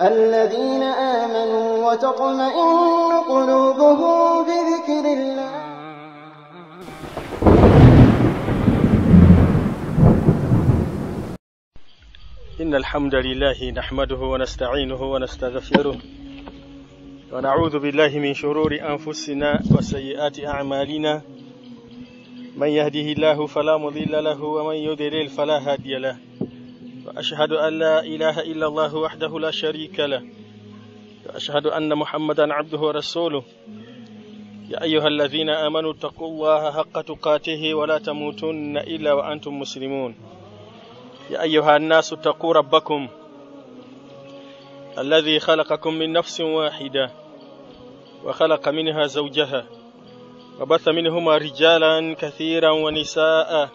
الذين آمنوا وتطمئن قلوبهم بذكر الله. إن الحمد لله نحمده ونستعينه ونستغفره ونعوذ بالله من شرور أنفسنا وسيئات أعمالنا من يهده الله فلا مضل له ومن يضلل فلا هادي له وأشهد أن لا إله إلا الله وحده لا شريك له وأشهد أن محمدا عبده ورسوله يا أيها الذين آمنوا اتقوا الله حق تقاته ولا تموتن إلا وأنتم مسلمون يا أيها الناس اتقوا ربكم الذي خلقكم من نفس واحدة وخلق منها زوجها وبث منهما رجالا كثيرا ونساء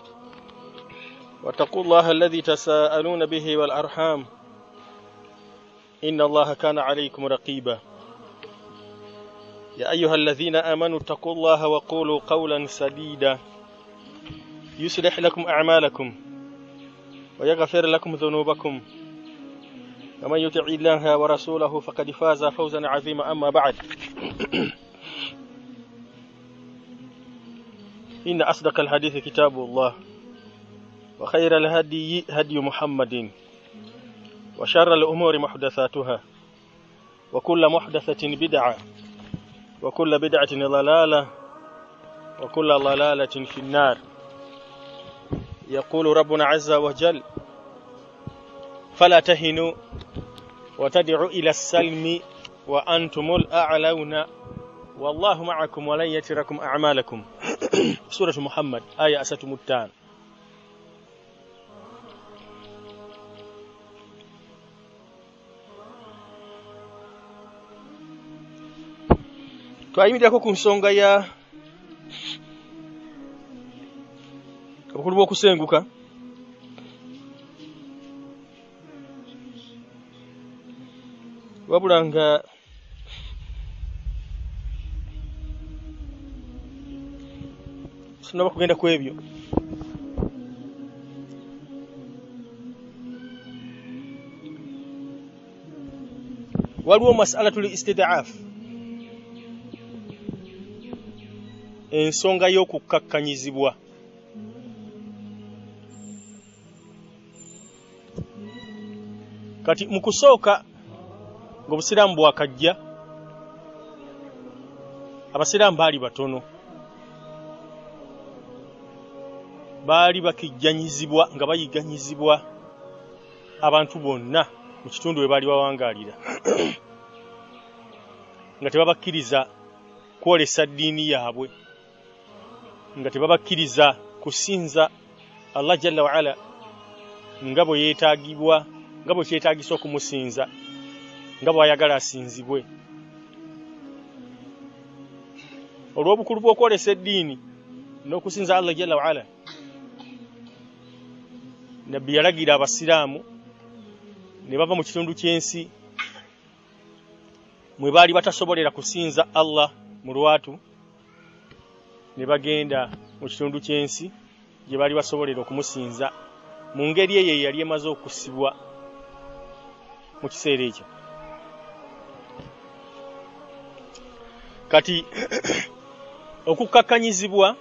واتقوا الله الذي تساءلون به والأرحام إن الله كان عليكم رقيبا يا أيها الذين آمنوا اتقوا الله وقولوا قولا سديدا يصلح لكم أعمالكم ويغفر لكم ذنوبكم ومن يطع الله ورسوله فقد فاز فوزا عظيما. أما بعد إن أصدق الحديث كتاب الله وخير الهدي هدي محمد وشر الأمور محدثاتها وكل محدثة بدعة وكل بدعة ضلالة وكل ضلالة في النار. يقول ربنا عز وجل فلا تهنوا وتدعوا إلى السلم وأنتم الأعلون والله معكم ولن يتركم أعمالكم. سورة محمد آية 65. Twayimiddeko ku nsonga ya obukulu bw'okusenguka wabula nga sinaba kugenda ku ebyo waliwo mas'alatul istid'af, ensonga y'okukkakkanyizibwa. Kati mu kusooka ng'obusiraamu bwakajja abasiraamu baali batono, baali bakijjanyizibwa nga bayiganyizibwa abantu bonna mu kitundu we baali bawangaalira nga tebabakkiriza kwolesa ddiini yaabwe, nga tebabakkiriza kusinza Allah jalla wa ala nga bwe yeetaagibwa, nga bwe kyetaagisa okumusinza, nga bw'ayagala asinzibwe. Olw'obukulu bw'okwolesa eddiini n'okusinza Allah jalla wa ala, Nabbi yalagira abasiraamu ne bava mu kitundu ky'ensi mwe baali batasobolera kusinza Allah mu lwatu, ne bagenda mu kitundu ky'ensi gye baali basobolera okumusinza mu ngeri eyo yali emaze okusibwa mu kiseera ekyo. Kati okukkakkanyizibwa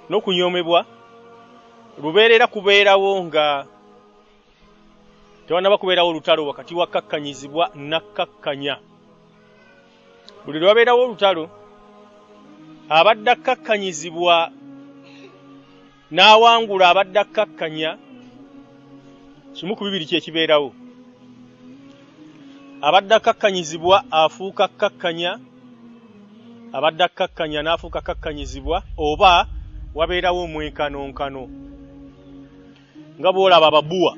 n'okunyoomebwa lubeerera kubeerawo nga tewanaba kubeerawo olutalo wakati wa kkakkanyizibwa nakkakkanya. Buli lwe wabeerawo olutalo, abadde akkakkanyizibwa n'awangula abadde akkakkanya, kimu ku bibiri kyekibeerawo. Abadde akkakkanyizibwa afuuka akkakkanya, abadde akkakkanya n'afuuka akkakkanyizibwa, oba wabeerawo omwenkanonkano nga bw'olaba ababuwa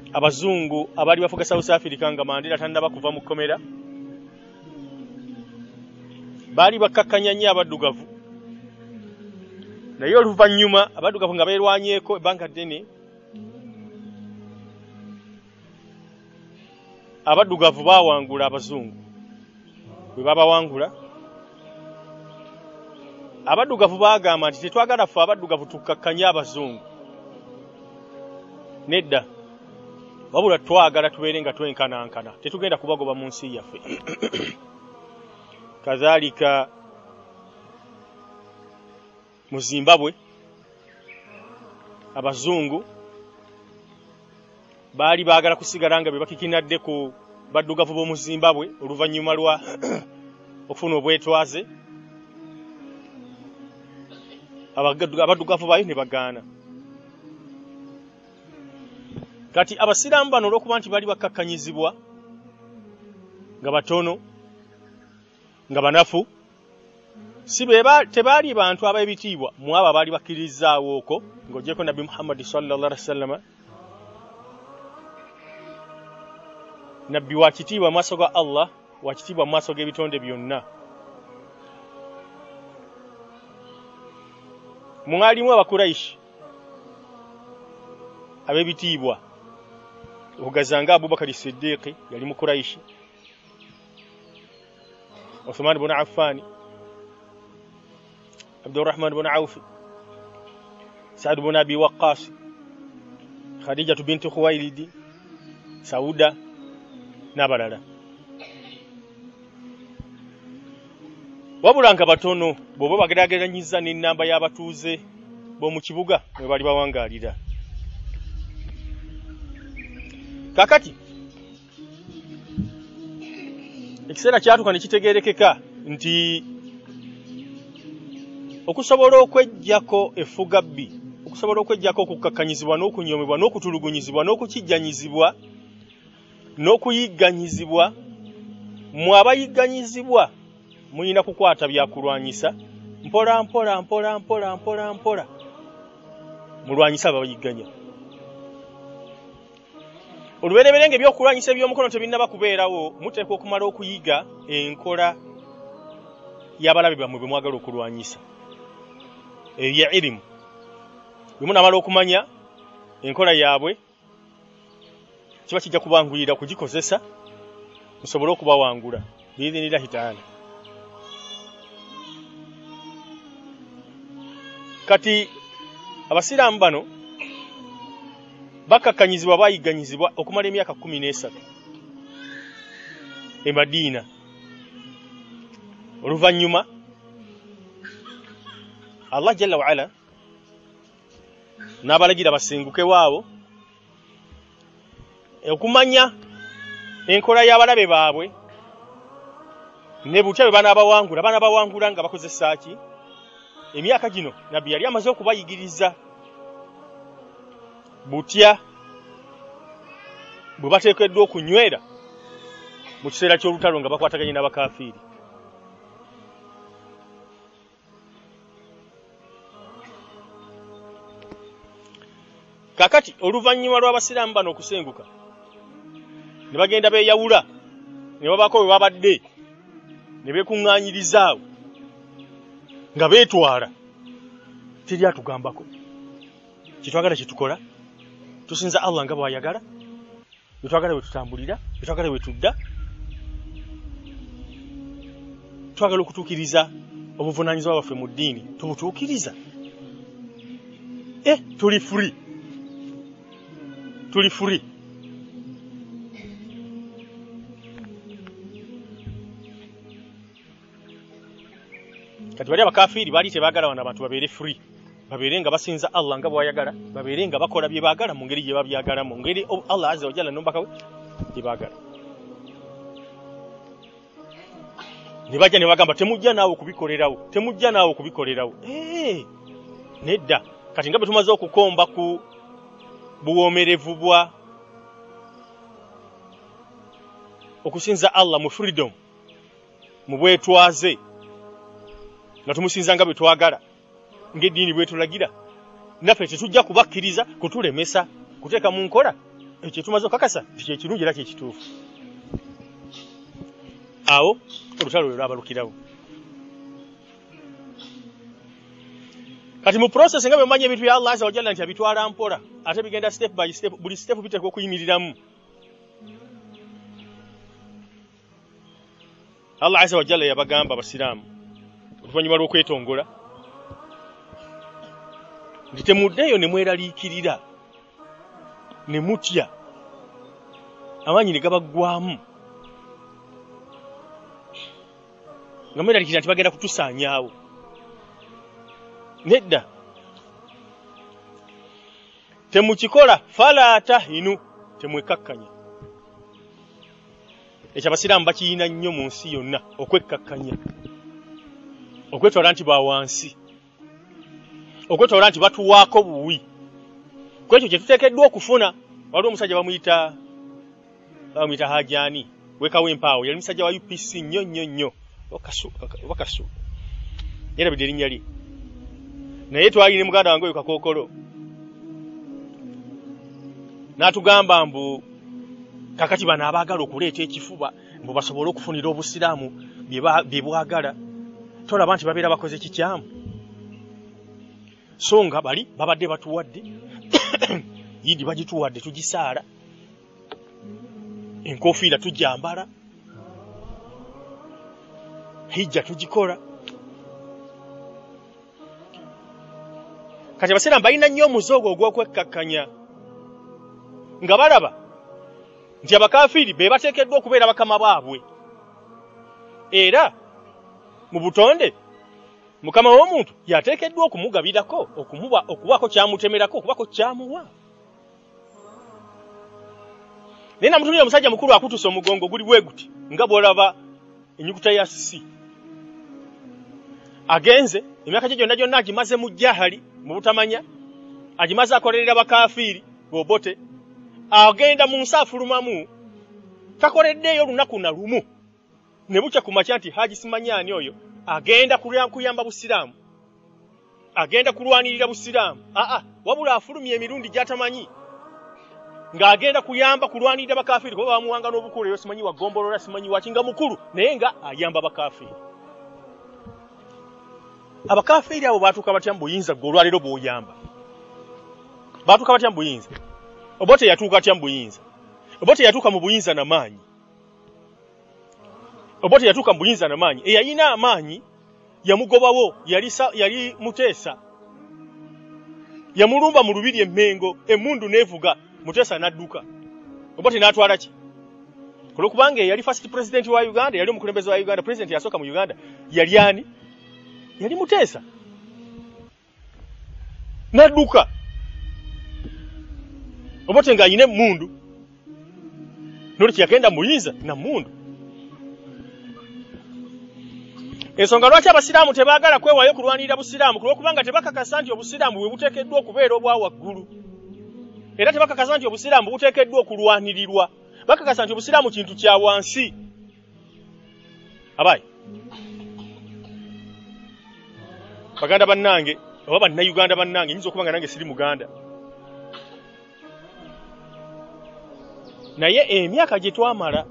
abazungu abaali bafuga South Africa nga Mandela tannaba kuva mu kkomera, baali bakkakkanya nnyo abaddugavu, naye oluvannyuma abaddugavu nga beerwanyeeko ebbanga ddene, abaddugavu baawangula abazungu. Bwe babawangula, abaddugavu baagamba nti tetwagala ffe abaddugavu tukkakkanye abazungu. Nedda, wabula twagala tubeere nga twenkanankana, tetugenda kubagoba mu nsi yaffe. Kadhalika mu Zimbabwe abazungu baali baagala kusigala nga bebakikinadde ku baddugavu b'omu Zimbabwe oluvannyuma lwa okufuna obwetwaze. Abaddugavu bayo ne bagaana. Kati abasiraamu bano olw'okuba nti baali bakkakkanyizibwa nga batono nga banafu, tebaali bantu ab'ebitiibwa mu abo abaali bakkirizzaawo okwo ng'ogyeko Nabbi Muhammad sallallahu alaihi wasallam, nabbi wa kitiibwa mu maaso ga Allah, wa kitiibwa mu maaso g'ebitonde byonna. Mwalimu Abakuraishi ab'ebitiibwa okugazanga Abubakar Siddiq yali Mukuraishi, Uthman ibn Affan, Abdurrahman ibn Auf, Sa'd ibn Abi Waqqas, Khadija bint Khuwailid, Sauda n'abalala. Wabula nga batono bw'oba bageraageranyiza n'ennamba y'abatuuze b'omu kibuga mwe bali bawangaalira. Kakati ekiseera kyatuuka ne kitegeerekeka nti okusobola okweggyako effugabbi, okusobola okweggyako okukkakkanyizibwa n'okunyoomebwa n'okutulugunyizibwa n'okukijjanyizibwa n'okuyigganyizibwa, mmwe abayigganyizibwa muyina kukwata byakulwanyisa mpola mpola mpola mpola mpola mpola mulwanyisa abayigganya. Olubereberye ng'ebyokulwanyisa eby'omukono tebinnaba kubeerawo, muteekwa okumala okuyiga enkola y'abalabe bammwe bwe mwagala okulwanyisa. Eyo ye irimu. Bwe munamala okumanya enkola yaabwe, kiba kijja kubanguyira kugikozesa musobole okubawangula biidhinillahi ta'ala. Kati abasiraamu bano bakkakkanyizibwa, bayigganyizibwa okumala emyaka 13 e Madiina. Oluvannyuma Allah Jalla wa Ala n'abalagira basenguke waabo okumanya enkola y'abalabe baabwe ne butya bwe banaabawangula nga bakozesa ki. Emyaka gino nabbi yali amaze okubayigiriza butya bwe bateekeddwa okunywera mu kiseera ky'olutalo nga bakwataganye n'abakafiiri. Kakati oluvannyuma lw'abasiraamu bano okusenguka ne bagenda beeyawula ne babaako bwe babadde ne beekuŋŋaanyirizaawo nga beetwala, teri atugambako. Kitwagala kye tukola, tusinza Allah nga bw'ayagala, twagala bwe tutambulira, twagala bwe tudda, twagala okutuukiriza obuvunaanyizibwa bwaffe mu ddiini, tubutuukiriza. Tuli free. Tuli free. Kati bali abakafiiri baali tebaagala wana abantu babeere free, babeere nga basinza Allah nga bw'ayagala, babeere nga bakola bye baagala mu ngeri gye babyagala, mu ngeri Allah azza wa jalla n'omubaka we gye baagala. Ne bajja ne bagamba temujja naawe okubikolerawo, temujja naawe okubikolerawo. Nedda. Kati nga bwe tumaze okukomba ku buwoomerevu bwa okusinza Allah mu freedom, mu bwetwaze, nga tumusinza nga bwe twagala, ng'eddiini bwe tulagira, naffe tetujja kubakkiriza kutulemesa kuteeka mu nkola ekyo tumaze okukakasa kye kirungi era kye kituufu. Awo olutalo lwe lwabalukirawo. Kati mu process nga bwe mmanyi ebintu bya Allah azza wa jalla nti abitwala mpola, ate bigenda step by step, buli step biteekwa okuyimiriramu. Allah azza wa jalla yabagamba abasiraamu oluvannyuma lw'okwetongola nti temuddeeyo ne mweraliikirira ne mutya amaanyi ne gabaggwamu nga mweraliikirira nti bagenda kutusaanyaawo. Nedda, temukikola fala tahinu, temwekakkanya. Ekyo abasiraamu bakiyina nnyo mu nsi yonna, okwekkakkanya, okwetwala nti ba wansi, okwetwala nti batuwaako buwi. Ku ekyo kye tuteekeddwa okufuna. Waliwo omusajja bamuyita Hajani wekawo empaawo, yali musajja wa UPC nnyo Wakasu yerabidde erinnya lye, naye twali ne muganda wange oyo Kakookolo n'atugamba mbu kakati bano abaagala okuleeta ekifuba mbu basobole okufunira obusiraamu bye bwagala, tolaba nti babeera bakoze kikyamu. So nga bali babadde batuwadde yidi bagituwadde tugisaala, enkofiira tujambala, hijja tugikola. Kati abasiraamu balina nnyo omuzoogo ogw'okwekkakkanya nga balaba nti abakafiiri be bateekeddwa okubeera bakama baabwe, era mu butonde mukama w'omuntu yateekeddwa okumugabirako, okubaako kyamutemerako, okubaako kyamuwa. Naye namutunira omusajja mukulu akutusa omugongo guli bwe guti nga bw'olaba ennyukuta ya C. Agenze emyaka gye gyonna agimaze mu jahali, mu butamanya, agimaze akolerera bakafiiri bobote, agenda mu nsi afulumamu, takoleddeyo lunaku na lumu. Ne bukya ku makya nti Haji Simanyaani oyo agenda kuyamba busiraamu, agenda kulwanirira busiraamu. Wabula afulumya emirundi gy'atamanyi ng'agenda kuyamba kulwanirira bakafiiri, kuba bamuwanga n'obukulu eyo simanyi wagombolola, simanyi wakinga mukulu, naye nga ayamba bakafiiri. Abakafiiri abo baatuuka batya mu buyinza gwe olwaleero bw'oyamba? Baatuuka batya mu buyinza? Obote yatuuka atya mu buyinza? Obote yatuuka mu buyinza na maanyi. Obote yatuuka mu buyinza na maanyi. Eyalina amaanyi yamugobawo, yali Muteesa. Yamulumba mu lubiri emmengo, emmundu neevuga, Muteesa n'adduka. Obote n'atwala ki? Kubanga yali first president wa Uganda, yali omukulembeze wa Uganda, president yasooka mu Uganda, yali ani? Yali Muteesa. N'adduka. Obote ng'ayina emmundu. Noliki yagenda mu buyinza na mmundu. Ensonga lwaki abasiraamu tebaagala kwewaayo kulwanirira busiraamu, kulwokubanga tebakakasa nti obusiraamu bwe buteekeddwa okubeera obwa waggulu. Era tebakakasa nti obusiraamu buteekeddwa okulwanirirwa. Bakakasa nti obusiraamu kintu kya wansi. Abayi, baganda bannange oba bannayuganda bannange, nyinza okuba nga nange siri Muganda, naye emyaka gye twamala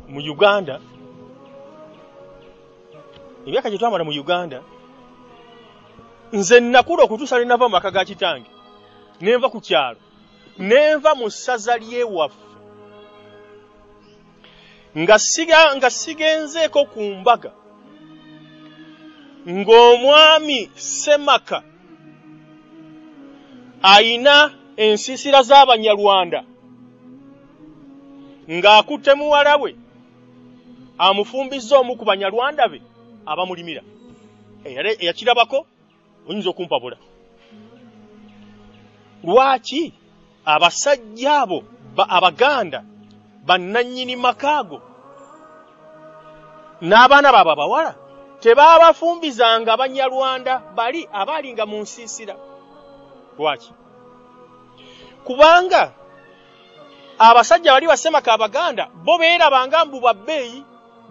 mu Uganda, nze nakula okutuusa ne nava mu maka ga kitange, nenva ku kyalo, nenva mu ssaza ly'ewaffe, nga sigenzeeko ku mbaga ng'omwami Semaka ayina ensiisira z'Abanyarwanda ng'akutte muwala we amufumbizza omu ku Banyarwanda be abamulimira. Eyakirabako oyinza okumpabula. Lwaki abasajja abo Abaganda bannannyini makaago n'abaana baabwe abawala tebaabafumbizanga Abanyarwanda bali abaalinga mu nsiisira? Lwaki? Kubanga abasajja bali Basemaka Abaganda bo beerabanga mbu babbeeyi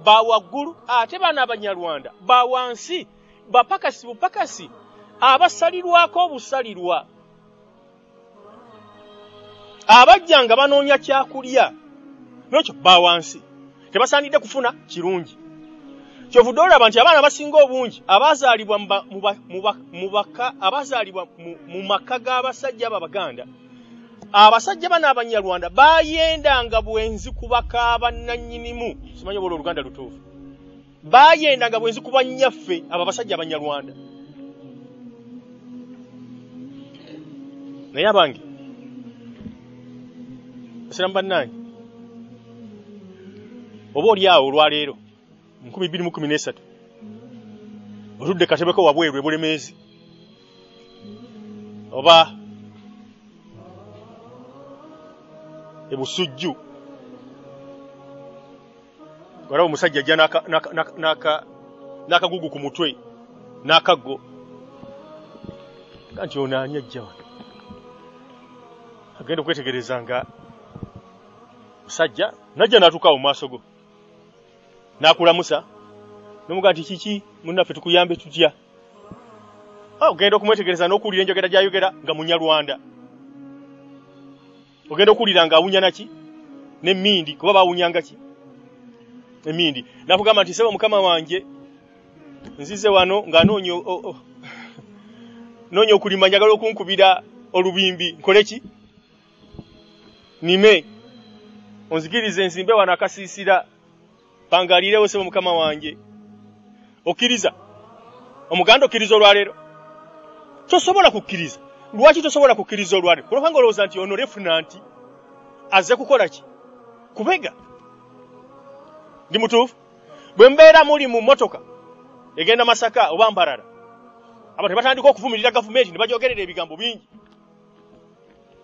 ba waggulu, ate bano Abanyarwanda ba wansi, bapakasi bupakasi, abasalirwako obusalirwa, abajjanga banoonya kyakulya, n'ekyo ba wansi, tebasaanidde kufuna kirungi. Kyovudde olaba nti abaana basinga obungi abazaalibwa mu maka g'abasajja b'Abaganda, abasajja bano Abanyarwanda baayendanga bwenzi kubaka bannannyinimu, simanyi oba Oluganda lutuufu, baayendanga bwenzi kuba nnyaffe abo abasajja Abanyarwanda. Naye abange basiramu bannange, oba oli awo olwaleero 2013 otudde katebeko wabweru ebulemeezi oba ebusujju wala omusajja ajja n'akagugu ku mutwe n'akaggo kanti ono ani ajja wano agenda okwetegereza nga musajja najja n'atuuka mu maaso go n'akulamusa n'omugaa nti kiki munnaffe tukuyambe tutya ogenda okumwetegereza n'okuwulira enjogera gy'ayogera nga munyarwanda ogenda okuwulira ng'awunya naki n'emmindi kuba baawunyanga ki emmindi n'akugamba nti sebo mukama wange nzize wano ng'anoonya noonya okulima njagala okunkubira olubimbi nkole ki nime onzikirize nzimbe wano akasiisira pangaliirewo sebo mukama wange okkiriza omuganda okkiriza olwaleero tosobola kukkiriza lwaki tosobola kukkiriza olwaleero kubanga olowooza nti ono refunanti azze kukola ki kubega ndi mutuufu bwe mbeera muli mu motoka egenda Masaka oba Mbarara abantu batandika okuvumirira gavumenti ne bajogerera ebigambo bingi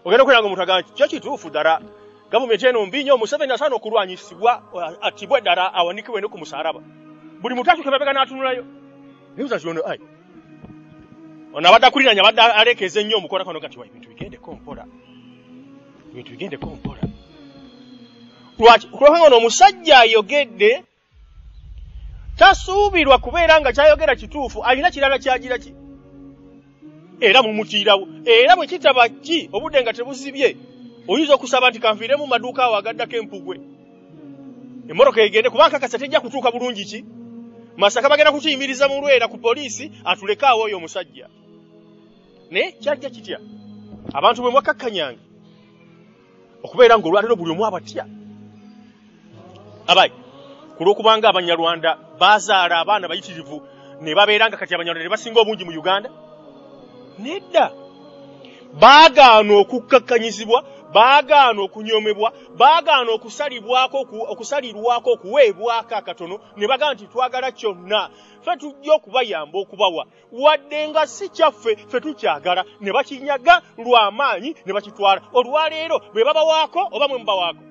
ogenda okwera nga omuntu agamba kyo kituufu ddala gavumenti eno mbi nnyo Museveni asaana okulwanyisibwa attibwe ddala awanikibwe ne ku musalaba buli muntu atuuka emabega n'atunulayo nebuuza nti ono ai ono abadde akuliranya abadde aleekeza ennyo omukola kano kati ebintu bigendeko mpola lwaki kubanga ono omusajja ayogedde tasuubirwa kubeera nga kyayogera kituufu alina kirala kyagira ki era mumutiirawo era bwe kitaba ki obudde nga tebuzibye oyinza okusaba nti kanviire mu maduuka awo agaddako empugwe emmoroka egende kubanga kakasa tejja kutuuka bulungi ki Masaka bagenda kukiyimiriza mu Lwera ku poliisi atuleke awo oyo omusajja ne kyajja kitya abantu bwe mwakakkanyanga okubeera ng'olwaleero buli omu abatya abayi kulwokubanga abanyarwanda bazaala abaana bayitirivu ne babeera nga kati abanyarwanda ne basinga obungi mu Uganda nedda baagaana okukkakkanyizibwa baagaana okunyomebwa baagaana okusalirwako okuweebwako akatono ne bagamba nti twagala kyonna ffe tujja okubayamba okubawa wadde nga si kyaffe ffe tukyagala ne bakinyaga lw'amaanyi ne bakitwala olwaleero be babawaako oba mwe mubawaako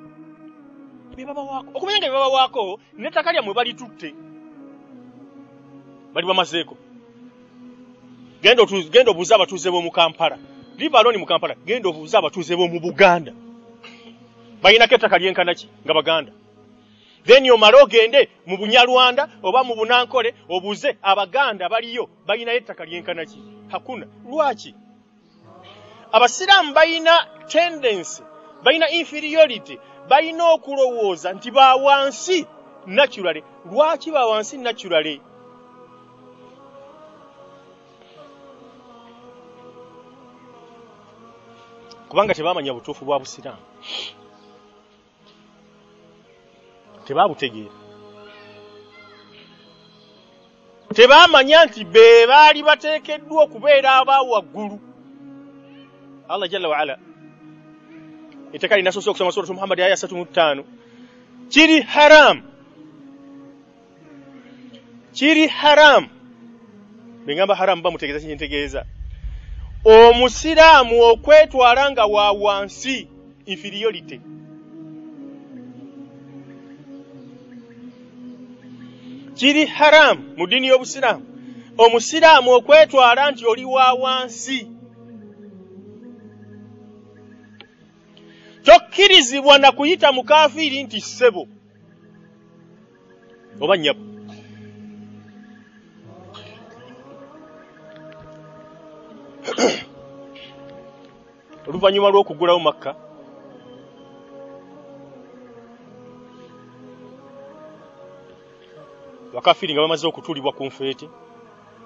be babawaako okumanya nga be babawaako n'ettaka lyammwe balitutte bali bamazeeko genda obuuza abatuuze b'omu Kampala live alone mu Kampala genda obuuza abatuuze b'omu Buganda balinako ettaka lyenkana ki nga Baganda then omale ogende mu Bunyarwanda oba mu Bunankole obuuze Abaganda baliyo balinayo ettaka lyenkana ki hakuna lwaki Abasiraamu balina tendency balina inferiority balina okulowooza nti bawansi naturally lwaki bawansi naturally kubanga tebamanya butuufu bwa Busiraamu tebabutegeera tebamanya nti be baali bateekeddwa okubeera abawaggulu Allah jalla wa ala ettaka linasoose okusoma suratu Muhammad aya 35 kiri haram bengamba haram bamutegeeza kintegeeza omusiraamu okwetwala nga wa wansi inferiority kiri haram mu ddiini y'Obusiraamu omusiraamu okwetwala nti oli wa wansi tokkirizibwa na kuyita mukafiiri nti ssebo oba nnyabo oluvannyuma lw'okugulawo Makka bakafiri nga bamaze okutulibwa ku nfeete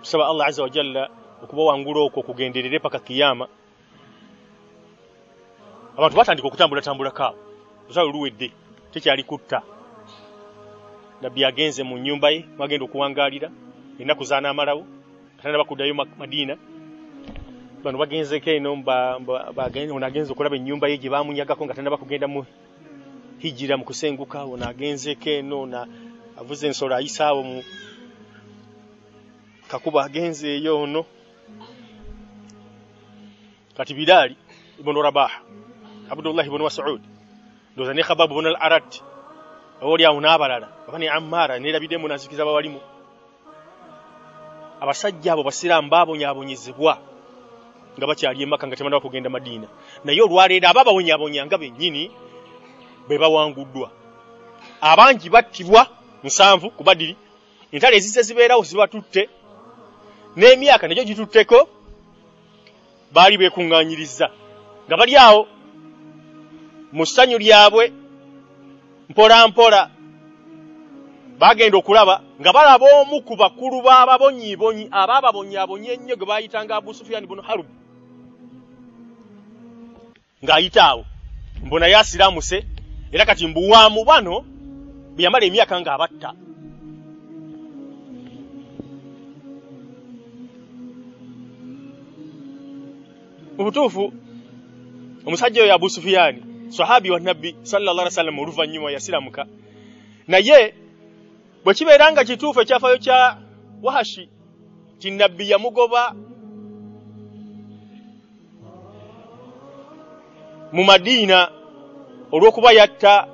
tusaba Allah azza wa jalla okuba wangula okwo kugenderere paka kiyama abantu batandika okutambula kaawo lusalo luwedde tekyali kutta nabbi agenze mu nnyumba ye bagenda okuwangaalira ennaku zaana amalawo katanda bakuddayo Madiina bano bagenzeko eno bagenze okulaba ennyumba ye gye baamunyagako nga tanda bakugenda hijira mu kusenguka ona agenzeko eno na avuze ensolo ayisaawo mu kakuba agenze eyo ono kati Bilali ibn Rabah Abdullah ibn Mas'ud ndoza ne Khabab ibn al-Arat oli awuna abalala abani Ammara nerabide munazikiza bawalimu abasajja abo basiramu babonyabonyezebwa nga bakyali emaka nga temanda kugenda Madina naye olwaleero ababawonyabonyanga bennyini be bawanguddwa abangi battibwa 7 ku Badiri entale ezise zibeerawo zibatutte n'emyaka nagyo gitutteko baali beekuŋŋaanyiriza nga bali awo mu ssanyu lyabwe mpola mpola bagenda okulaba nga balaba omu ku bakulu b'ababonyibonyi abababonyabonye ennyo gwe baayitanga Abu Sufyan ibn Harb ng'ayita awo mbona yasiramuse era kati mbuwaamu bano beyamala emyaka ng'abatta mu butuufu omusajja oyo Abu Sufyan sahabi wa Nabbi sallallahu alaihi wasallam oluvannyuma yasiramuka naye bwe kibeera nga kituufu ekyafayo kya Wahashi ti Nabbi yamugoba mu Madina olw'okuba yatta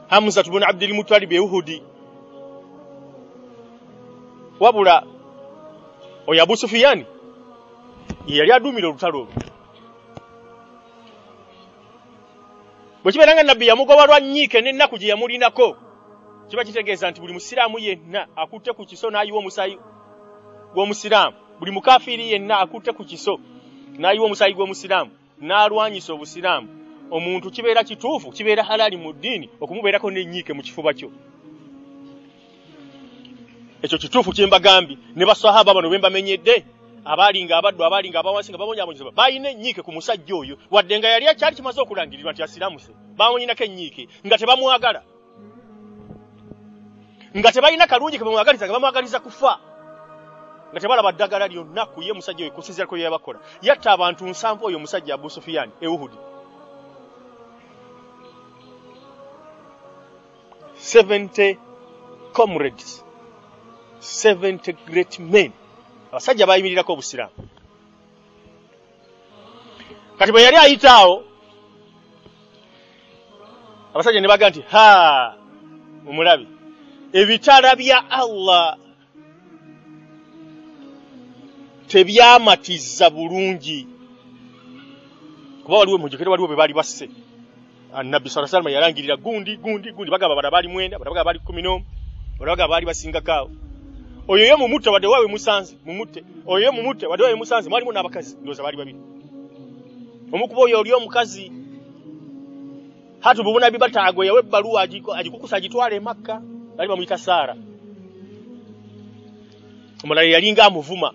Hamza ibn Abdul Muttalib Uhudi wabula oyo Abu Sufyan yali adumira olutalo olwo bwe kibeera nga Nabbi yamugoba lwa nnyiike n'ennaku gye yamulinako kiba kitegeeza nti buli musiraamu yenna akutte ku kiso n'ayiwa omusaayi gw'omusiraamu buli mukafiiri yenna akutte ku kiso n'ayiwa omusaayi gw'omusiraamu n'alwanyisa obusiraamu omuntu kibeera kituufu kibeera halali mu ddiini okumubeerako n'ennyiike mu kifuba kyo ekyo kituufu kye mbagambye ne basahaba bano be mbamenyedde abalinga abaddu abalinga abawansi nga babonyabonyezebwa bayina ennyiike ku musajja oyo wadde nga yali akyali kimaze okulangirirwa nti asiramuse bamonyinako ennyiike nga tebamwagala nga tebalina kalungi ke bamwagaliza nga bamwagaliza kufa nga tebalaba ddagala lyonna ku ye musajja oyo kusizirako yabakola yatta abantu 7 oyo musajja Abu Sufyan Uhudi 70 comrades 70 great men abasajja bayimirirako obusiraamu kati bwe yali ayitaawo abasajja ne baga nti ha omulabi ebitala bya Allah tebyamatiza bulungi kuba waliwo mujekere waliwo be bali basse Nabbi sallallahu alaihi wasallam yarangirira gundi bagaba bana bali 9 bagaba bali 11 bagaba bali basinga kawo oyo ye mumutte wadde wawe musanze mumutte oyo ye mumutte wadde wawe musanze mwalimu n'abakazi ndoza bali babiri omukubo oyo oli omukazi hatu bubuna bibatago yawe baluwa agikukusa agitwale Makka bali bamuyita Sara omulala yalinga amuvuma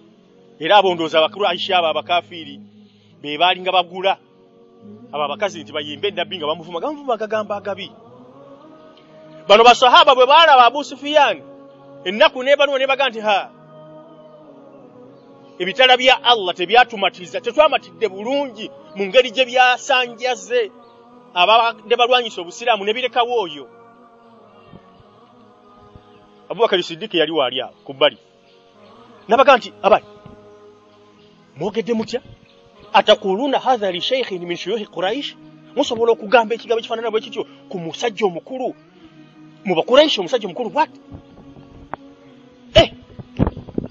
era abondoza bakuru Aisha abakafiri be balinga bagula aba bakazi nti bayimbe Nabbi nga bamuvuma gagamba agabi bano basahaba bwe balaba Abu Sufyan ennaku nebanwa ne baga nti ha ebitala bya Allah tebyatumatiza tetwamatidde bulungi mu ngeri gye byasanjaze ababadde balwanyisa obusiraamu ne birekawo oyo Abubakar Siddiq yali wali awo ku bbali nabaga nti abali mwogedde mutya atakuluna hadha li shaykhin min shuyukh Quraysh musobola okugamba ekigambo kifaanana bwe kityo ku musajja omukulu mu Bakuraysh omusajja omukulu bwati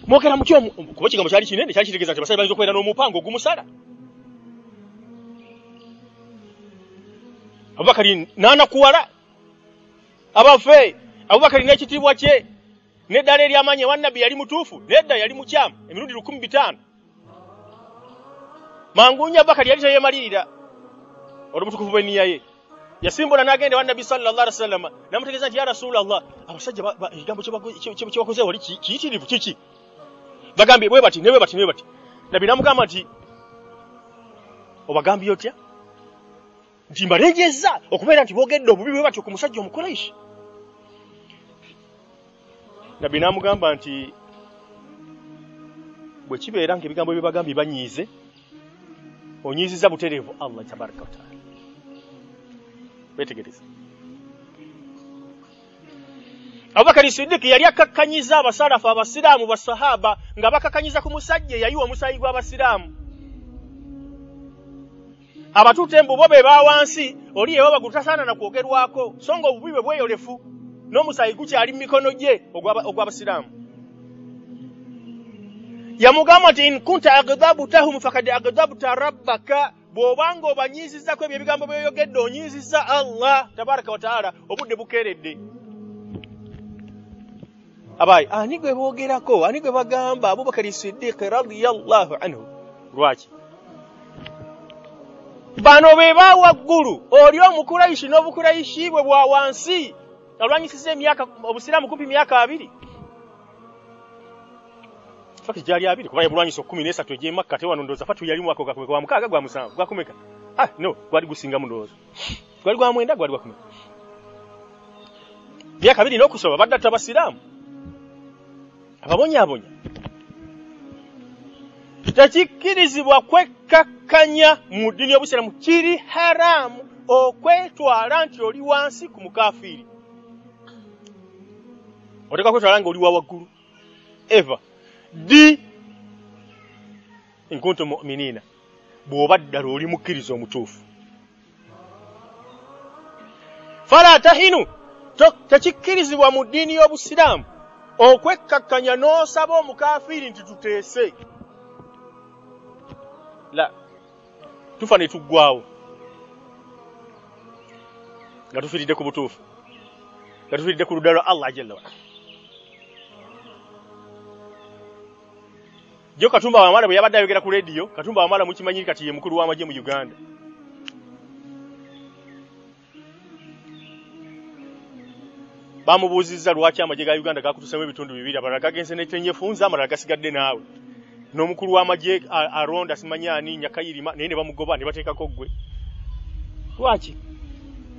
mwogera mutyo kuba ekigambo kyali kinene kyali kitegeeza nti abasajja bayinza okubeera n'omupango ogumusala Abubakari n'anakuwala abafe Abubakari n'ekitiibwa kye n'eddala ery'amaanyi ewa Nabbi yali mutuufu nedda yali mukyamu emirundi 15 mangunya Abubakari yali teyeemalirira olw'obutukuvu bw'enniya ye yasimbola n'agenda ewa Nabbi sallallahu alaihi wasallam n'amutegeeza nti ya Rasulallah abasajja ekigambo kye bakoze wali kiyitirivu kiki bagambye bwe bati Nabbi n'amugamba nti obagambye otya nti mbalengeza okubeera nti boogedde obubi bwe batyo ku musajja Omukuraishi Nabbi n'amugamba nti bwe kibeera ng'ebigambo bye bagambye banyiize onyiiziza butereevu Allah tabaraka wa taala betegereza Abubakar Siddiq yali akakkanyiza abasalafu abasiraamu basahaba nga bakakkanyiza ku musajja yayiwa omusayi gw'abasiraamu abatutembu bo be bawansi oli yewa bagutasaana na kwogerwako songa obubibe bweyolefu n'omusayi gukyali mu mikono gye ogw'abasiraamu yamugamba nti in kunta aghdabtahum faqad aghdabta rabbaka bw'obanga obanyiizizako ebyo ebigambo byoyogedde onyiizizza Allah tabaraka wa taala obudde bukeeredde abayi ani gwe boogerako ani gwe bagamba Abubakar Siddiq radiyallahu anhu lwaki bano be bawaggulu oli omukuraishi n'obukuraishi bwe bwa wansi alwanyisiza emyaka obusiraamu kumpi myaka 2 faki jali 2 kuba yabulwanyisa 13 ejye Makka te wanondoza fatu yali mwako gakumeka wa mukaaga gwa musanvu gwakumeka no gwali gusinga mundozo gwali gwa mwenda gwali gwakumeka myaka 2 n'okusoba badda tabasiraamu ababonyabonya tekikkirizibwa kwekkakkanya mu ddiini y'Obusiraamu kiri haramu okwetwala nti oli wansi ku mukafiiri oteka kwetwala nga oli wa waggulu eva di in kuntum mu'minina bw'oba ddala oli mukkiriza omutuufu fala tahinu tekikkirizibwa mu ddiini y'Obusiraamu okwekkakkanya n'osaba omukafiiri nti tuteese la tufa ne tuggwawo nga tufiiridde ku butuufu nga tufiiridde ku ludda lwa Allah jalla wala jo Katumba Wamala bwe yabadde ayogera ku radio Katumba Wamala mukimanyiri kati ye mukulu w'amagye mu Uganda bamubuuzizza lwaki amagye ga Uganda gakutusemu ebitundu 2 abalala gagenze n'ekyenyefunza amalala gasigadde naawe n'omukulu w'amagye aronda simanyani Nyakayirima naye ne bamugoba ne bateekako ggwe lwaki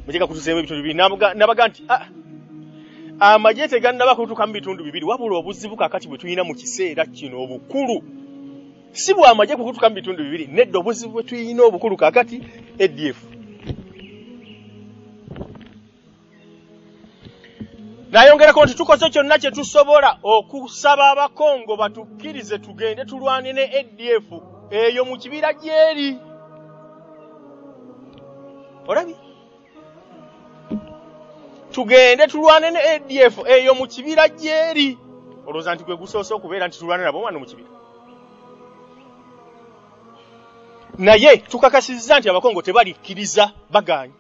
amagye gakutusemu ebitundu 2 nabaga nti amagye tegannaba kutuuka mu bitundu 2 wabula obuzibu kakati bwe tuyina mu kiseera kino obukulu si bwa amagye kutuuka mu bitundu 2 nedda obuzibu bwe tuyina obukulu kakati ADF nayongerako nti tukoze kyonna kye tusobola okusaba abakongo batukkirize tugende tulwane ne ADF eyo mu kibira gyeri olabi tugende tulwane ne ADF eyo mu kibira gyeri olowooza nti gwe gusoose okubeera nti tulwane nabo wano mu kibira naye tukakasizza nti abakongo tebalikkiriza baganye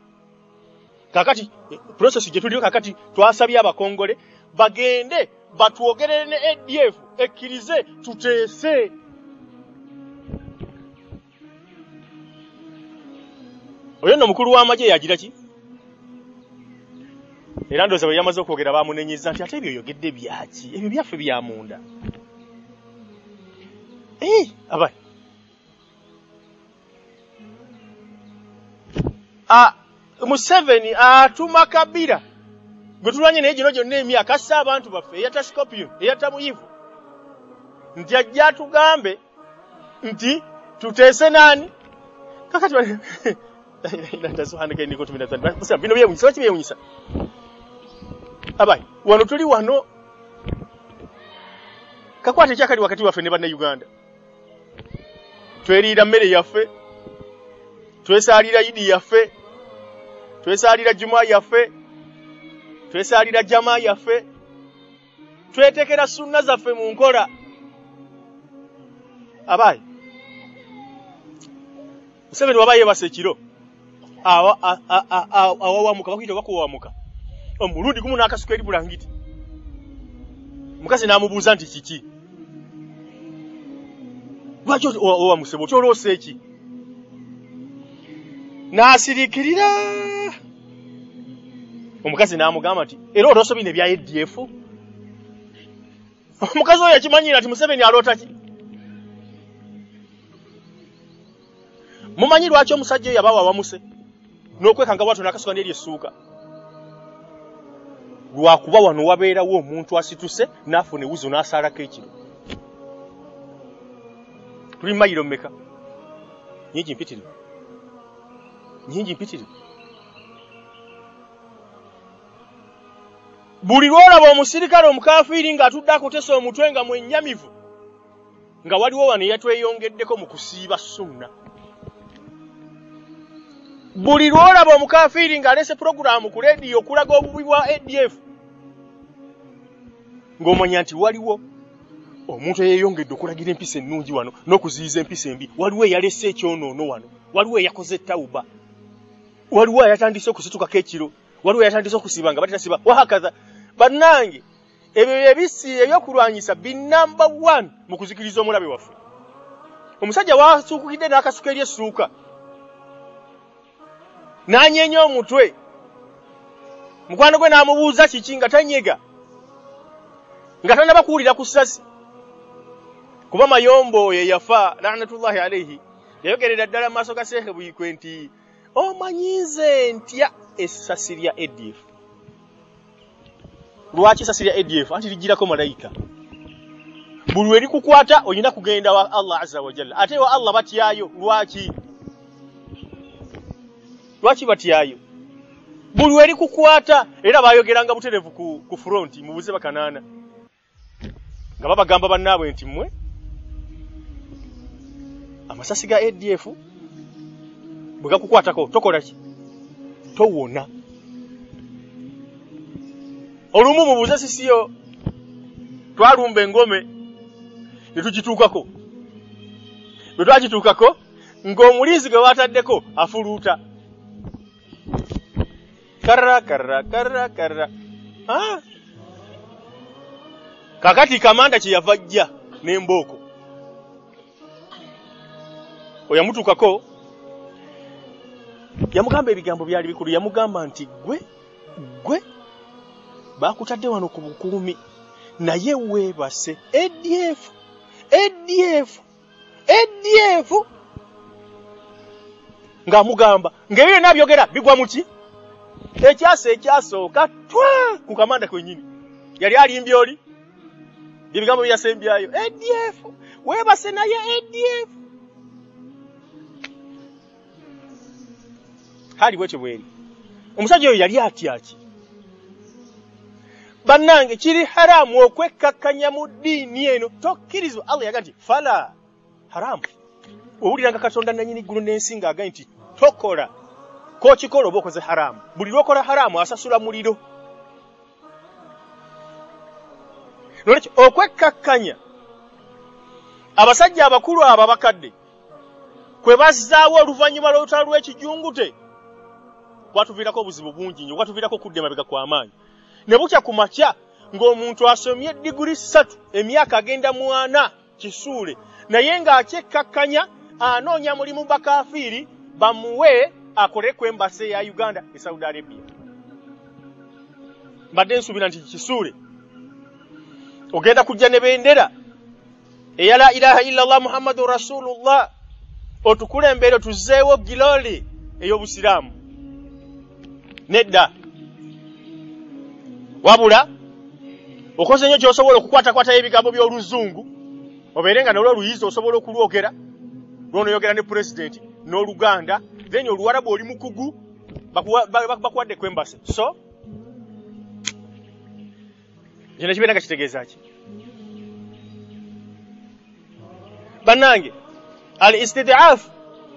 kakati process je tuliyo kakati twasabye abakongole bagende batwogerere ne ADF ekkirize tuteese oyo no mukulu w'amagye yagira ki era ndoza bwe yamaze okwogera bamunenyiza nti ate ebyo yogedde byaki ebyo byaffe bya munda abai Museveni atuma Kabila gutulanye naye gino gyonna emyaka assa abantu baffe eyata Scorpion eyata Muyivu nti ajja tugambe nti tuteese nani kakati ndasuhanike ndiko 15 bino byewunyisa ki byewunyisa abai wano tuli wano kakwate kyakali wakati waffe ne banne Uganda tweriira mmere yaffe twesaalira Idi yaffe twesaalira Juma yaffe twesaalira Jama yaffe twetekera sunna zaffe mu nkola abaye Museveni wabaye basekiro awawamuka bakuyita bakuwamuka omulundi gumu n'akasuka eri bulangiti mukazi n'amubuuza nti kiki lwaki owamusebo okyoloosa eki n'asirikirira omukazi n'amugamba nti era oloosobine bya ADF omukazi oyo yakimanyira nti Museveni aloota ki mumanyi lwaki omusajja oyo abawa wamuse n'okwekanga bwatyo n'akasuka n'eri essuuka lwakuba wano wabeerawo omuntu asituse n'afuna ewuzo n'asaalako ekiro tuli mayiro mmeka nyingi mpitirivu buli lwolaba omusirikale omukafiri ng'atudde akotesa omutwe nga mwennyamivu nga waliwo wano yatweyongeddeko mu kusiiba sunna. Buli lwolaba omukafiri ng'alese puroguramu ku leediyo okulaga obubi bwa ADF ng'omanya nti waliwo omuntu eyeyongedde okulagira empisa ennungi wano n'okuziyiza empisa embi. Waliwo eyalese ekyonoono wano, waliwo eyakoze tawuba, waliwo eyatandise okusituka ekiro, waliwo eyatandise okusiba nga batasiba wahakaza. Bannange, ebyo ebisi ebyokulwanyisa binamba 1 mu kuzikiriza omulabe waffe. Omusajja wasuukukidde n'akasuka eri essuuka n'anyeenya omutwe, mukwano gwe n'amubuuza kiki nga tanyega, nga tanaba kuwulira ku ssasi. Kuba Mayombo ye yafa laanatullahi alayhi, yayogerera ddala mu maaso ga Sheikh Buyikwe nti omanyize ntya essasi lya ADF. Lwaki essasi lya ADF? Anti ligirako malayika. Buli we likukwata olina kugenda wa Allah azza wa jalla. Ate wa Allah batyayo. Lwaki? Lwaki batyayo? Buli we likukwata era bayogeranga buterevu ku front mubuze bakanaana. Nga babagamba bannaabwe nti mmwe amasasi ga ADF bwe gakukwatako tokola ki? Towona. Olumu mubuze sisiyo twalumba engome ne tukituukako. Bwe twagituukako ng'omulizi gwe wataddeko afuluuta. Karra. Kakati kamanda kye yava ajja n'embooko. Oyamutuukako yamugamba ebigambo byali bikulu. Yamugamba nti gwe bakutadde wano ku bukuumi naye weebase ADF ng'amugamba ng'ebyo nabyogera bigwa muki ekyasooka twa ku kamanda kwennyini yali alimbye oli ebigambo byasembyayo ADF weebase naye ADF hali bwekyo bweri. Omusajja oyo yali atyaki. Bannange kiri haramu okwekkakkanya mu ddiini eno tokkirizibwa. Allah yaga nti fala haramu. Owuliranga Katonda nannyini ggulu n'ensi ng'aga nti tokola k'okikola oba okoze haramu. Buli lw'okola haramu asasula muliro. Nolwekyo okwekkakkanya abasajja abakulu abo abakadde kwe bazzaawo oluvannyuma lw'olutalo lw'ekijungute kwatuviirako obuzibu bungi nnyo, kwatuviirako okudda emabega kw'amaanyi. Ne bukya ku makya ng'omuntu asomye diguli 3 emyaka agenda 4 kisuule naye ng'akyekkakkanya anoonya mulimu bakafiiri bamuwe akole ku embasi ya Uganda e Saudi Arabia. Mbadde nsuubira nti kisuule ogenda kujja ne bendera eya la ilaha illallah Muhammadu Rasulullah otukulembere tuzzeewo giloli ey'obusiraamu. Nedda. Wabula okoze nnyo ky'osobola okukwatakwata ebigambo by'oluzungu obeerenga nolwo luyizi osobola okulwogera lw'onoyogera ne pulezidenti n'oluganda then oluwarabu oli mukugu bakuwadde ku embasi. So kino kibeera nga kitegeeza ki? Bannange al istid'af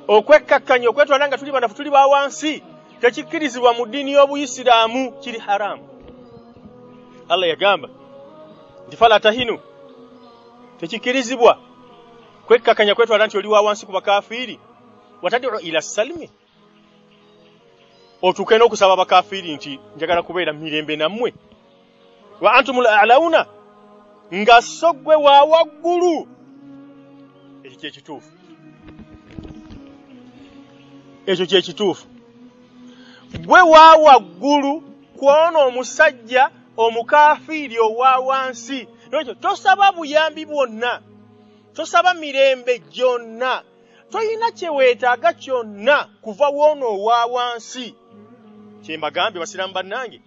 okwekkakkanya okwetwala nga tuli banafu tuli ba wansi tekikkirizibwa mu ddiini y'Obuyisiraamu, kiri haramu. Allah yagamba nti fala tahinu, tekikkirizibwa kwekkakkanya kwetwala nti oli wa wansi ku bakafiiri. Watad'u ila salmi, otuuke n'okusaba bakafiiri nti njagala kubeera mirembe nammwe. Wa antumul a'launa, nga so ggwe wa waggulu. Ekyo kyekituufu. Ekyo kyekituufu. Gwe wa waggulu kw'ono omusajja omukafiiri owa wansi. Ekyo tosaba buyambi bwonna, tosaba mirembe gyonna, toyina kye weetaaga kyonna kuva w'ono owa wansi. Kye mbagambye basiraamu bannange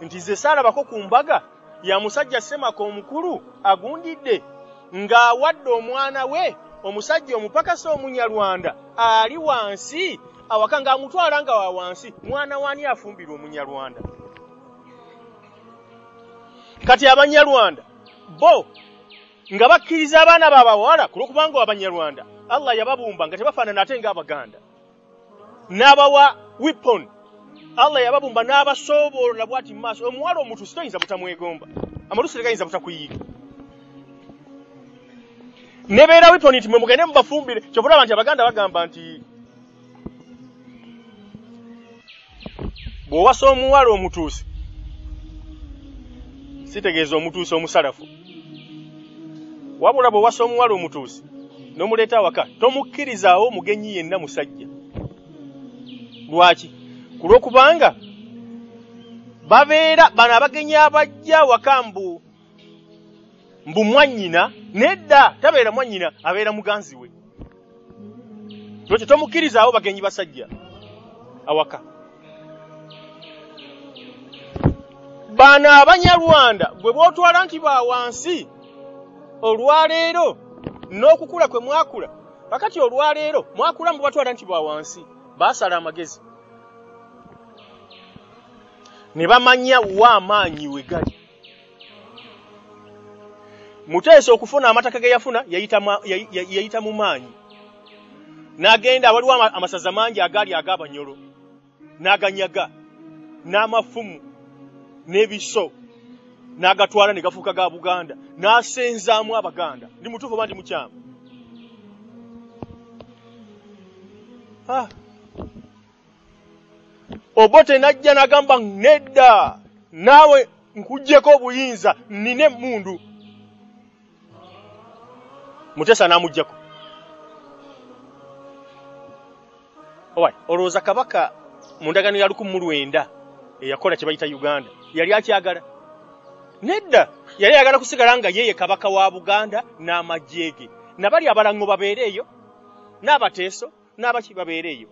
nti ze saalabako ku mbaga ya musajja Semako omukulu agundidde ng'awadde omwana we omusajja omupakasi Omunyarwanda ali wansi awaka ng'amutwala nga wa wansi. Mwana wani afumbirwa Omunyarwanda? kati Abanyarwanda bo nga bakkiriza abaana babawala kulokubanga Abanyarwanda Allah yababumba nga tebafaanana ate ng'Abaganda n'abawa weapon Allah yababumba n'abasobola bwati maaso omuwala omuntu sitoyinza butamwegomba amalusu tegayinza butakuyiga nebeera weapon nti mwe mugende mubafumbire kyovula abantu Abaganda bagamba nti bw'owasa omuwala omutuusi sitegeeza omutuusi omusalafu wabula bw'owasa omuwala omutuusi n'omuleeta awaka tomukkirizawo mugenyi yenna musajja lwaki kulwokubanga babeera bano abagenyi abajja waka mbu mwannyina nedda tabeera mwannyina abeera muganzi we lwekyo tomukkirizawo bagenyi basajja awaka bano Abanyarwanda bwe bwotwala nti ba wansi olwaleero n'okukula kwe mwakula pakati olwaleero mwakula mbu batwala nti ba wansi baasala amagezi ne bamanya wa amaanyi we gali Muteesa okufuna amataka ge yafuna yayita mu maanyi n'agenda waliwo amasaza mangi agali ag'Abanyoro n'aganyaga n'amafumu n'ebiso n'agatwala ne gafuuka ga Buganda n'asenzaamu Abaganda ndi mutuufu oba ndi mukyamu Obote najja n'agamba nedda naawe nkuggyeko obuyinza nnine emmundu Muteesa n'amuggyako olowooza Kabaka mu ndagaano ya 1900 eyakola kye bayita Uganda yali akyagala nedda yali ayagala kusigala nga yeye Kabaka wa Buganda n'amagye ge nabali abalango babeereeyo n'abateeso n'abaki babeereeyo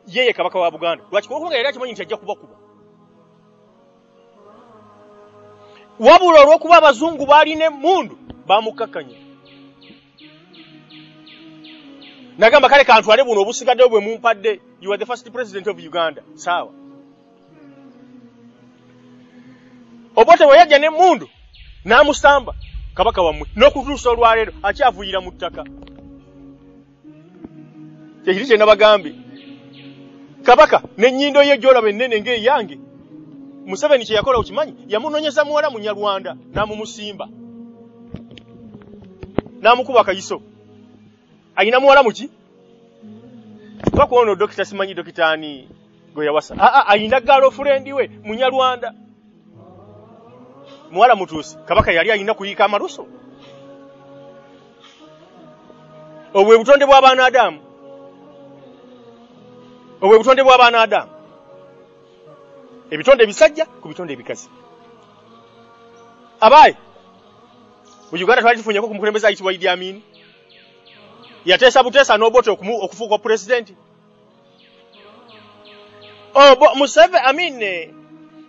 yeye Kabaka wa Buganda lwaki kubanga yali akimanyi nti ajja kubakuba wabula olw'okuba abazungu baalina emmundu bamukkakkanya nagamba kale kantwale buno obusigaddeyo bwe mumpadde you are the first president of Uganda sawa Obote bwe yajja n'emmundu n'amusamba Kabaka wammwe n'okutuusa olwaleero akyavuyira mu ttaka kyekiri kye nabagambe Kabaka n'ennyindo ye gy'olaba ennene ng'eyange Museveni kye yakola okimanyi yamunoonyeza muwala Munyarwanda n'amumusimba n'amukuba akayiso ayina muwala muki twakuona Dokita simanyi Dokita ani gwe yawasa ayina girlfriend we Munyarwanda muwala mutuusi Kabaka yali ayina kuyiika amaluso obwe butonde bw'abaana Adamu ebitonde ebisajja ku bitonde ebikazi abaye mu Uganda twali tufunyeko ku mukulembeze ayitibwa Idi Amin yateesa buteesa n'Obote okufuuka pulezidenti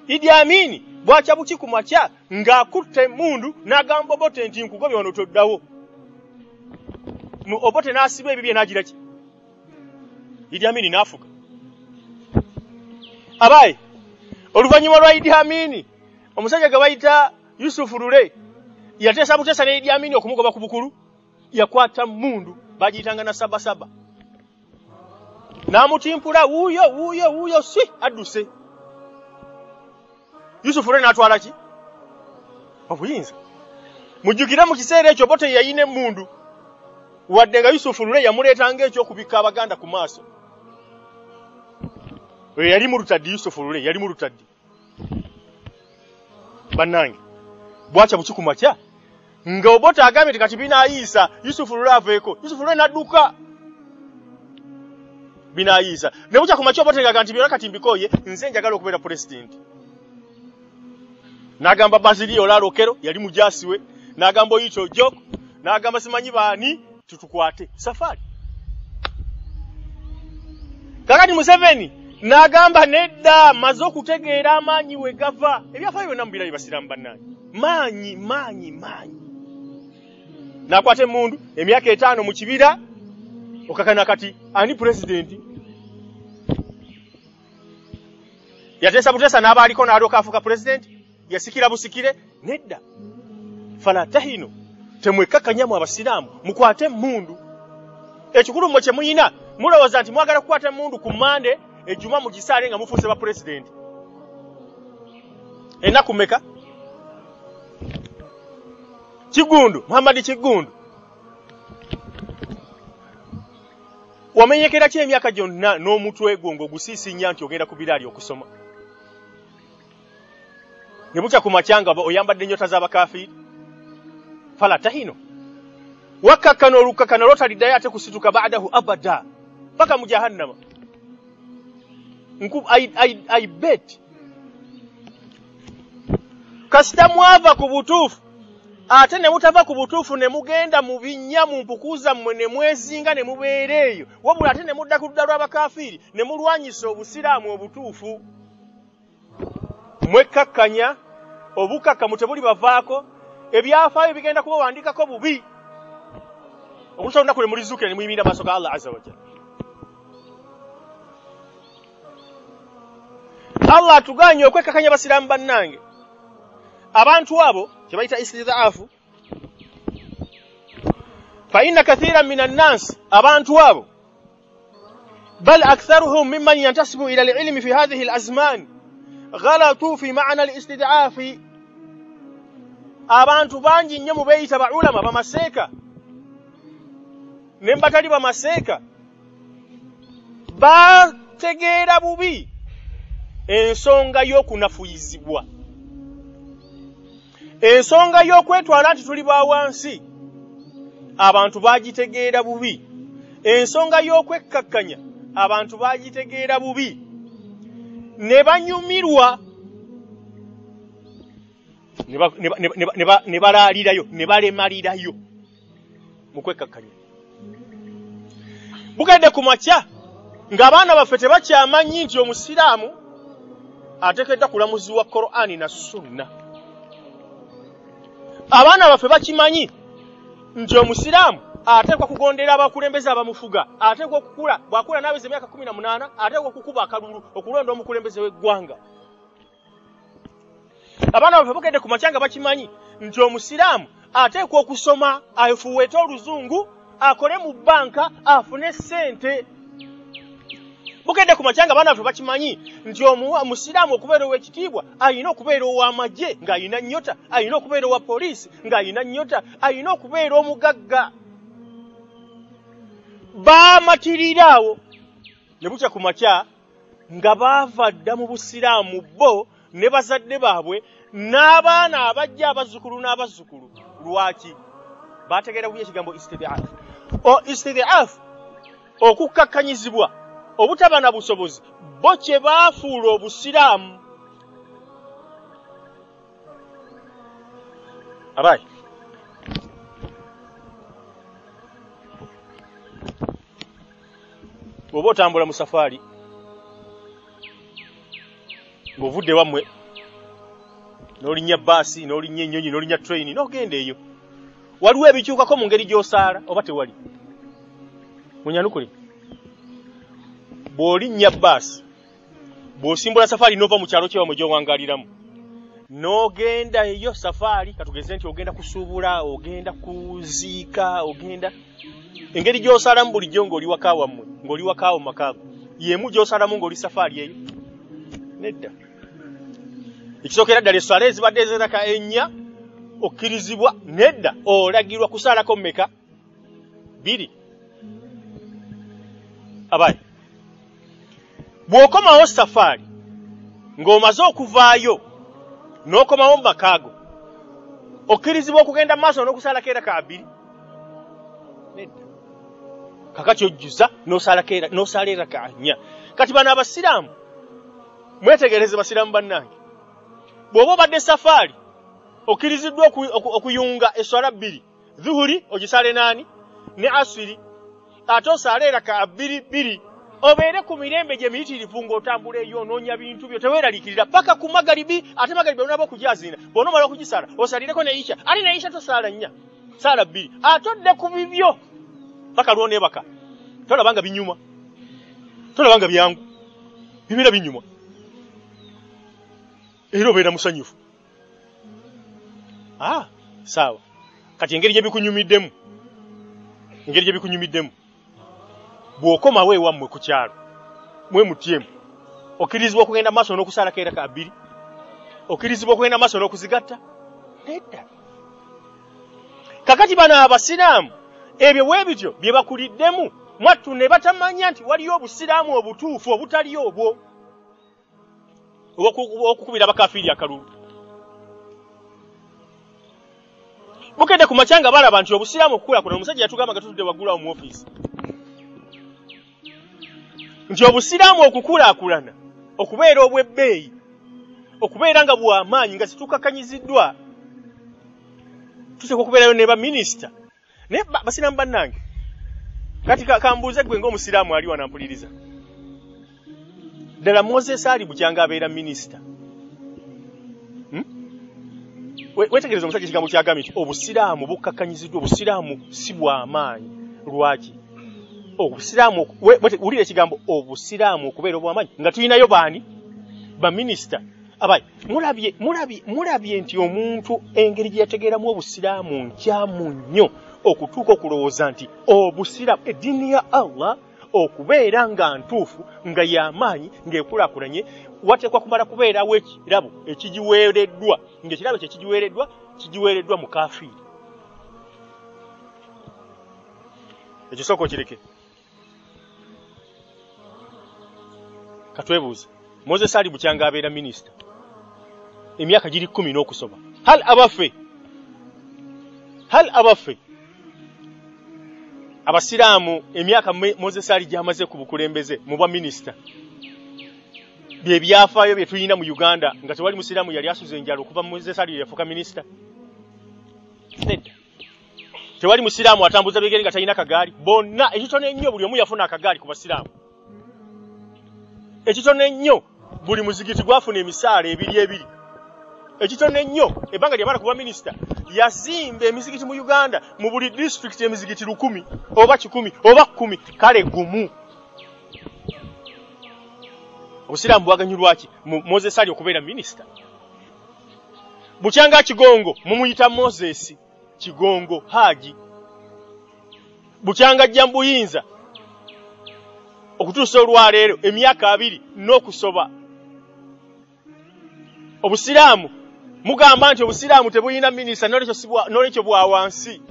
Idi Amin bwakya buki ku makya ng'akutte emmundu n'agamba Obote nti nkugobye wano toddawo Obote n'asiba ebibye n'agira ki Idi Amin n'afuga abaye oluvannyuma lwa Idi Amin omusajja gwe bayita Yusuf Lule yateesa buteesa ne Idi Amin okumugoba ku bukulu yakwata mmundu bagiyitanga na sabasaba n'amutimpula wuuyo si adduse Yusuf Lule n'atwala ki obuyinza mujjukira mu kiseera ekyo Obote yayina emmundu wadde nga Yusuf Lule yamuleetanga ekyokubikka Abaganda ku maaso yali mu lutaddi Yusuf Lule yali mu lutaddi bannange bwakya buki ku makya nga Obote agambye nti kati binaayiisa Yusuf Lule aveeko Yusuf Lule n'adduka binaayiisa ne bukya ku makya Obote ng'agamba nti byonna kati mbikooye nze njagala okubeera pulezidenti n'agamba Basilio Lalokero yali mujaasi we n'agamba Oyito Joko n'agamba simanyi baani tutukwate safari kakati Museveni n'agamba nedda maze okutegeera amaanyi we gava ebyafaayo byonna mubirabi basiraamu bannange maanyi n'akwata emmundu emyaka 5 mu kibira okakana kati ani pulezidenti yateesa buteesa n'abaaliko n'alyoka afuuka pulezidenti yasikira busikire nedda fala tahinu temwekakkanyamu abasiraamu mukwate emmundu ekikulu mwe kye muyina mulowooza nti mwagala kukwata emmundu ku Mande ejjuma mugisaale nga mufuuse ba pulezidenti ennaku mmeka Kigundu Muhammad Kigundu wamenyekera ki emyaka gyonna n'omutwe gwo ng'ogusiisinya nti ogenda ku biraali okusoma ne bukya ku makyanga oyambadde ennyota z'abakafiiri fala tahino wakakkana olukakkana lotaliddayo ate kusituka baadahu abada paka mu jahannama I bet kasita mwava ku butuufu ate ne mutava ku butuufu ne mugenda mu binnya mu mpukuza mmwe ne mwezinga ne mubeera eyo wabula ate ne mudda ku ludda lw'abakafiiri ne mulwanyisa obusiraamu obutuufu mwekkakkanya obukakkamu tebuli bavaako ebyafaayo bigenda kuba wandikako bubi okusa olunaku lwe mulizuukira ne muyimirira maaso ga Allah azza wa jalla. Allah atuganye okwekkakanya basiraamu bannange abantu abo kye bayita istidhaafu fa inna kathiran minan nas abantu abo bal aktharuhum mimman yantasibu ila al-ilmi fi hadhihi al-azman ghalatu fi ma'na al-istid'afi abantu bangi nnyo mu beeyita ba ulama bamaseeka ne mbatali bamaseeka bategeera bubi ensonga y'okunafuyizibwa ensonga y'okwetwala nti tuli ba wansi abantu bagitegeera bubi ensonga y'okwekkakkanya abantu bagitegeera bubi ne banyumirwa ne balaalirayo ne balemalirayo mu kwekkakkanya bugende ku makya ng'abaana baffe tebakyamanyi nti omusiraamu ateekeddwa kulamuzibwa Qur'ani na Sunna abaana baffe bakimanyi nti omusiraamu ateekwa kugondera abakulembeze abamufuga ateekwa okukula bw'akula n'aweza emyaka 18 ateekwa okukuba akalulu okulonda omukulembeze w'eggwanga abaana baffe bugende ku makyanga bakimanyi nti omusiraamu ateekwa okusoma afuweete oluzungu akole mu banka afune ssente bugende ku makyanga abaana baffe bakimanyi nti omusiraamu okubeera ow'ekitiibwa ayina okubeera ow'amagye ng'ayina nnyota ayina okubeera owa poliisi ng'ayina nnyota ayina okubeera omugagga baamatirirawo ne bukya ku makya nga baava dda mu busiraamu bo ne bazadde baabwe n'abaana abajja abazzukulu n'abazzukulu lwaki bategeera bubi ekigambo istidhaafu okukkakkanyizibwa obutaba na busobozi bo kye baafuula obusiraamu abayi bw'oba otambula mu safaari ng'ovudde wammwe n'olinnya baasi n'olinnya ennyonyi n'olinnya train n'ogenda eyo waliwo ebikyukako mu ngeri gy'osaala oba tewali munyanukule bw'olinnya baasi bw'osimbula safaari n'ova mu kyalo kyewamwe gy'owangaaliramu n'ogenda eyo safaari katugeze nti ogenda kusuubula ogenda kuziika ogenda engeri gy'osaalamu bulijjo ng'oli waka wammwe ng'oli wakaawo mu makaago yemu gy'osaalamu ng'oli safaari eyo nedda ekisookera ddala esswala ezibadde ezeraka ennya okkirizibwa nedda olagirwa kusaalako mmeka 2 abayi bw'okomawo safaari ng'omaze okuvaayo n'okomawo mu makaago okkirizibwa okugenda mu maaso n'okusaalako eraka 2 nedda kakati ojjuza n'osaala eraka 4 kati bano abasiraamu mwetegereze basiraamu bannange bw'oba obadde safaari okkiriziddwa okuyunga esswala 2 zuhuri ogisaale nani ne asiri ate osaale eraka 2 obeere ku mirembe gye miyitirivu ng'otambula eyo onoonya bintu byo teweeraliikirira paka ku magalibi ate magalibi onaba okugyazina bw'onomala okugisaala osalireko ne isha ate ne isha tosaala 4 saala 2 ate odde ku bibyo paka lw'oneebaka tolabanga binyuma tolabanga byangu bibeera binyuma era obeera musanyufu sawa kati engeri gye bikunyumiddemu bw'okoma weewammwe ku kyalo mwe mutyemu okkirizibwa okugenda maaso n'okusala keera ka bbiri okkirizibwa okugenda maaso n'okuzigatta nedda kakati bano abasiraamu ebyo weebityo bye bakuliddemu mwattu ne batamanya nti waliyo obusiraamu obutuufu obutali obwo okukubira abakafiiri akalulu bukedde ku makyanga balaba nti obusiraamu okukulaakulana omusajja yatugamba nga tutudde waggulawo mu ofiisi nti obusiraamu okukulaakulana okubeera obw'ebbeeyi okubeera nga bw'amaanyi nga situkakkanyiziddwa tuteekwa okubeerayo ne baminisita naye basiraamu bannange kati kambuuze gwe ng'omusiraamu ali wanampuliriza ddala Moses ali bukyanga abeera minisita wetegereza omusajja ekigambo kyagambye nti obusiraamu bukkakkanyiziddwa obusiraamu si bw'amaanyi lwaki obusiraamu wulira ekigambo obusiraamu okubeera obw'amaanyi nga tulinayo baani baminisita abayi mulabye nti omuntu engeri gye yategeeramu obusiraamu nkyamu nnyo okutuuka okulowooza nti obusiraamu eddiini ya Allah okubeera nga ntuufu nga y'amaanyi ng'ekulaakulanye wateekwa kumala kubeerawo ekirabo ekigiweereddwa ng'ekirabo ekyo kigiweereddwa mu kafiiri ekyo sooka okireke katwebuuze Moses ali bukyanga abeera minisita emyaka giri 10 n'okusoba hal abaffe abasiraamu emyaka Moses ali gy'amaze ku bukulembeze mu bwa minisita bye byafaayo bye tulina mu Uganda nga tewali musiraamu yali asuze enjalo okuva Moses ali yafuuka minisita nedda tewali musiraamu atambuza bigere nga talina kagaali bonna ekitone ennyo buli omu yafuna akagaali ku basiraamu ekitone ennyo buli muzigiti gwafuna emisaala ebiri ekitone nnyo ebbanga lyamala kuba minisita yazimba emizigiti mu Uganda mu buli district emizigiti 10 oba 10 oba 10 kale gumu obusiraamu bwaganyulwaki Moses ali okubeera minisita bukyanga Kigongo mumuyita Moses Kigongo Haji bukyanga Jambuyinza okutuusa olwaleero emyaka 2 n'okusoba obusiraamu mugamba nti obusiraamu tebuyina minisita n'olekyo bwa wansi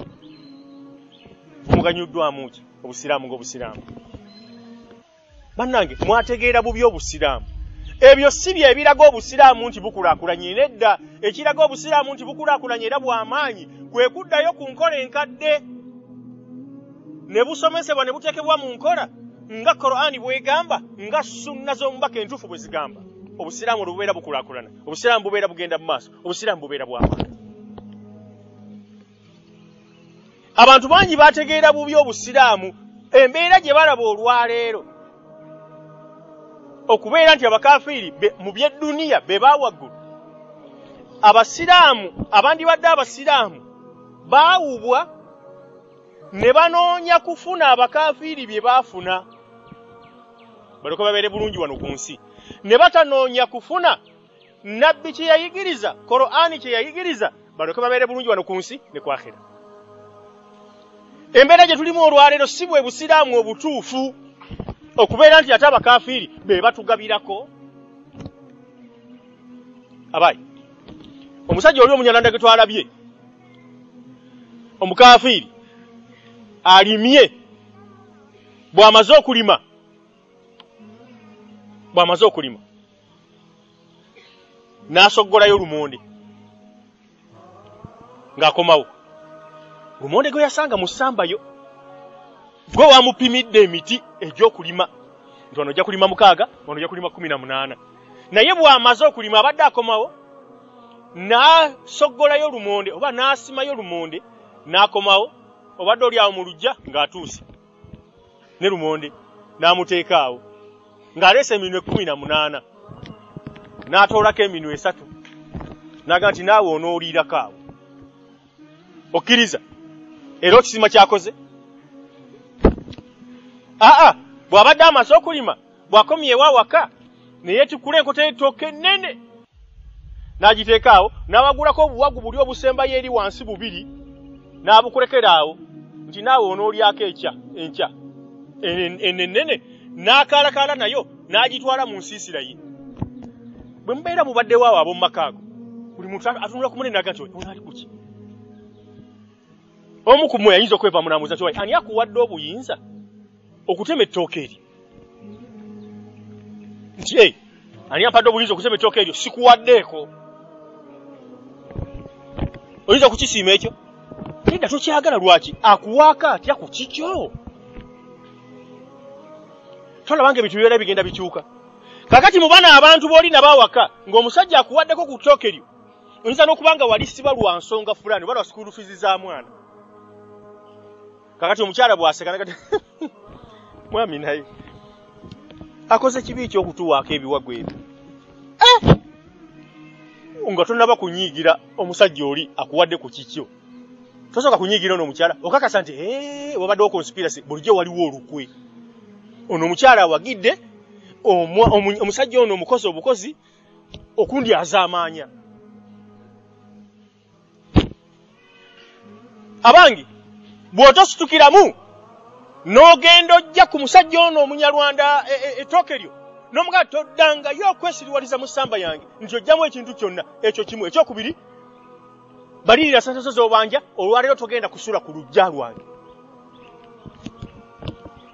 muganyuddwamu ki obusiraamu ng'obusiraamu bannange mwategeera bubi obusiraamu ebyo si bye ebiraga obusiraamu nti bukulaakulanye nedda ekiraga obusiraamu nti bukulaakulanye era bw'amaanyi kwe kuddayo ku nkola enkadde ne busomesebwa ne buteekebwa mu nkola nga Qur'ani bwegamba nga sunna z'omubaka entuufu bwe zigamba obusiraamu bubeera bukulaakulana obusiraamu bubeera bugenda mu maaso obusiraamu bubeera bw'amaanyi abantu bangi bategeera bubi obusiraamu embeera gye balaba olwaleero okubeera nti abakafiiri mu by'edduniya be bawaggulu abasiraamu abandibadde abasiraamu baawubwa ne banoonya kufuna abakafiiri bye baafuna balyoke babeere bulungi wano ku nsi ne batanoonya kufuna nabbi kye yayigiriza Qur'ani kye yayigiriza balyoke babeere bulungi wano ku nsi ne ku akhira embeera gye tulimu olwaleero si bwe busiraamu obutuufu okubeera nti ate abakafiiri be batugabirako abayi omusajja oli omunyalanda ge twalabye omukafiiri alimye bw'amaze okulima n'asoggolayo lumonde ng'akomawo lumonde gwe yasanga mu ssambayo gwe wamupimidde emiti egy'okulima nti ono ojja kulima 6 ono ojja kulima 18 naye bw'amaze okulima abadde akomawo n'asoggolayo lumonde oba n'asimayo lumonde n'akomawo obadde oli awo mu lujja ng'atuuse ne lumonde n'amuteeka awo ng'aleese eminwe 18 n'atoolako eminwe 3 n'aga nti naawe onooliirako awo okkiriza era okisima kyakoze bw'abadde amaze okulima bw'akomyewo awaka ne yeetikula enkota y'ettooke ennene n'agiteekaawo n'abagulako obuwagu buli obusembayo eri wansi bubiri n'abukulekeraawo nti naawe onoolyako enkya enenene n'akaalakaala nayo n'agitwala mu nsiisira ye. Bwe mubeera mubaddewo awo ab'omu maka ago buli muntu atunula ku munene naga nti ono ali kuki? Omu ku mmwe yayinza okweva munaamuuza nti ani akuwadde obuyinza okutema ettooke eri? Nti ani ampadde obuyinza okutema ettooke eryo? Sikuwaddeeko. Oyinza kukisiima ekyo? Nedda tokyagala lwaki? Akuwaaka atya ku kikyo? Tolabanga ebintu byera bigenda bikyuka. Kakati mu bana abantu b'oli nabawaka ng'omusajja akuwaddeko ku ttooke eryo, oyinza n'okubanga wali siba lwa nsonga fulani oba lwa school fees za mwana. Kakati omukyala bw'aseka nakati mwami naye akoze kibi ekyokutuwaako ebiwago ebyo. Nga tonnaba kunyiigira omusajja oli akuwadde ku kikyo. Tosooka kunyiigira ono omukyala okakasa nti wabaddewo conspiracy, bulijjo waliwo olukwe. Ono omukyala awagidde omusajja ono omukozi obukozi okundyaza amaanya. Abangi bw'otositukiramu n'ogenda ojja ku musajja ono omunyarwanda ettooke lyo n'omugaa toddangayo okwesiriwaliza mu ssamba yange nti ojjamu ekintu kyonna ekyo kimu. Ekyokubiri, balirira sente zo z'obanja, olwaleero togenda kusula ku lujja lwange.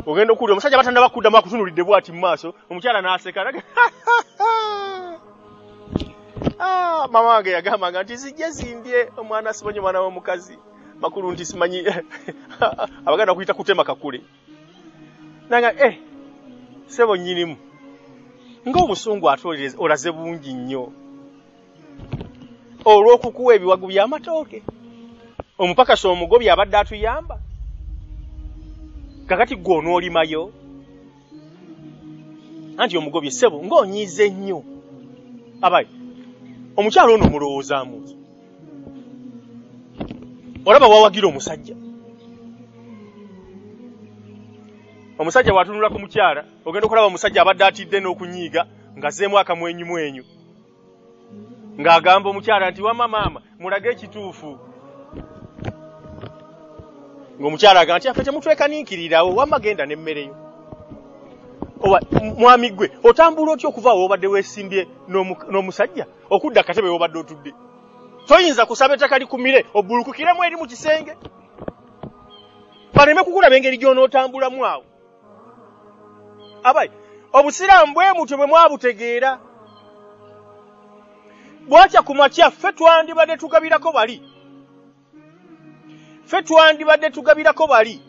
Ogenda okuwulira omusajja batannaba kuddamu akutunulidde bw'ati mu maaso, omukyala n'aseka mama wange yagambanga nti zijje zimbye omwana simanyi mwana w'omukazi makulu nti simanyi abaganda kuyita kutema kakule. Nanga sebo nnyinimu ng'obusungu ate olaze bungi nnyo olw'okukuwa ebiwagu by'amatooke. Omupakasi omugobi abadde atuyamba, kakati gwe onoolimayo anti omugobi sebo ng'onyiize nnyo. Abayi omukyalo ono mulowoozaamu ki? Olaba wawagira omusajja. Omusajja bw'atunula ku mukyala ogenda okulaba omusajja abadde atidde n'okunyiiga ng'azzeemu akamwenyumwenyu ng'agamba omukyala nti wamma maama mulage ekituufu. Ng'omukyala agamba nti affe temutwekaniikirirawo wamma genda n'emmereyo. Mwami gwe otambula otya okuva awo obadde weesimbye n'omusajja okudda akatebe w'obadde otudde? Toyinza kusaba ettaka likumire obbulukukiremu eri mu kisenge baleme kukulaba engeri gy'onootambulamu awo. Abayi obusiraamu bwe mutyo bwe mwabutegeera bwatya ku makya ffe twandibadde tugabirako bali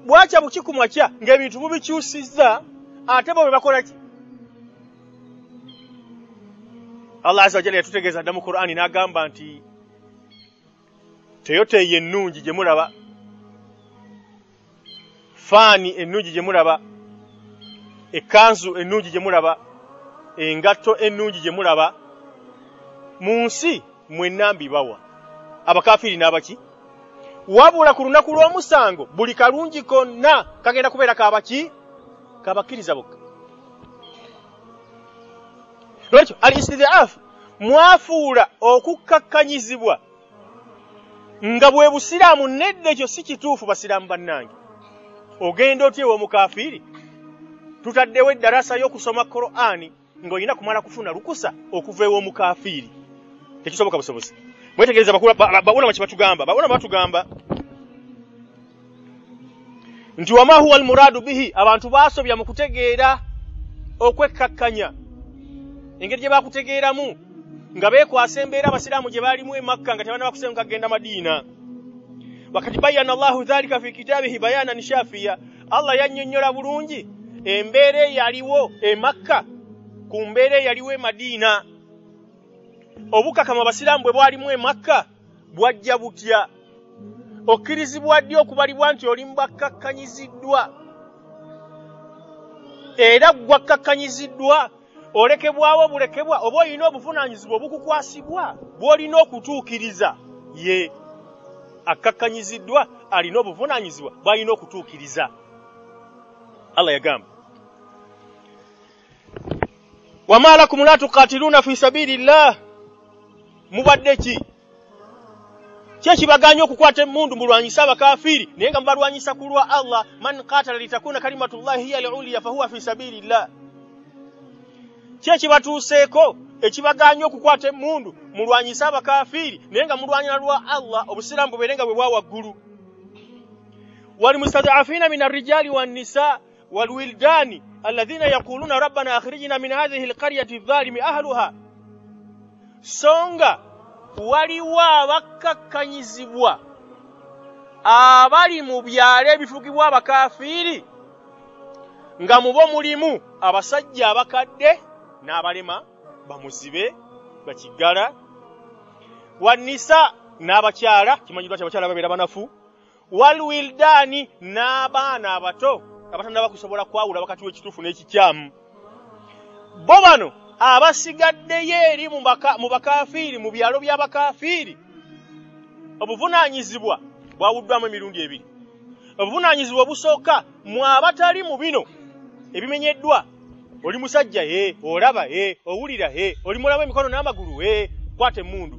bwatya buki ku makya ng'ebintu mubikyusizza ate bo bwe bakola ki? Allah azza wa jalla yatutegeeza dda mu Qur'ani n'agamba nti teyoteeyo ennungi gye mulaba, faani ennungi gye mulaba, ekkanzu ennungi gye mulaba, engatto ennungi gye mulaba, mu nsi mwenna mbibawa abakafiri n'abaki, wabula ku lunaku lw'omusango buli kalungi konna kagenda kubeera kabaki, kabakkiriza bokka. Lwekyo al-istid'aaf mwafuula okukkakkanyizibwa nga bwe busiraamu. Nedda ekyo si kituufu basiraamu bannange. Ogenda otya ew'omukafiiri? Tutaddewo eddarasa y'okusoma Qur'ani ng'olina kumala kufuna lukusa okuva ew'omukafiiri. Tekisoboka busobozi. Mwetegereza bawulama kye batugamba. Bawulama batugamba nti wama huwa al-muraadu bihi, abantu baasobya mu kutegeera okwekkakkanya. Engeri gye baakutegeeramu nga beekwasa embeera abasiraamu gye baalimu e Makka nga tebannaba kusenguka kugenda Madiina. Wakati bayyana Allahu dhalika fi kitaabihi bayaanan shaafiya, Allah yannyonnyola bulungi embeera eyaliwo e Makka ku mbeera eyaliwo e Madiina. Obukakamu abasiraamu bwe bwalimu e Makka bwajja butya? Okkirizibwa ddi okubalibwa nti oli mubakakkanyiziddwa? Era gwakkakkanyiziddwa olekebwawo bulekebwa oba olina obuvunaanyizibwa obukukwasibwa bw'olina okutuukiriza. Ye akkakkanyiziddwa alina obuvunaanyizibwa bw'alina okutuukiriza. Allah yagamba wama lakum la tuqatiluna fi sabilillah mubadde ki kyekibaganya okukwata emmundu mulwanyisa abakafiri naye nga mubalwanyisa kulwa Allah man qatala litakuna kalimatullahi hiya al-ulya fahuwa fi sabilillah kyekibatuuseeko ekibaganya okukwata emmundu mulwanyisa abakafiri naye nga mulwanyira lwa Allah obusiraamu bubeerenga bwe bwa waggulu والمستضعفين من الرجال والنساء والولدان الذين يقولون ربنا أخرجنا من هذه القرية الظالم أهلها songa waliwo abakkakkanyizibwa abali mu byalo ebifugibwa abakafiri nga mubo mulimu abasajja abakadde n'abalema bamuzibe bakigala wanisa n'abakyala kimanyirwa kya abakyala babeera banafu walwildani n'abaana abato abatannaba kusobola kwawula wakati w'ekituufu n'ekikyamu bo bano abasigaddeyo eri mu bakafiiri mu byalo by'abakafiiri obuvunaanyizibwa bwawuddwamu emirundi ebiri obuvunaanyizibwa obusooka mu abatali mu bino ebimenyeddwa oli musajja olaba owulira oli mulaba emikono n'amagulu kwata emmundu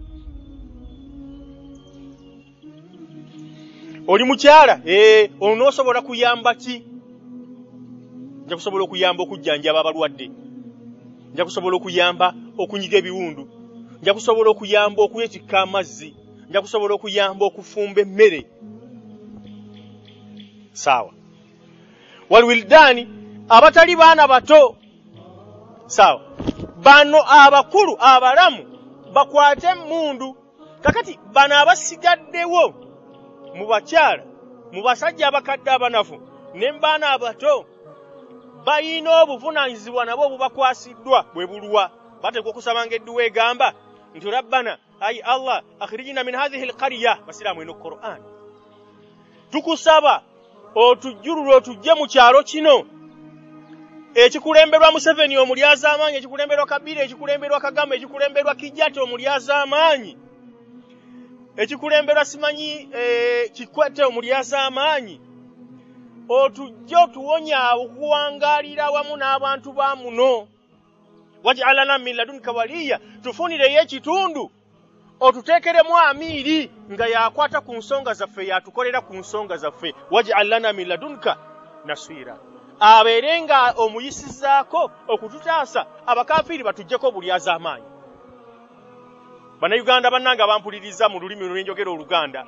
oli mukyala onoosobola kuyamba ki nja kusobola okuyamba okujjanjaba abalwadde nja kusobola okuyamba okunyiga ebiwundu nja kusobola okuyamba okuyetikka amazzi nja kusobola okuyamba okufumba emmere sawa walwildani abatali baana bato sawa bano abakulu abalamu bakwate emmundu kakati bano abasigaddewo mu bakyala mu basajja abakadde abanafu n'embaana abato bayina obuvunaanyizibwa nabo obubakwasiddwa bwe bulwa bateekwa okusabanga edduwa egamba nti rabbana ayi Allah akhrijina min hadhihi alqarya basiraamu eno Qur'an tukusaba otujjulule otujje mu kyalo kino ekikulemberwa Museveni omulyaza amaanyi ekikulemberwa Kabila ekikulemberwa Kagame ekikulemberwa Kijata omulyaza amaanyi ekikulemberwa simanyi Kikwete omulyaza amaanyi otujje otuwonya okuwangalira wamu n'abantu ba muno waj'alana min ladunka waliya tufunireyo ekitundu otuteekeremu amiiri nga yakwata ku nsonga zaffe yatukolera ku nsonga zaffe waj'alana min ladunka nasira abeerenga omuyisizaako okututaasa abakafiri batujjeko obulyaza amaanyi Bannayuganda bannanga bampuliriza mu lulimi olwenjogera Oluganda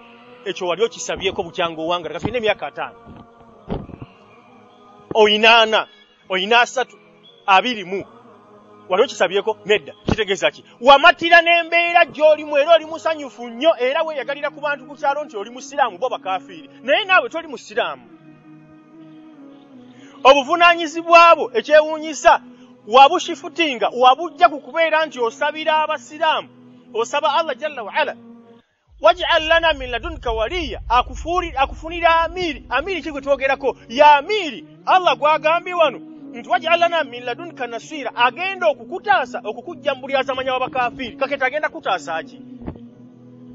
ekyo wali okisabyeko bukyango wanga kati ine emyaka 5 oyina 3 21 wali okisabyeko nedda kitegeeza ki wamatira n'embeera gy'olimu era oli musanyufu nnyo era weeyagalira ku bantu ku kyalo nti oli musiraamu bo bakafiri naye naawe toli musiraamu obuvunaanyizibwa bwo ekyewuunyisa wabushifutinga wabujja ku kubeera nti osabira abasiraamu osaba Allah jalla wa ala waj'al lana min ladunka waliya akufunira amiri kigwe twogerako ya amiri Allah gwagambye wano nti waj'al lana min ladunka nasira agenda okukutaasa okukujjambulyaza amanya w'abakafiri kaketa agenda kutaasa ki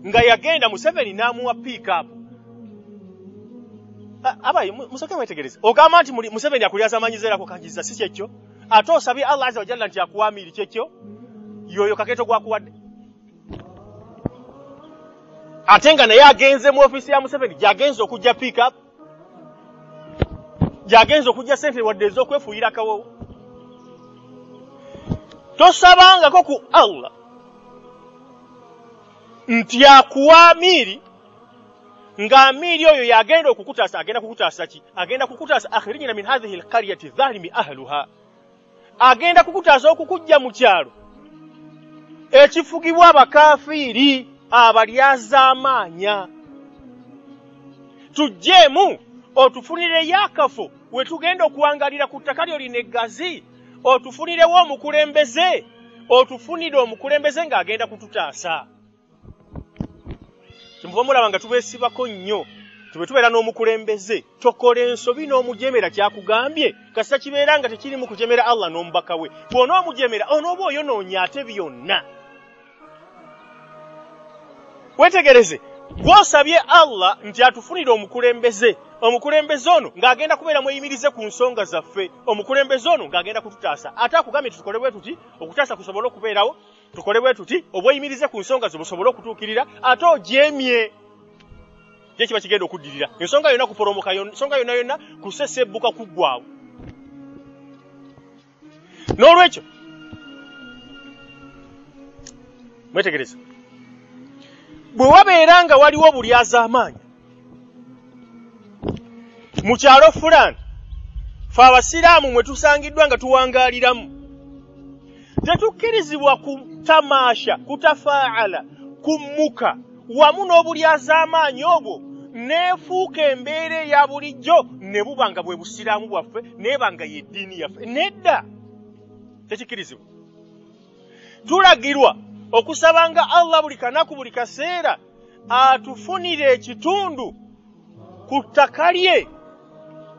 nga yagenda Museveni n'amuwa pick up abayi musoke mwetegereze ogamba nti Museveni akulyaza amanyizeerako kanjiza si kyekyo ate osabye Allah azza wa jalla nti akuwa amiri kyekyo yoyo kaketo gwakuwadde atenga naye agenze mu ofisi ya Museveni jagenze okujja pick up jagenze okujja sente wadde ez'okwefuuyira kawowo tosabangako ku Allah nti akuwa amiri nga amiri oyo yagenda okukutaasa agenda kukutaasa ki agenda kukutaasa akhrijina min hadhihi alqaryati dhalimi ahluha agenda kukutaasa okukujja mu kyalo ekifugibwa abakafiri abalyaza amaanya tujjeemu otufunire yakafo we tugenda okuwangalira ku ttaka lyo lineggazi otufunirewo omukulembeze otufunire omukulembeze ng'agenda kututaasa kimuva mulaba nga tubeesibako nnyo tubeera n'omukulembeze tokola ensobi n'omujemera kyakugambye kasita kibeera nga tekirimu kujemera Allah n'omubaka we bw'onoomujemera onooba oyonoonya ate byonna wetegereze gwosabye Allah nti atufunire omukulembeze ono ng'agenda kubeera mweyimirize ku nsonga zaffe omukulembeze ono ng'agenda kututaasa ate akugambye tukolebwe tuti okutaasa kusobola okubeerawo tukole bwe tuti obweyimirize ku nsonga zobusobole okutuukirira ate ojeemye je kiba kigenda okuddirira ensonga yonna kuporomoka ensonga yonna kusesebbuka kuggwaawo n'olwekyo mwetegereza bwe wabeera nga waliwo bulyaza amaanyi mu kyalo fulani fe abasiraamu mwe tusangiddwa nga tuwangaaliramu tetukkirizibwa kutamaasha kutafaala kummuka wamu n'obulyaza amaanyi obwo neefuuka embeera eya bulijjo ne buba nga bwe busiraamu bwaffe neeba nga yeddiini yaffe nedda tekikkirizibwa tulagirwa okusabanga Allah buli kanaku buli kaseera atufunire ekitundu ku ttaka lye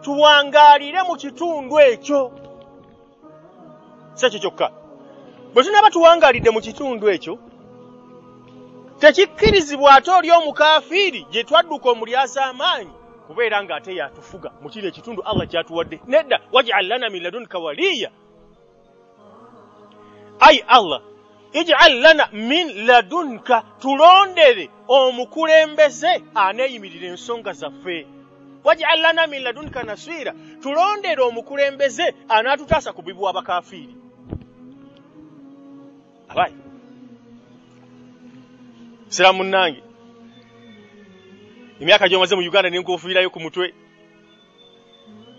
tuwangaalire mu kitundu ekyo sekyo kyokka bwe tunaba tuwangaalidde mu kitundu ekyo tekikkirizibwa ate oli omukaafiiri gye twadduka omulyaza amaanyi kubeera nga ate yatufuga mu kino ekitundu Allah kyatuwadde nedda waj'al lana min ladunka waliya ay Allah ij'al lana min ladunka tulondere omukulembeze aneeyimirira ensonga zaffe waj'al lana min ladunka nasira tulondere omukulembeze anaatutaasa ku bibwa abakaafiiri abayi siramu nange emyaka gy'omaze mu Uganda n'enkofiirayo ku mutwe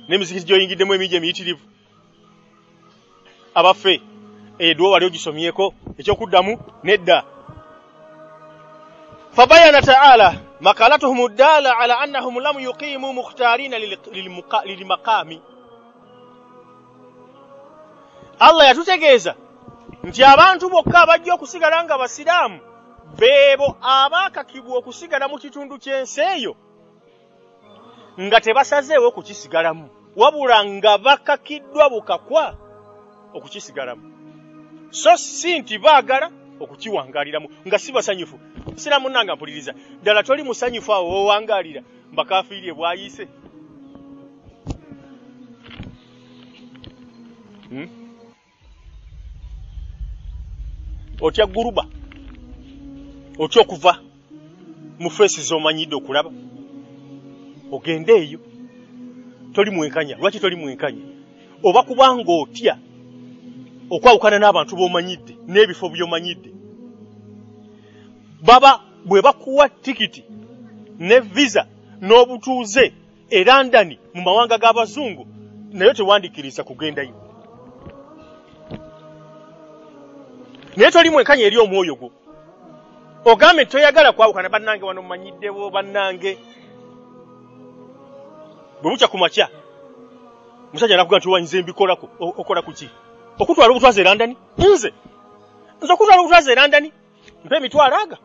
n'emizikiti gy'oyingiddemu emiji emiyitirivu abaffe edduwa wali ogisomyeko ekyokuddamu nedda fabayana ta'ala makalatuhum dala ala annahum lam yuqimu mukhtarina lilmaqami Allah yatutegeeza nti abantu bokka abajja okusigala nga basiraamu beebo abaakakibwa okusigala mu kitundu ky'ensi eyo nga tebasazeewo kukisigalamu wabula nga bakakiddwa bukakwa okukisigalamu so si nti baagala okukiwangaaliramu nga si basanyufu siraamu nanga mpuliriza ddala toli musanyufu awo wowangaalira mbakafiirye bwayise otya guruba otya okuva mu feesi z'omanyidde okulaba ogende eyo toli mwenkanya lwaki toli mwenkanya oba kubanga otya okwawukana n'abantu b'omanyidde n'ebifo by'omanyidde baba bwe bakuwa tikiti ne visa n'obutuuze e London mu mawanga g'abazungu nayo tewandikiriza kugendayo naye toli mwenkanya eri omwoyo gwo ogambe toyagala kwawukana bannange wano mumanyiddewo bannange bwe bukya ku makya musajja nakuga nti wanyize mbikolako okola kuki okutwala obutwaze e London nze okutwala obutwaze e London mpe emitwalo aga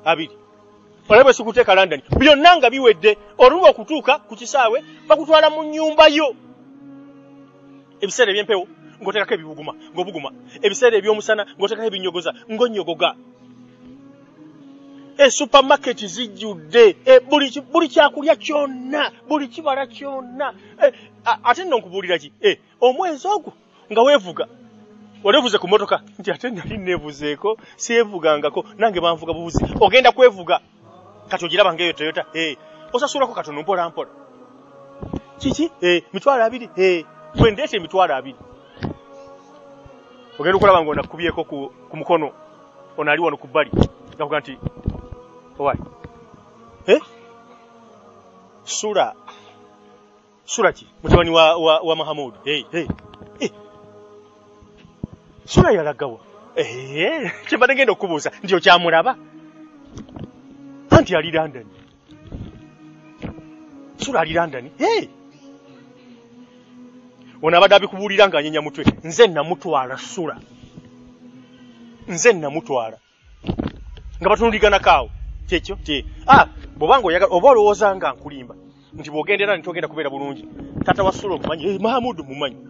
abiri olabwe sikuteeka London byonna nga biwedde oluba okutuuka ku kisaawe bakutwala mu nnyumba yo ebiseera eby'empewo ng'oteekako ebibuguma ng'obuguma ebiseera eby'omusana ng'oteekako ebinyogoza ng'onnyogoga supermarket zijjudde buli kyakulya kyonna buli kibala kyonna ate nno nkubuulira ki omwezi ogwo nga weevuga walevuze ku motoka nti ate nali neevuzeeko sievugangako nange banvuga bubuzi ogenda kwevuga kati ogiraba ng'eyo Toyota osasulako katono mpola mpola kiki mitwalo abiri wendeeta emitwalo abiri ogenda okulaba ng'onakubyeko ku mukono onaali wano ku bbali gakuga nti owaayi sura ki mutabani wa Mahamud sura yalagawa kyembadde ngenda okubuuza nti okyamulaba anti ali London sura ali London ono abadde abikubuulira nga anyenya mutwe nze namutwala sura nze namutwala nga batundiganako awo kyekyo bw'obanga oyagala oba olowooza nga nkulimba nti bw'ogendera nitogenda kubeera bulungi taata wa sura omumanyi Mahamudu mumanyi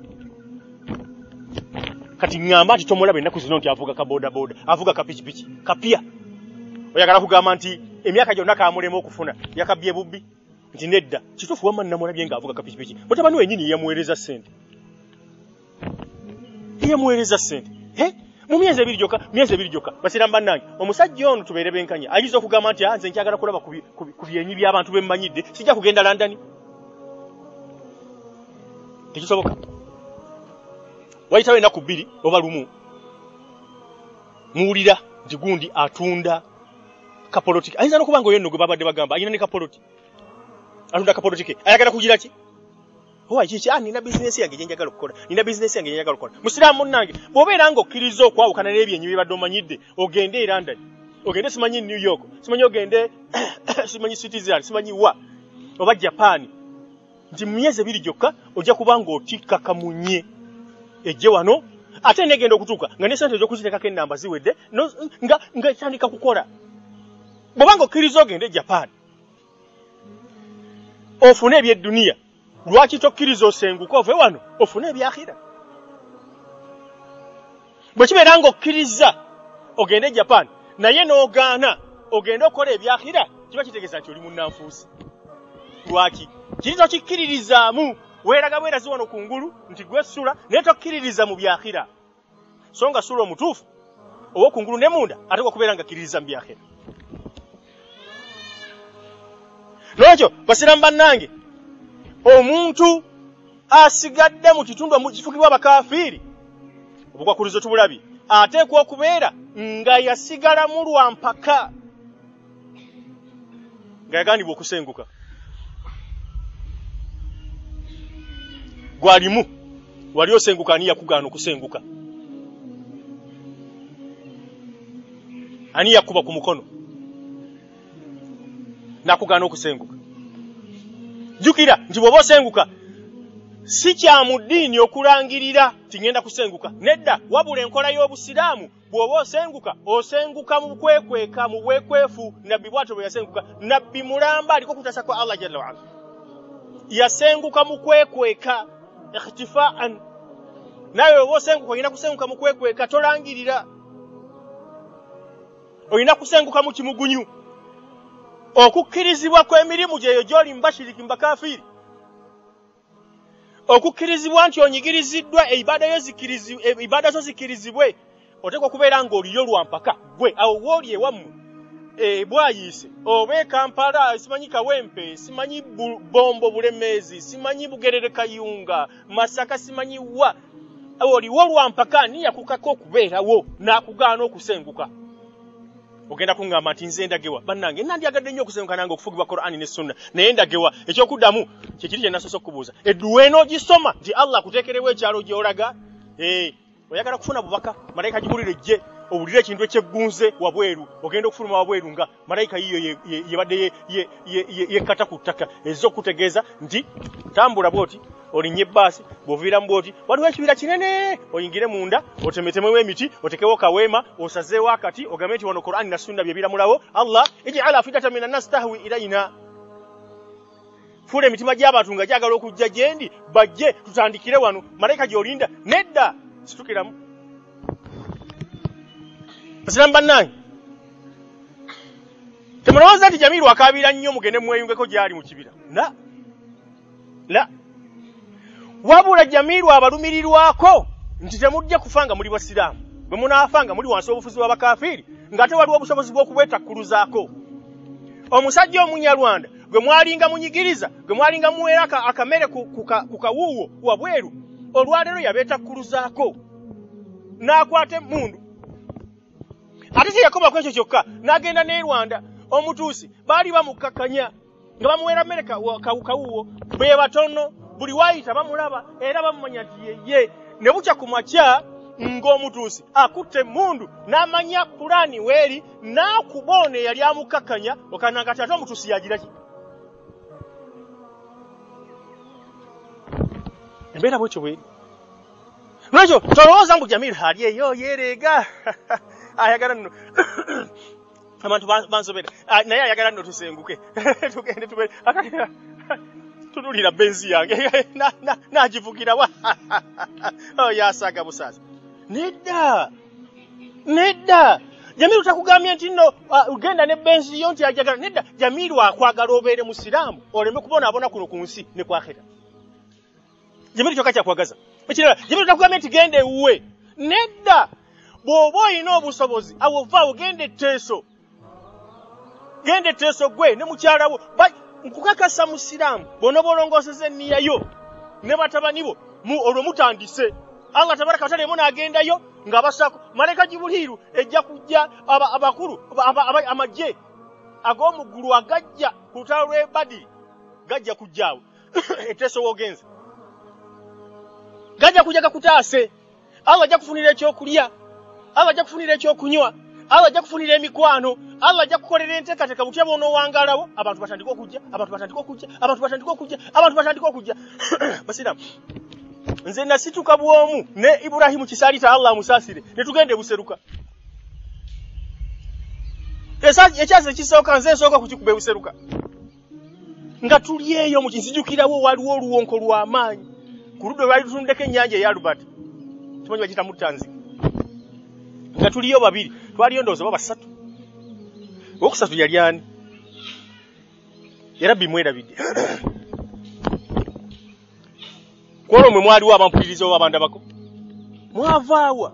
kati ngamba nti tomulaba ennaku zino nti avuga kabodaboda avuga kapikipiki kapya oyagala kugamba nti emyaka gyonna kaamulema okufuna yakabye bubbi nti nedda kituufu wamma namulabye ng'avuga kapikipiki mutabani wenyini yamuweereza ssente mu myezi ebiri gyokka basiramba nange omusajja ono tubeere benkanya ayinza okugamba nti nze nkyagala kulaba ku byenyi by'abantu bemmanyidde sijja kugenda London. Tekisoboka. Wayitawo ennaku 2 oba lumu muwulira nti gundi atunda kapolotiki. Ayinza n'okuba nga oyo nno gwe babadde bagamba ayina ne kapoloti atunda kapolotiki ayagala kugira ki? Nina business yange njagala okukola. Musiraamu munnange bw'obeera nga okkiriza okwawukana n'ebyenyi bibadde omanyidde ogende e London, ogende simanyi New York, simanyi ogende simanyi Citizen, simanyi wa oba Japan, nti mu myezi 2 gyokka ojja kuba ng'otikka kamunye ejje wano ate negenda okutuuka nga ne sente ez'okuziteekako ennamba ziwedde nga etandika kukola. Bw'oba nga okkiriza ogende Japan ofune eby'edduniya, lwaki tokkiriza osenguka ove wano ofune ebyakhira? Bwe kibeera nga okkiriza ogende Japan naye n'ogaana ogende okola ebyakhira, kiba kitegeeza nti oli munnanfuusi. Lwaki? Kiri tokikkiririzaamu, weeraga bwerazi wano kungulu nti gwessula naye tokkiririza mu byakhira. So nga sula omutuufu ow'okungulu ne munda ate okubeera nga kkiririza mu byakhira. Lwekyo basiraamu bannange, omuntu asigadde mu kitundu kifugibwa abakaafiiri obukwakulizo tubulabi ateekwa okubeera nga yasigalamu lwa mpaka nga yagandibwa okusenguka. Gwalimu wali osenguka ani yakugaana okusenguka? Ani yakuba ku mukono nakugaana okusenguka? Jukira nti bw'oba osenguka si kya mu ddiini okulangirira nti ngenda kusenguka. Nedda, wabula enkola y'obusiraamu bw'oba osenguka mu kwekweka, mu bwekwefu. Nabbi bw'atyo bwe yasenguka. Nabbi mulamba aliko kutasa kwa Allah jalla wa ala. Yasenguka mu kwekweka ikhtifaan. Nawe bw'oba osenguka olina kusenguka mu kwekweka, tolangirira. Olina kusenguka mu kimugunyu. Okukkirizibwa kw'emirimu gyeyo gy'oli mbashiriki mbakafiiri, okukkirizibwa nti onyigiriziddwa ibada zo zikkirizibwe, oteekwa okubeera ng'oliyo lwa mpaka gwe awo w'oli ewammwe Bwayiise oba Kampala, simanyi Kawempe, simanyi Bombo Bulemeezi, simanyi Bugerere Kayunga, Masaka simanyi wa, oliwo lwa mpaka ni yakukako okubeerawo n'akugaana okusenguka. Ogenda kungamba nti nze ndagewa bannange nandyagadde nnyo okusenguka nange okufugibwa Qur'ani ne Sunna naye ndagewa ekyokuddamu kyekiri kye nasoose okubuuza edduwa enoogisoma nti Allah akuteekerewo ekyalo gy'olaga oyagala kufuna bubaka malayika gibulire ejje owulire ekintu ekyeggunze wabweru ogenda okufuluma wabweru nga malayika yiyo yebadde yekkata ku ttaka ezza okutegeeza nti tambula bwoti olinnye ebbaasi bw'oviiramu bwoti waliwo ekibira kinene oyingire munda otemetemewo emiti otekewo kaweema osazeewo akati ogambe nti wano Qur'ani na Sunna bye biramulawo Allah ij'al afidatan minan nas tahwi ilayna fuula emitima gy'abantu nga gyagala okujja gyendi bajje tutandikire wano malayika gy'olinda nedda situkiramu. Basiramu bannange temulowooza nti Jamiru akaabira nnyo mugende mweyungeko gy'ali mu kibira la wabula Jamiru abalumirirwako nti temujja kufa nga muli basiraamu bwe munaafa nga muli wansi obufuzi bw'abakafiiri ng'ate waliwo obusobozi bw'okubwetakkuluzaako. Omusajja Omunyarwanda gwe mwalinga munyigiriza gwe mwalinga muweera akamere ku kawuuwo wabweru olwaleero yabeetakkuluzaako n'akwata emmundu ate teyakoma ku ekyo kyokka n'agenda ne Rwanda omutuusi baali bamukkakanya nga bamuweera mmere kawuwo bwe batono buli waayita bamulaba era bamumanya nti yeye ne bukya ku makya ng'omutuusi akutte emmundu n'amanya pulaani weeri n'akuboona eyali amukkakanya okananga ati ate omutuusi yagira ki? Embeera bwekyo bweri. Lwekyo tolowooza mbu Jamiru ali eyo yeereega ayagala nno abantu bansobera naye ayagala nno tusenguke tugende tube tunulira benzi yange nagivugira wa yasaaga busaaza. Nedda Jamiru takugambye nti nno ugenda ne benzi yo nti ajagala. Nedda Jamiru akwagala obeere musiraamu oleme kubonaabona kuno ku nsi ne ku akhera. Jamiru kyokka kyakwagaza ekirala. Jamiru takugambye nti genda ewuwe. Nedda bw'oba olina obusobozi awo vaawo gende teeso gwe ne mukyala wo nkukakasa musiraamu bonoba olongooseza enniya yo ne batabani bo olwo mutandise Allah tabaraka wa taala yemuna agendayo ng'abasako malaika Jibuliiru ejja kujja abakulu amajje ag'omuggulu agajja ku lutalo lw'e Badiri gajja kujjaawo eteeso w'ogenze gajja kujja gakutaase. Allah ajja kufunira ekyokulya, Allah ajja kufunira ekyokunywa, Allah ajja kufunira emikwano, Allah ajja kukolera enteekateeka butya bw'onoowangalawo abantu batandika okujja. Basiraamu nze nasituka bwomu ne Ibrahimu Kisaalita Allah amusaasire ne tugenda Buseruka. Ekyasa ekisooka nze nsooka kukikuba Buseruka nga tuli eyo mu kinzijukirawo waliwo oluwonko lw'amaanyi ku ludda lwali tutundeko ennyanja eya Albert tumanyi bagita Mutanzi nga tuliyo babiri twaliyo ndowooza baba basatu owokusatu yali ani era bimwerabidde kwolwo mwe mwaliwo abampuliriza oba abandabako mwavaawa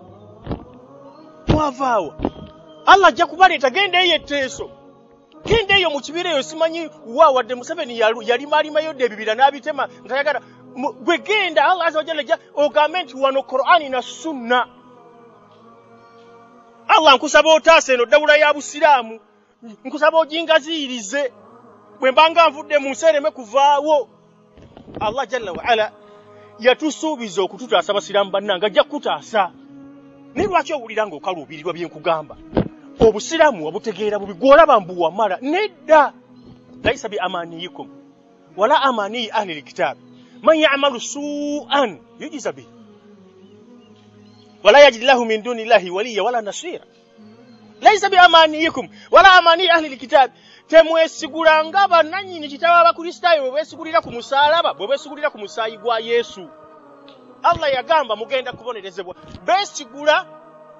Allah ajja kubaleeta genda eyo etteeso genda eyo mu kibira eyo simanyi wadde Museveni yali maalimayo dde ebibira n'abitema ntayagala gwe genda Allah azza wa jalla ajja ogambe nti wano Qur'ani na Sunna. Allah nkusaba otaase eno dawula ya Busiraamu nkusaba ojingaziirize bwe mbanga nvudde mu nsereme kuvaawo. Allah jalla wa ala yatusuubiza okututaasa basiraamu bannanga ajja kutaasa. Ne lwaki owulira ng'okaluubirirwa bye nkugamba obusiraamu wabutegeera bubi gw'olaba mbu wamala nedda. Laisa bi amaniyikum wala amaniyi ahli alkitab man ya'malu su'an yujza bihi wala yajid lahu min dunillahi waliya wala nasira. Laisa bi amaniyikum wala amaniyi ahli alkitab temwesigulanga bannannyini kitaba abakristaayo bwe beesigulira ku musaalaba bwe beesigulira ku musaayi gwa Yesu. Allah yagamba mugenda kubonerezebwa beesigula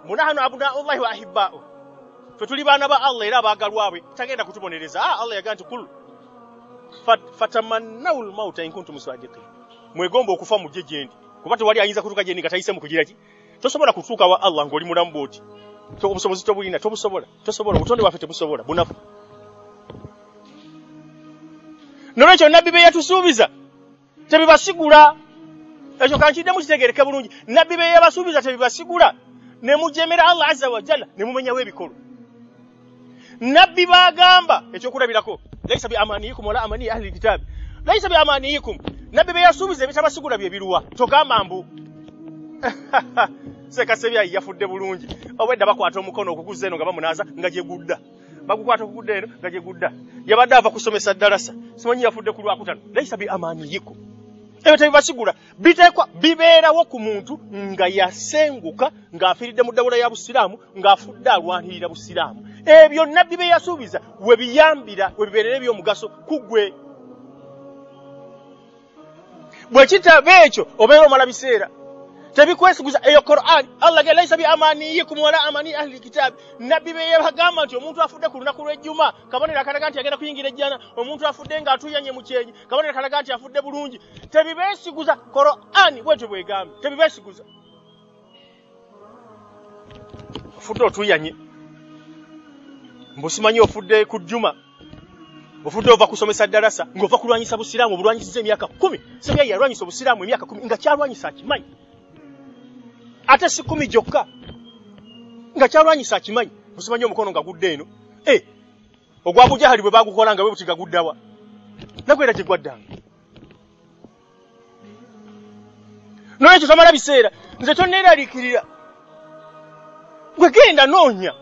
munahanu abnaullahi wa ahibba'u fe tuli baana ba Allah era abaagalwa bwe tagenda kutubonereza. Allah yagamba nti kul fatamannaw al-mauta in kuntum sadiqin mwegomba okufa mujje gyendi kuba tewali ayinza kutuuka gyendi nga tayise mu kugira ki tosobola kutuuka wa Allah ng'oli mulamu bwoti obusobozi tobulina tosobola obutonde bwaffe tebusobola bunafu. Nolwekyo nabbi be yatusuubiza tebibasigula ekyo kankiddemu kitegereke bulungi. Nabbi be yabasuubiza tebibasigula ne mujemera Allah azza wa jalla ne mumenyawo ebikolo. Nabbi bagamba ekyokulabirako laisa bi amaniyikum wala amani ahli alkitab laisa bi amaniyikum nabbi be yasuubiza ebitabasigula bye biruwa togamba mbu Sekasebya yafudde bulungi obwedda bakwata omukono okuguza eno nga bamunaaza nga gye gudda bagukwata okugudda eno nga gye gudda yabadde ava kusomesa ddalasa simanyi yafudde ku lwakutano. Laisa bi amaniyikum ebyo tebibasigula bitekwa bibeerawo ku muntu nga yasenguka ng'afiiridde mu ddawula ya Busiraamu ng'afudde alwanirira Busiraamu. Ebyo nabbi be yasuubiza we biyambira we bibeerera eby'omugaso ku ggwe. Bwe kitaba ekyo obeera omala biseera tebikwesigguza eyo Qur'an. Allah ge laisa bi amaniyikum wala amani ahli alkitab nabbi be yabagamba nti omuntu afudde ku lunaku lw'ejjuma kabonera kalaga nti agenda kuyingira ejjana omuntu afudde ng'atuyanye mu kyenyi kabonera kalaga nti afudde bulungi tebibeesiguza Qur'an bwetyo bwegambye tebibeesiguza. Ofudde otuyanye mbusimanyi ofudde ku jjuma ofudde ova kusomesa ddalasa ng'ova kulwanyisa Busiraamu obulwanyisiza emyaka 10 sebya yalwanyisa Obusiraamu emyaka 10 nga kyalwanyisa akimanyi ate si 10 gyokka nga kyalwanyisa akimanyi busimanyi omukono nga gudde eno ogwa Bujahali bwe bagukola nga bwe buti gaguddawa nakwera gye gwaddanga. Nolwekyo tomala biseera nze tonneeraliikirira gwe genda noonya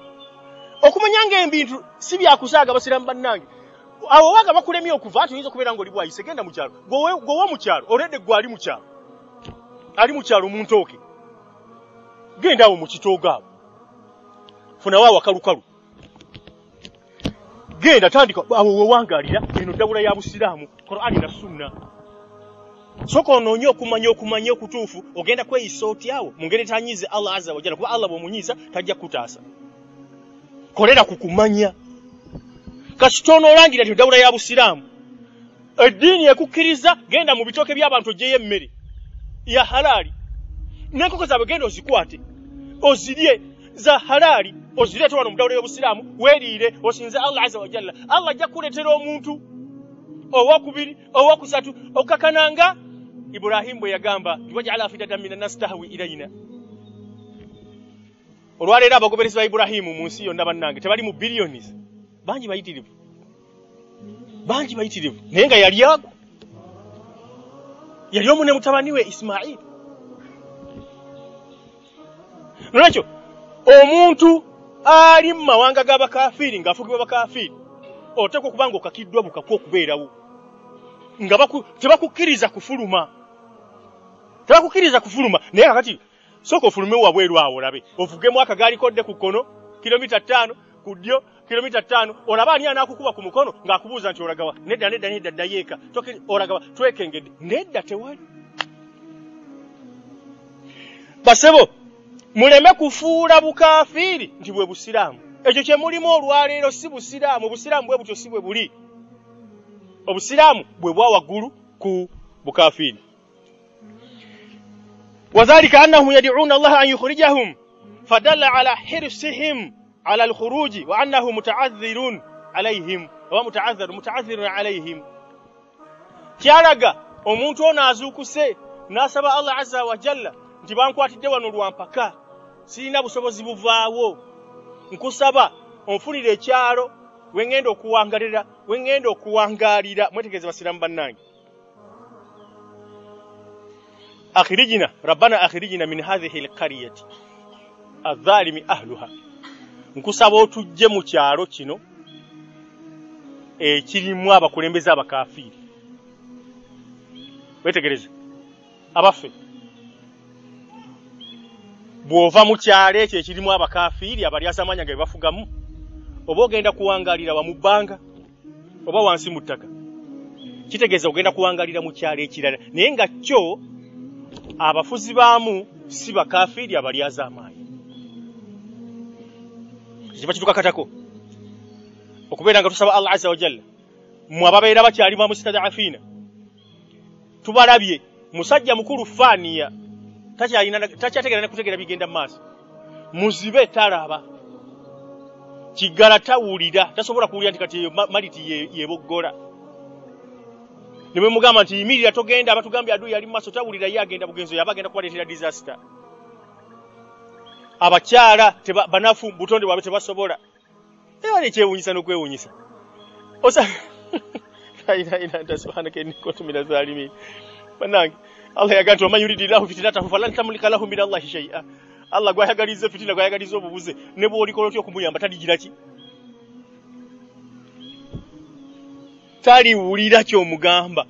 okumanya ng'ebintu si byakusaaga basiraamu bannange awo waga bakulemye okuva ati oyinza okubeera ng'oli bwayise genda mu kyalo gwewo mu kyalo oledde gwe ali mu kyalo mu Ntooke genda awo mu Kitooga awo funawo awakalukalu genda tandika awo wewangaalira eno ddawula ya Busiraamu Qur'ani na Sunna. Sooka onoonye okumanya okutuufu ogenda kweyisa otyawo mu ngeri tanyize Allah azza wa jalla kuba Allah bw'omunyiisa tajja kutaasa. Kolera ku kumanya kasita onoolangira nti ddawula ya Busiraamu eddiini ekukkiriza genda mu bitooke by'abantu ogyeyo emmere ya halaali n'enkoko zaabwe genda ozikwate ozirye za halali ozirete wano mudawula y'obusiraamu weeriire osinze Allah azza wa jalla. Allah ajja kuleetera omuntu owokubiri owokusatu okakananga Ibrahim bwe yagamba waj'ala fitatan minan nas tahwi ilayna. Olwaleero abagoberezi ba Ibrahim mu nsi yonna bannange tebali mu billions. Bangi bayitirivu naye nga yali ago yali omu ne mutabani we Ismail. Nolwekyo omuntu ali mu mawanga g'abakafiiri ng'afugibwa bakafiiri oteekwa okuba ng'okakiddwa bukakwa okubeerawo nga tebakukkiriza kufuluma naye kakati sooka ofulume wabweru awo olabe ovugemu akagaali kodde ku kkono kilomita 5 ku ddyo kilomita 5 olaba ani anaakukuba ku mukono ng'akubuuza nti olagawa nedda ddayeeka olagawa twekengedde nedda tewali. Basebo muleme kufuula bukafiiri nti bwe busiraamu. Ekyo kye mulimu olwaleero si busiraamu. Obusiraamu bwe butyo si bwe buli. Obusiraamu bwe bwa waggulu ku bukafiiri. وذلك أنهم يدعون الله أن يخرجهم فدل على حرصهم على الخروج وأنه متعذر عليهم متعذر عليهم. kyalaga omuntu ono azuukuse n'asaba Allah azza wa jalla nti bankwatidde wano lwampaka sirina busobozi buvaawo nkusaba onfunire ekyalo wengenda okuwangaalira mwetegereze basiramu bannange. Rabbana akhrijina min hadhihi alqaryati adh-dhalimi ahluha. Nkusaba otujje mu kyalo kino ekirimu abakulembeze abakafiiri. Wetegereze abaffe bw'ova mu kyalo ekyo ekirimu abakafiiri abalyasamanya nga bebafugamu oba ogenda kuwangaalira wa mu bbanga oba wansi mu ttaka kitegeeza ogenda kuwangaalira mu kyalo ekirala naye nga kyo abafuzi baamu si bakafiiri abalyazaamaanyi. Kiba kitukakatako okubeera nga tusaba Allah azza wa jalla mu ababeera bakyali mu mustad'afiina tubalabye musajja mukulu Faniya takyategeera ne kutegeera bigenda mu maaso muzibe talaba kigala tawulira tasobola kuwulira nti kati maliti yeboggola nimwe mugamba nti yimirira togenda abatugambye adu yali mu maaso tawulira ye agenda bugenzo yaba agenda kuwaleetera disaster. Abakyala banafu butonde bwabwe tebasobola ewali ekyewuunyisa n'okwewuunyisa ila subhanaka inni kuntu minaz zalimin. Bannange Allah yagaa nti waman yuridillahu fitnatahu falan tamlika lahu min Allahi shay'a. Allah gwayagaliza fitina gwayagaliza obubuze ne bw'olikola otya okumuyamba taligira ki taliwulira ky'omugamba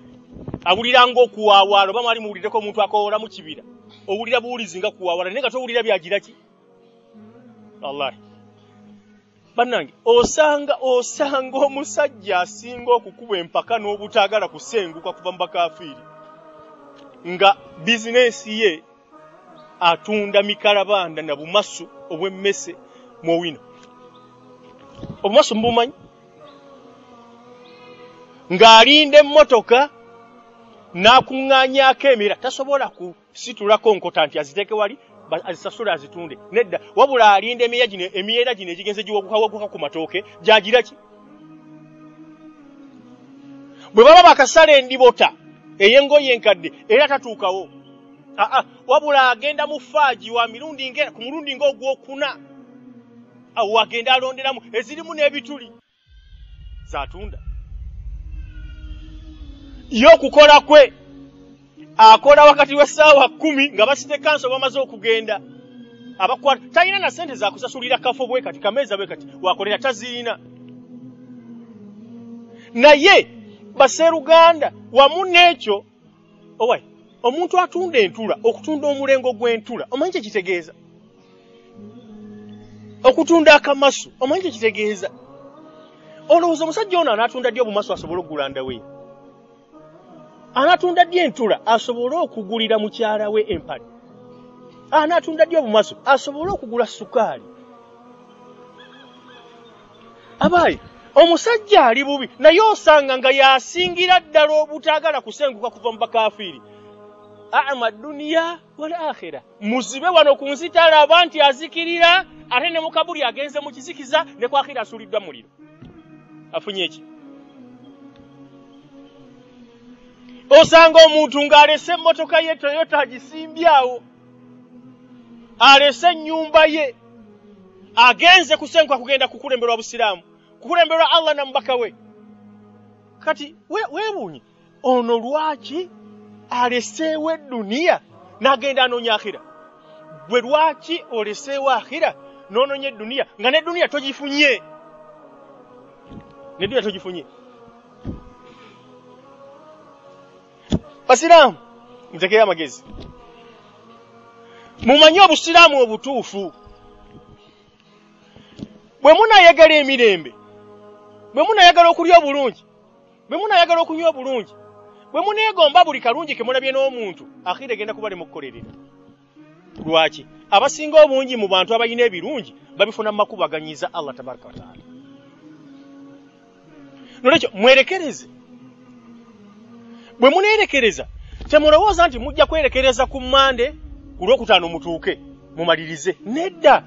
awulira ng'okuwaawaala oba mwali muwuliddeko omuntu akoola mu kibira owulira buwulizi nga kuwaawaala naye nga towulira byagira ki. Wallahi bannange osanga omusajja asinga okukuba empaka n'obutaagala kusenguka kuva mu bakafiiri nga bizinesi ye atunda mikalabanda na bumasu obw'emmese mu wino. Obumasu mbumanyi ng'alinda emmotoka n'akuŋŋaanyaako emira tasobola kusitulako nkota nti aziteeke wali azisasule azitunde nedda wabula alinda emiyera gino egigenze giwaguka ku matooke gyagira ki bwe baba bakasala endibota ey'engoye enkadde era tatuukawo wabula agenda mu faaji wa ku mulundi ng'ogwokuna awo agenda alonderamu ezirimu n'ebituli zatunda y'okukola kwe akola wakati w'essaawa 10 nga basite kanso bamaze okugenda abakwata talina na sente za kusasulira kafo bwe kati kameeza bwe kati wakolera tazirina naye baseruganda wamu n'ekyo omuntu atunda entula okutunda omulengo gw'entula omanyi kye kitegeeza okutunda akamasu omanyi kye kitegeeza olowooza omusajja ono anaatunda ddi obumasu asobole okugula ndawe anatunda ddi entula asobole okugulira mukyala we empale anatunda ddi obumasu asobole okugula sukaali abayi omusajja ali bubi naye osanga nga yasingira ddala obutaagala kusenguka kuva mu bakafiiri ama duniya wal akhira muzibe wano ku nsi talaba nti azikirira ate ne mu kabuli agenze mu kizikiza ne ku akhira asuuliddwa muliro. Afunye ki? Osanga omuntu ng'alese emmotoka ye Toyota agisimbyawo, alese ennyumba ye, agenze kusenguka kugenda kukulemberwa Busiraamu, kukulemberwa Allah na mubaka we. Kati weewuunye ono lwaki aleseewo edduniya n'agenda anoonya akhira? Bwe lwaki oleseewo akhira n'onoonya edduniya nga n'edduniya togifunye? N'edduniya togifunye. Basiraamu, nzekera amagezi. Mumanye Obusiraamu obutuufu. Bwe munayagala emirembe, bwe munayagala okulya obulungi, bwe munayagala okunywa obulungi, bwe muneegomba buli kalungi ke mulabye n'omuntu, akhira egenda kuba lemukukolerera. Lwaki? Abasinga obungi mu bantu abalina ebirungi babifuna mu makubaganyiza Allah tabaraka wa taala. Nolwekyo mwerekereze. Bwe muneerekereza, temulowooza nti mujja kwerekereza ku Mande, ku Lwokutaano mutuuke mumalirize. Nedda.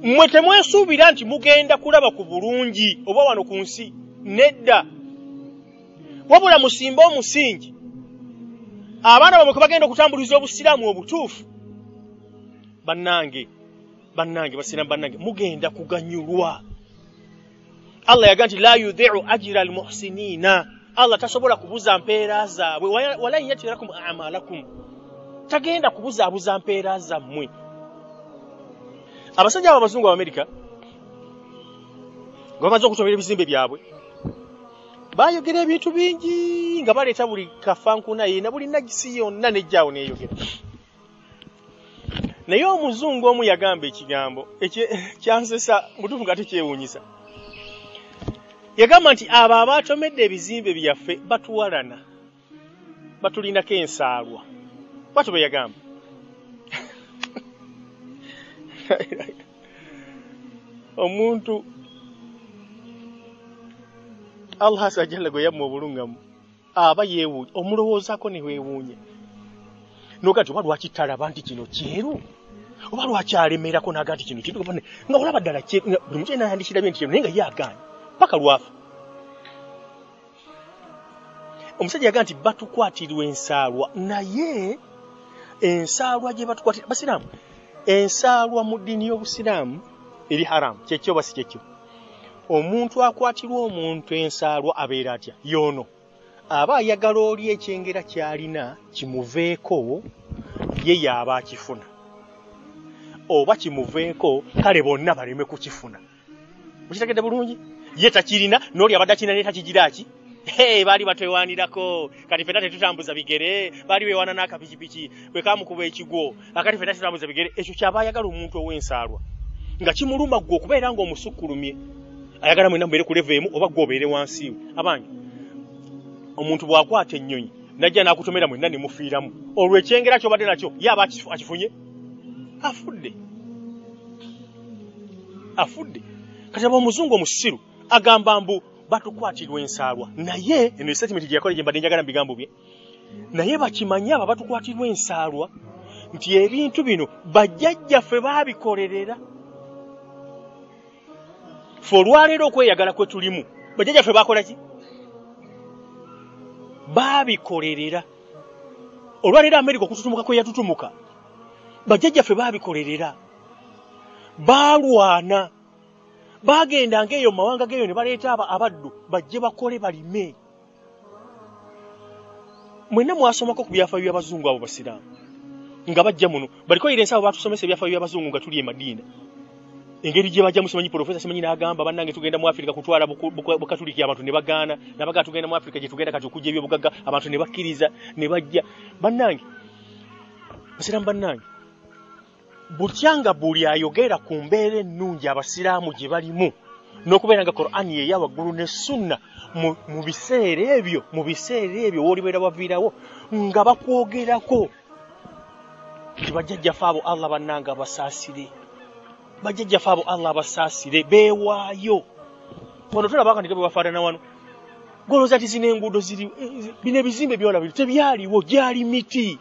Mmwe temwesuubira nti mugenda kulaba ku bulungi oba wano ku nsi. Nedda. Wabula musimba omusingi. Abaana bamwe bagenda okutambuliza Obusiraamu obutuufu. Bannange, Basiraamu bannange, mugenda kuganyulwa. Allah yaga nti la yudhi'u ajra al-muhsinina. Allah tasobola kubuza mpeera zaabwe, wala yatirakum a'malakum. Tagenda kubuza mpeera zammwe. Abasajja abazungu aba America nga bamaze okutomera ebizimbe byabwe, bayogera ebintu bingi nga baleeta buli kafankuna ye na buli nagisi yonna nejjaawo neeyogera. Naye omuzungu omu yagamba ekigambo kyansesa mutuufu nga tekyewuunyisa. Yagamba nti abo abatomedde ebizimbe byaffe batuwalana, batulinako ensaalwa. Bwatyo bwe yagamba. Omuntu Allah sajjala gwe yamma obulungamu aba yeewuunya, omulowoozaako ne weewuunya. Nogati oba lwaki talaba nti kino kyeru, oba lwaki alemerako n'aga nti kino kyeru, nga olaba ddala buli muntu yena yandikirabye nti kyeru naye nga ye agaanye paka lwafa. Omusajja yaga nti batukwatirwa ensaalwa, naye ensaalwa gye batukwatira Basiraamu, ensaalwa mu ddiini y'Obusiraamu eri haramu. Kyekyo oba si kyekyo? Omuntu akwatirwa omuntu ensaalwa abeera atya? Yono aba ayagala oli ekyengera kyalina kimuveeko, ye yaaba akifuna, oba kimuveeko kale bonna baleme kukifuna. Mukitegedde bulungi? Ye takirina n'oli abadde akirina ne takigira ki? Baali batwewaanirako, kati fena tetutambuza bigere, baali beewaana n'akapikipiki bwe kaamukuba ekigwo, akati fena tetutambuza bigere. Ekyo kyaba ayagala omuntu ow'ensaalwa nga kimuluma ggwe okubeera ng'omusukkulumye, ayagala mwena mubeere ku level emu oba ggwe obeere wansi we. Abange, omuntu bw'akwata ennyonyi najja n'akutomera mwenna ne mufiiramu, olwo ekyengera ky'obadde nakyo ye aba akifunye? Afudde. Kati aba omuzungu omusiru agamba mbu batukwatirwa ensaalwa, naye eno statement gye yakola gye mbadde njagala mu bigambo bye, naye bakimanye aba batukwatirwa ensaalwa nti ebintu bino bajjajjaffe baabikolerera. Ffe olwaleero okweyagala kwe tulimu, bajjajjaffe baakola ki? Baabikolerera. Olwaleero Amerika okututumuka kwe yatutumuka, bajjajjaffe baabikolerera. Baalwana, bagendanga eyo mu mawanga geeyo ne baleeta abaddu bajje bakole balime. Mwenna mwasomako ku byafaayo by'abazungu abo Basiraamu nga bajja muno, baliko irensaabo batusomesa ebyafaayo by'abazungu nga tuli e Madiina. Engeri gye bajja musimanyi, Profesa simanyi n'agamba bannange tugenda mu Afrika kutwala bukatuliki, abantu ne bagaana, nabaga tugenda mu Afrika gye tugenda kati okujja ebyobugagga, abantu ne bakkiriza ne bajja. Bannange Basiraamu, bannange butyanga buli ayogera ku mbeera ennungi Abasiraamu gye balimu n'okubeera nga Qur'ani ye yawaggulu ne Sunna mu biseera ebyo w'olibeera waviirawo nga bakwogerako nti bajjajjaffe abo Allah bannange abasaasire, bajjajjaffe abo Allah abasaasire, beewaayo. Wano tulaba akandika bwe bafaanana wano, golooza ti zino enguudo ziri, bino ebizimbe byolabiri tebyaliwo, gyali miti.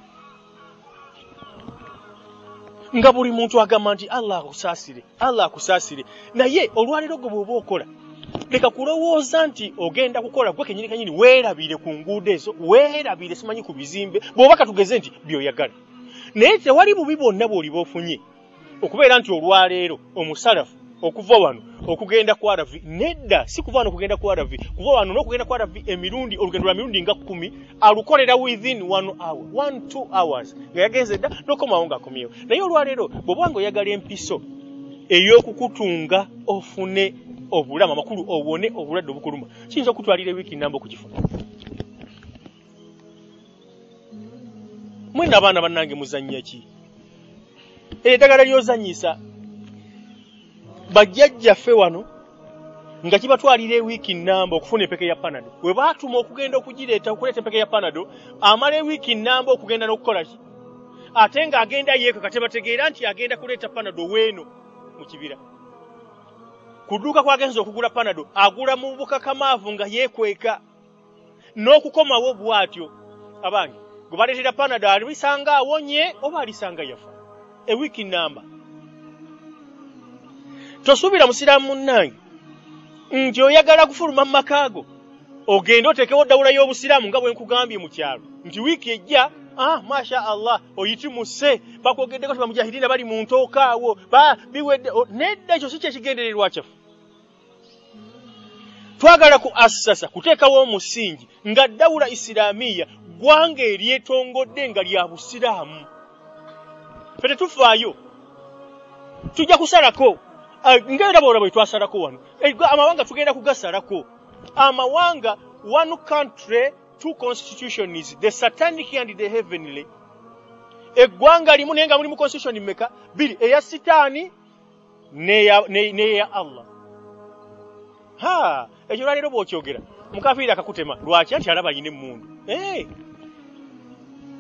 nga buli muntu agamba nti Allah akusaasire naye olwaliro gwe bw'oba okola leka kulowooza nti ogenda kukola gwe kenyini kanyini weerabire ku nguudo ezo weerabire simanyi ku bizimbe bw'oba katugeze nti by'oyagala naye tewali bubi bwonna bw'oliba ofunye okubeera nti olwaleero omusalafu okuva wano okugenda ku RV nedda si kuva wano okugenda ku RV kuva wano n'okugenda ku RV emirundi olugendo lwa mirundi nga 10 alukolera within 1 hour 1-2 hours nga yagenze dda n'okomawo ng'akomyewo naye olwaleero bw'oba nga oyagala empiso ey'okukutunga ofune obulamu amakulu obwone obulwadde obukuluma kiyinza okutwalira wiiki namba okukifuna mwena abaana bannange muzannya ki eddagala ly'ozannyisa bajjajjaffe wano nga kibatwalira ewiiki namba okufuna empeke ya Panado we baatuma okugenda okuleeta empeke ya Panado amala ewiiki namba okugenda n'okukola ki ate ng'agenda yeeko katebategeera nti agenda kuleeta Panado weeno mu kibira kuduuka kwagenza okugula Panado agula mu bukakamaavu nga yeekweka n'okukomawo bw'atyo abange gwe baleetera Panado alisanga awonye oba alisanga yafa ewiiki namba tosuubira musiraamu munnange nti oyagala kufuluma mu makaago ogenda oteekewo dawula y'obusiraamu nga bwe nkugambye mu kyalo nti wiiki ejja masha Allah oyitimuse bakwogeddeko ti bamujahidina bali mu ntookaawo biwedde nedda ekyo si kyekigendererwa kyaffe twagala ku assasa kuteekawo omusingi nga dawula isiraamiya ggwanga eryetongodde nga lya busiraamu fe tetufaayo tujja kusalako ngenda bora bwe twasalako wano amawanga tugenda kugasalako amawanga one country two constitutions the satanic and the heavenly eggwanga limu naye nga mulimu constitution mmeka biri eya sitaani neya Allah ekyo lwaleero bw'okyogera mukafiiri akakutema lwaki anti alaba ayina emmundu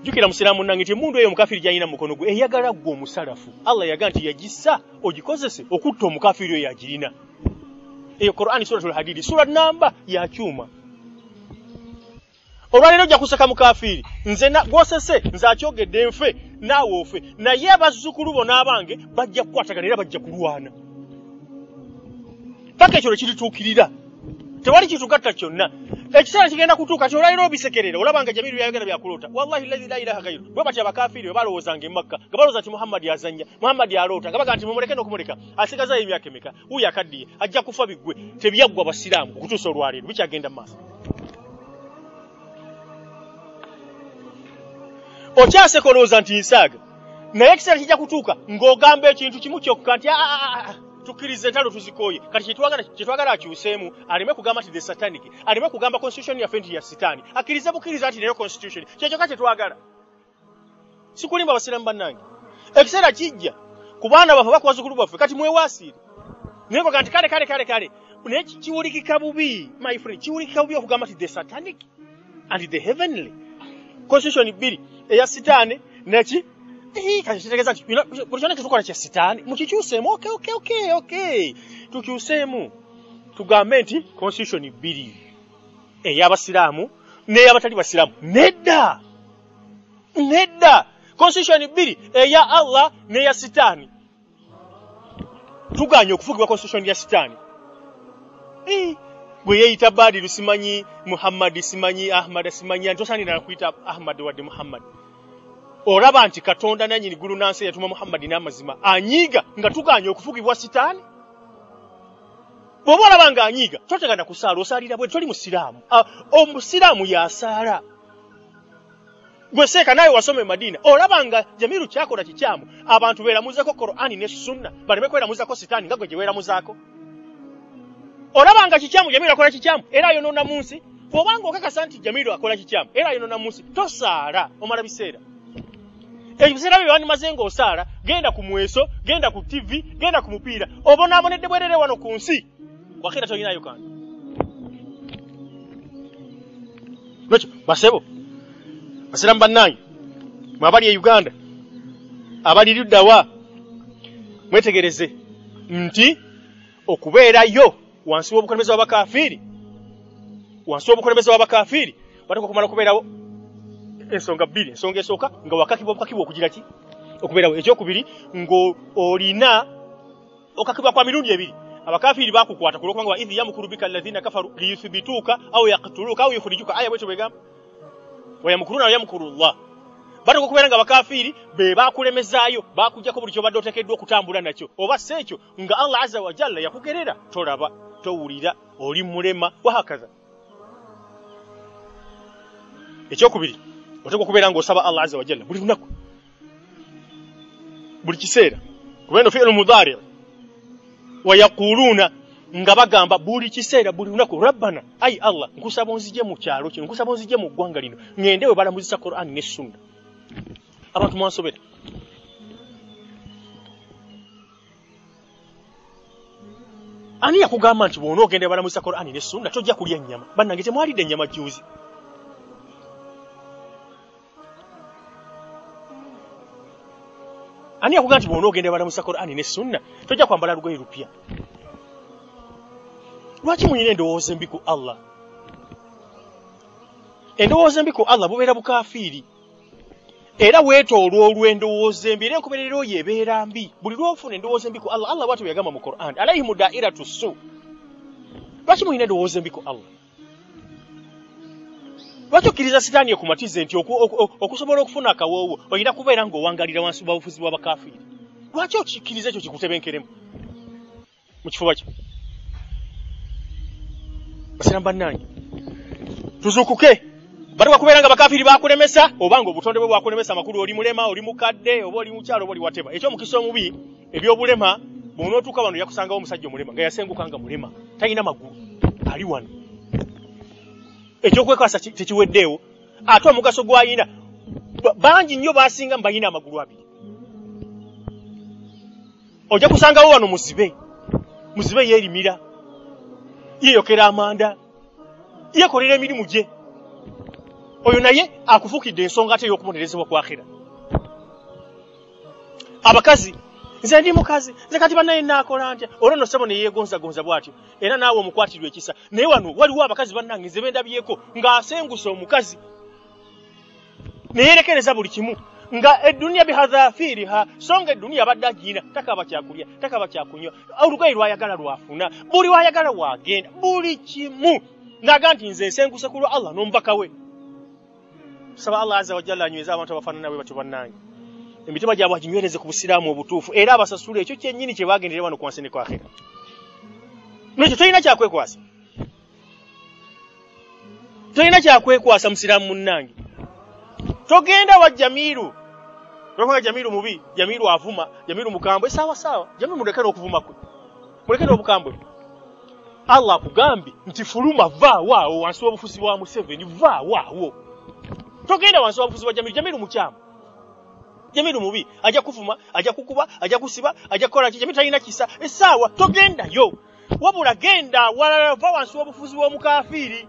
jukira musiraamu nange nti emmundu eyo mukafiiri gy'alina mu mukono gwe eyagala gwe omusalafu Allah yaga nti yagissa ogikozese okutta omukafiiri oyo agirina eyo Qur'ani suratul Hadid sura namba ya kyuma olwaleero ojja kuseka mukafiiri nze gwosese nze akyogedde nfe naawe ofe naye abazzukulu bo n'abange bajja kukwatagana era bajja kulwana paka ekyo lekirituukirira tewali kitugatta kyonna ekiseera kigenda kutuuka ti olwaliro obisekerera olabanga Jamiru yayogera byakulota wallahi allazi la ilaha gairu bwe batya abakafiiri bwe balowoozanga emakka nga balowooza nti Muhammadi azannya Muhammadi aloota nga baga nti mumuleke n'okumuleka asigazayo emyaka emeka wuyo akaddiye ajja kufa biggwe tebyaggwa basiraamu okutuusa olwaleero bikyagenda mu maaso okyaseka olowooza nti nsaaga naye ekiseera kijja kutuuka ng'ogamba ekintu kimu kyokka nti tukkirize entalo tuzikooye kati kyetwagala akyuseemu aleme kugamba nti the satanic aleme kugamba constitution yaffe nti ya sitaani akkirize bukkiriza nti nayo constitution kyekyoka kyetwagala sikulimba basiraamu bannange ekiseera kijja ku baana baffe bakwazukulu baffe kati mwewaasiire naye koga nti kale naye kiwulikika bubi my friend kiwulikika bubi okugamba nti the satanic and the heavenly constitution bbiri eya sitaani neki kitegeeza nti buli kyonna kyetukola kya sitaani mukikyuseemu okay tukyuseemu tugambe nti constitution bbiri ey'abasiraamu n'ey'abatali basiraamu nedda constitution bbiri eya Allah n'eya sitaani tuganye okufugibwa constitution ya sitaani gwe yeeyita Badiru simanyi Muhammad simanyi Ahmad simanyi antosaanira nakuyita Ahmad wadde Muhammad olaba nti Katonda nannyini ggulu nansi yatuma Muhammad n'amazima anyiiga nga tuganye okufugibwa sitaani bw'oba olaba nga anyiiga totegana kusaala osaalira bwe toli musiraamu omusiraamu yasaala gwe seeka nawe wasoma e Madina olaba nga Jamiru kyakola kikyamu abantu beeramuzako Qur'ani ne Sunna baleme kweramuzako sitaani nga gwe gye weeramuzaako olaba nga kikyamu Jamiru akola kikyamu era ayonoona mu nsi bw'obanga okakasa nti Jamiru akola kikyamu era ayonoona mu nsi tosaala omala biseera ebiseera bye bandimaze ng'osaala genda ku mweso genda ku TV genda ku mupiira obonaabonedde bwerere wano ku nsi wakeera tolinayo kantu lwekyo basebo basiraamu bannange mwe abali e Uganda abali luddawa mwetegereze nti okubeerayo wansi w'obukulembeze w'abakafiiri bateeka okumala okubeerawo ensonga bbiri ensonga esooka nga wakakibwa obukakibu okugira ki okubeerawo ekyokubiri ngo olina okakibwa kwa mirundi ebiri abakafiri bakukwata kulokubanga idhi yamkuru bika alladhina kafaru liyuthbituka au yaqtuluka au yukhrijuka aya bweto begamba wayamkuruna yamkuru Allah bado kukuberanga abakafiri be bakulemezaayo bakujjako buli kyo badde otekeddwa okutambula nakyo oba sekyo nga Allah azza wa jalla yakugerera tolaba towulira oli mulema wahakaza ekyokubiri otekwa kubeera ng'osaba Allah azza wa jalla buli lunaku buli kiseera kubendo fi'lu mudhari wayaquluna nga bagamba buli kiseera buli lunaku rabbana ai Allah nkusaba onzije mu kyalo kino nkusaba onzije mu ggwanga lino ngende we balamuzisa Qur'an ne Sunna abantu mwansobera ani yakugamba nti bw'ona ogende balamuzisa Qur'an ne Sunna tojja kulya nnyama bannange temwalidde ennyama juzi ani yakugamba nti bw'ona ogende balamuzisa Qur'an ne Sunna tojja kwambala lugoye lupya lwaki muyina endowooza embi ku Allah endowooza embi ku Allah bubeera bukafiiri era weetoolwa olw'endowooza embi era enkomerero oyo ebeera mbi buli lwofuna endowooza embi ku Allah Allah bw'atyo yagamba mu Qur'an alayhimu daa'iratu ssu lwaki muyina endowooza embi ku Allah lwaki okkiriza sitaani ekumatize nti okusobola okufuna akawoowo olina kubeera ng'owangalira wansi bw'obufuzi bw'abakafiiri lwaki okikkiriza ekyo kikutebenkeremu mu kifuba kyo basiramu bannange tuzuukuke bali wakubeera nga bakafiri bakulemesa obanga obutonde bwe bwakulemesa amakulu oli mulema oli mukadde oba oli mukyalo oba oli wateba ekyomukisa omubi ebyobulema bw'onootuuka wano yakusangawo omusajja omulema nga yasenguka nga mulema talina magulu ali wano ekyokwekasa tekiweddeewo ate omugaso gw'ayina bangi nnyo basinga mu bayina amagulu abiri ojja kusangawo wano muzibe yeerimira yeeyokera amanda yeekolera emirimu gye oyo naye akufuukidde ensonga ate ey'okubonerezebwa kwa akhira abakazi nze ndi mukazi nze kati bannaye naakola ntya olwo nno ssebo ne yeegonzagonza bw'atyo era naawe omukwatirwa ekisa naye wano waliwo abakazi bannange nze bendabyeko ng'asenguse omukazi ne yeerekereza buli kimu nga edduniya bihadhafiriha songa edduniya abadde agiina takaba kyakulya takaba kyakunywa olugoye lwayagala lwafuna buli wayagala wagenda buli kimu naga nti nze nsenguse ku lwa Allah n'omubaka we tusaba Allah azza wa jalla anyweza abantu abafaanana bwe batyo bannange emitima gyabwe aginywereze ku busiraamu obutuufu era abasasula ekyo kyennyini kye baagendere wano ku wansi ne ku akhira nekyo tolina kyakwekwasa tolina kyakwekwasa musiraamu munnange togenda wa Jamiru tokanga Jamiru mubi Jamiru avuma Jamiru mukambwe sawa Jamiru mulekere okuvuma kwe mulekere obukambwe Allah akugambye nti fuluma va waawo wansi w'obufuzi bwa Museveni va waawo togenda wansi w'obufuzi bwa Jamiru mukyamu Jamiru mubi ajja kuvuma ajja kukuba ajja kusiba ajja kukola Jamiru talina kisa essaawa togenda yo wabula genda walala va wansi w'obufuzi bw'omukafiri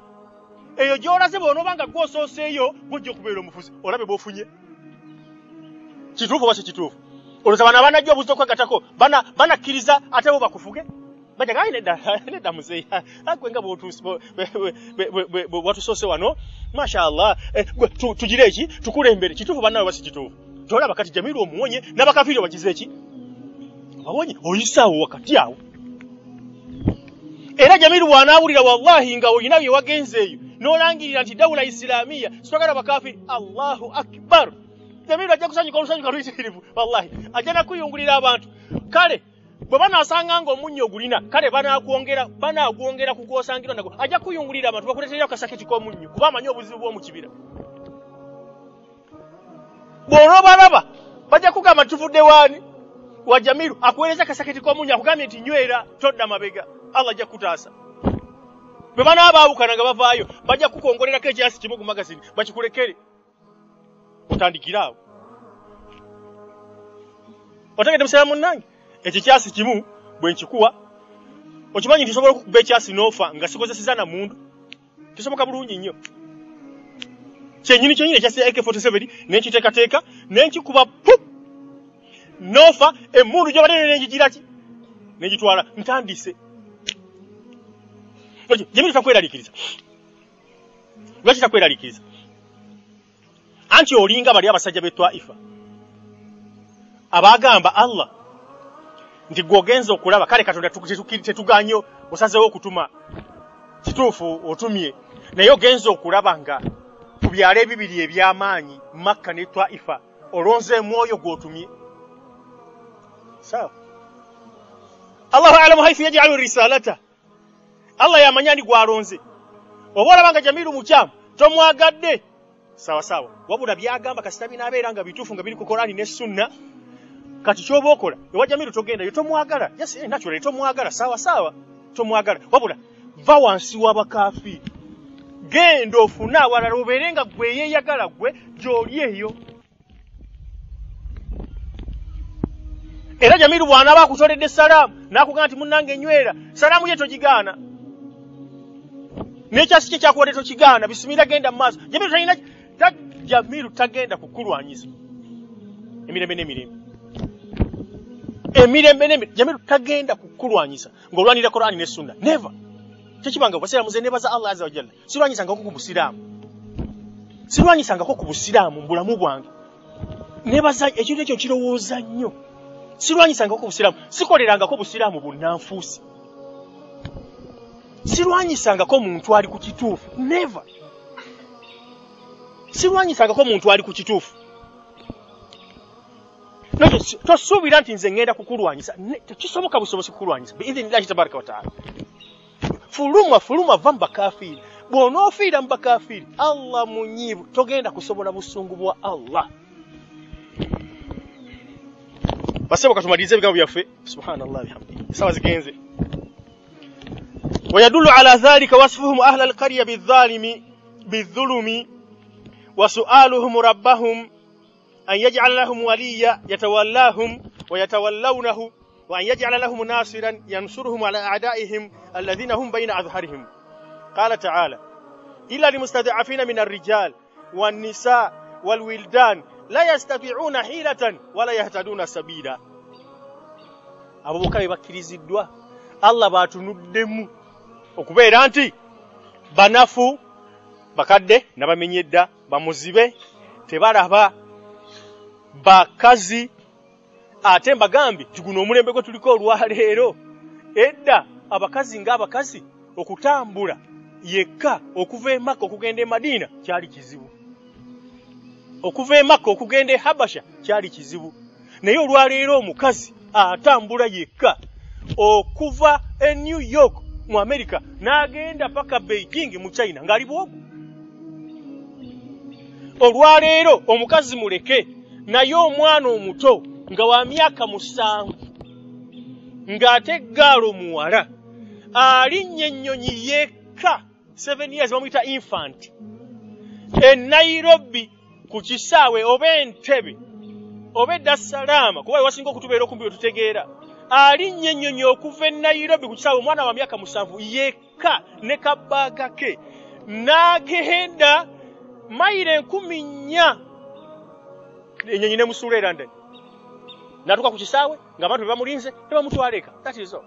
eyo gy'olaze bw'onoobanga gw'osooseeyo bw'ojja okubeera omufuzi olabe bw'ofunye kituufu oba si kituufu olowooza bano abanajja obuzita okwegatako banakkiriza ate bo bakufuge bajja gayi nedda muzeeyi agwe nga bwatusoose wano mashallah tugire eki tukulembere kituufu bannawe oba si kituufu tolaba kati Jamiru omuwonye n'abakafiri obakize eki obawonye oyisaawo wakati awo era Jamiru bw'anaabulira wallahi nga olina bye wagenzeeyo n'olangirira nti dawula islaamiya sitwagala bakafiri Allahu akbar Jamiru ajja kusanyuka olusanyuka luyitirivu wallahi ajja nakuyungulira abantu kale bwe banaasanga ng'omunnyo ogulina kale banaagwongera ku kwosangirwa nagwo ajja kuyungulira abantu bakuleetera akasaketi k'omunnyo kuba amanyi obuzibu bw'omu kibira bw'onoobalaba bajja kugamba tuvudde waani wa Jamiru akuweereza akasaketi k'omunnyo akugambye nti nywera todda mabega Allah ajja kutaasa bwe banaabaawukana nga bavaayo bajja kukongolerako ekyasi kimu ku magazini bakikulekere otandikira awo otegedde musala munnange ekyo kyasi kimu bwe nkikuwa okimanyi nti osobola okukuba ekyasi n'ofa nga sikozeseza na mundu kisoboka bulungi nnyo kyennyini ekyasi AK47 nenkiteekateeka nenkikuba pu n'ofa emmundu gy'obadde nengigira ki negitwala ntandise Jamiru takweraliikiriza lwaki takweraliikiriza anti olinga bali abasajja b'Etwaifa abagamba Allah nti gwogenza okulaba kale Katonda tetuganyo osazeewo okutuma kituufu otumye naye ogenza okulaba nga ku byalo ebibiri eby'amaanyi Makka ne Taifa olonze mwoyo gwotumye sawa Allahu a'lamu haythu yaj'alu risalata Allah yamanyani gwalonze oba olaba nga Jamiru mukyamu tomwagadde sawa sawa wabula byagamba kasita binabeera nga bituufu nga biri ku Qur'ani ne Sunna kati kyoba okola ewa Jamiru togenda yo tomwagala yes naturally tomwagala sawa sawa tomwagala wabula va wansi w'abakafiri genda ofuna awalala obeere nga gwe yeeyagala gwe gy'oli eyo era Jamiru bw'anaaba akutoledde salaamu n'akugamba nti munnange nywera salaamu ye togigaana n'ekyasi kye kyakuwadde tokigaana bisimira genda mu maaso Jamiru tagenda kukulwanyiza emirembe n'emirembe Jamiru tagenda kukulwanyiza ng'olwanira Qur'ani ne Sunna never tekibanga obasira muze nebaza Allah azza wa jalla sirwanyisangako ku busiraamu sirwanyisangako ku busiraamu mu bulamu bwange nebaza ekintu ekyo kirowooza nnyo sirwanyisangako ku busiraamu sikolerangako busiraamu bunnanfuusi sirwanyisangako muntu ali ku kituufu never sirwanyisangako muntu ali ku kituufu tosuubira nti nze ngenda kukulwanyisa tekisoboka busobosi kukulwanyisa biidhinillahi tabaraka wa taala fuluma va mu bakafiri bw'onoofiira mu bakafiri Allah munyiivu togenda kusobola busungu bwa Allah basebo katumalize ebigambo byaffe subhanallah bihamdihi sawa zigenze ويدل على ذلك وصفهم أهل القرية بالظلم وسؤالهم ربهم أن يجعل لهم وليا يتولاهم ويتولونه وأن يجعل لهم ناصرا ينصرهم على أعدائهم الذين هم بين أظهرهم قال تعالى إلا لمستضعفين من الرجال والنساء والولدان لا يستطيعون حيلة ولا يهتدون سبيلا أبو بكر bakiriziddwa Allah batunuddemu okubeera nti banafu bakadde nabamenyedda bamuzibe tebalaba bakazi ate mbagambi tiguno omulembe gwe tuliko olwaleero edda abakazi ng'abakazi okutambula yekka okuva e Makka okugenda e Madina kyali kizibu okuva e Makka okugenda e Habasha kyali kizibu naye olwaleero omukazi atambula yekka okuva e New York mu America n'agenda paka Beijing mu China ngali bwogo olwaleero omukazi muleke naye omwana omuto nga wa myaka 7 ng'ate gaalo muwala alinnye ennyonyi yekka 7 years bamuyita infant e Nairobi ku kisaawe oba Entebbe oba Dar es Salaam kuba wasinga okutubeera okumbi otutegeera alinnye ennyonyi okuva e Nairobi ku kisaawe omwana wa myaka 7 yekka ne kabaaga ke n'agenda mayiro 14 ennyonyi ne musuula era ndani natuka ku kisaawe ng'abantu bebamulinze tebamutwaleka that is all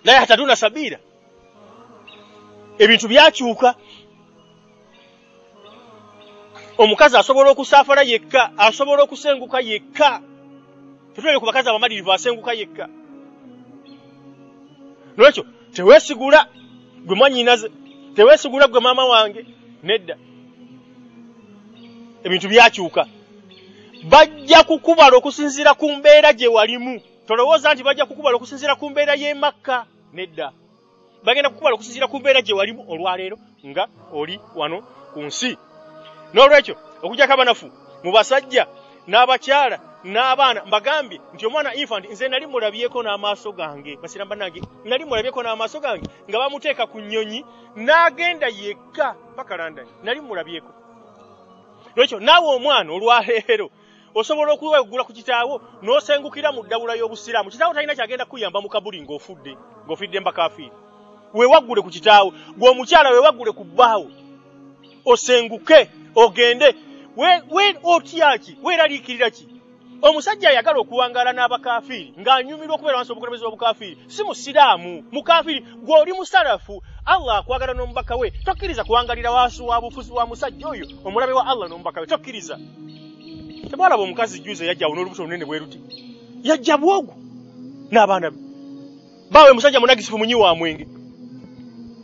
naye hataduna sabira ebintu byakyuka omukazi asobola okusaafala yekka asobola okusenguka yekka tutwale ku bakazi abamalirivu asenguka yekka nolwekyo teweesigula gwe mwanyinaze teweesigula gwe maama wange nedda ebintu byakyuka bajja kukubala okusinziira ku mbeera gye walimu tolowooza nti bajja kukubala okusinziira ku mbeera y'e Makka nedda bagenda kukubala okusinziira ku mbeera gye walimu olwaleero nga oli wano ku nsi n'olwekyo okujjako abanafu mu basajja n'abakyala n'abaana mbagambye nti omwana infant nze nali mulabyeko n'amaaso gange basira bannange nali mulabyeko n'amaaso gange nga bamuteeka ku nnyonyi n'agenda yekka paka London nali mulabyeko n'olwekyo naawe omwana olwaleero osobola okuwegula ku kitaawo n'osengukira mu ddawula y'obusiraamu kitaawo talina kyagenda kuyamba mu kabuli ng'ofidde mbakafiiri weewaggule ku kitaawo gwe omukyala weewaggule ku bbaawo osenguke ogende we otyaki weeraliikirira ki omusajja ayagala okuwangaala n'abakafiiri ng'anyumirwa okubeera wansi obukulembeze bw'obukafiiri si musiraamu mukafiiri gw'oli musalafu Allah akwagala n'omubaka we tokkiriza kuwangalira wansi wa bufuzi wa musajja oyo omulabe wa Allah n'omubaka we tokkiriza Tebala omukazi juze yajja n'olubuto lunene bwe ruti. Yajja bwogu n'abaana be. Bawe musajja munagisifu munyi wa mwenge.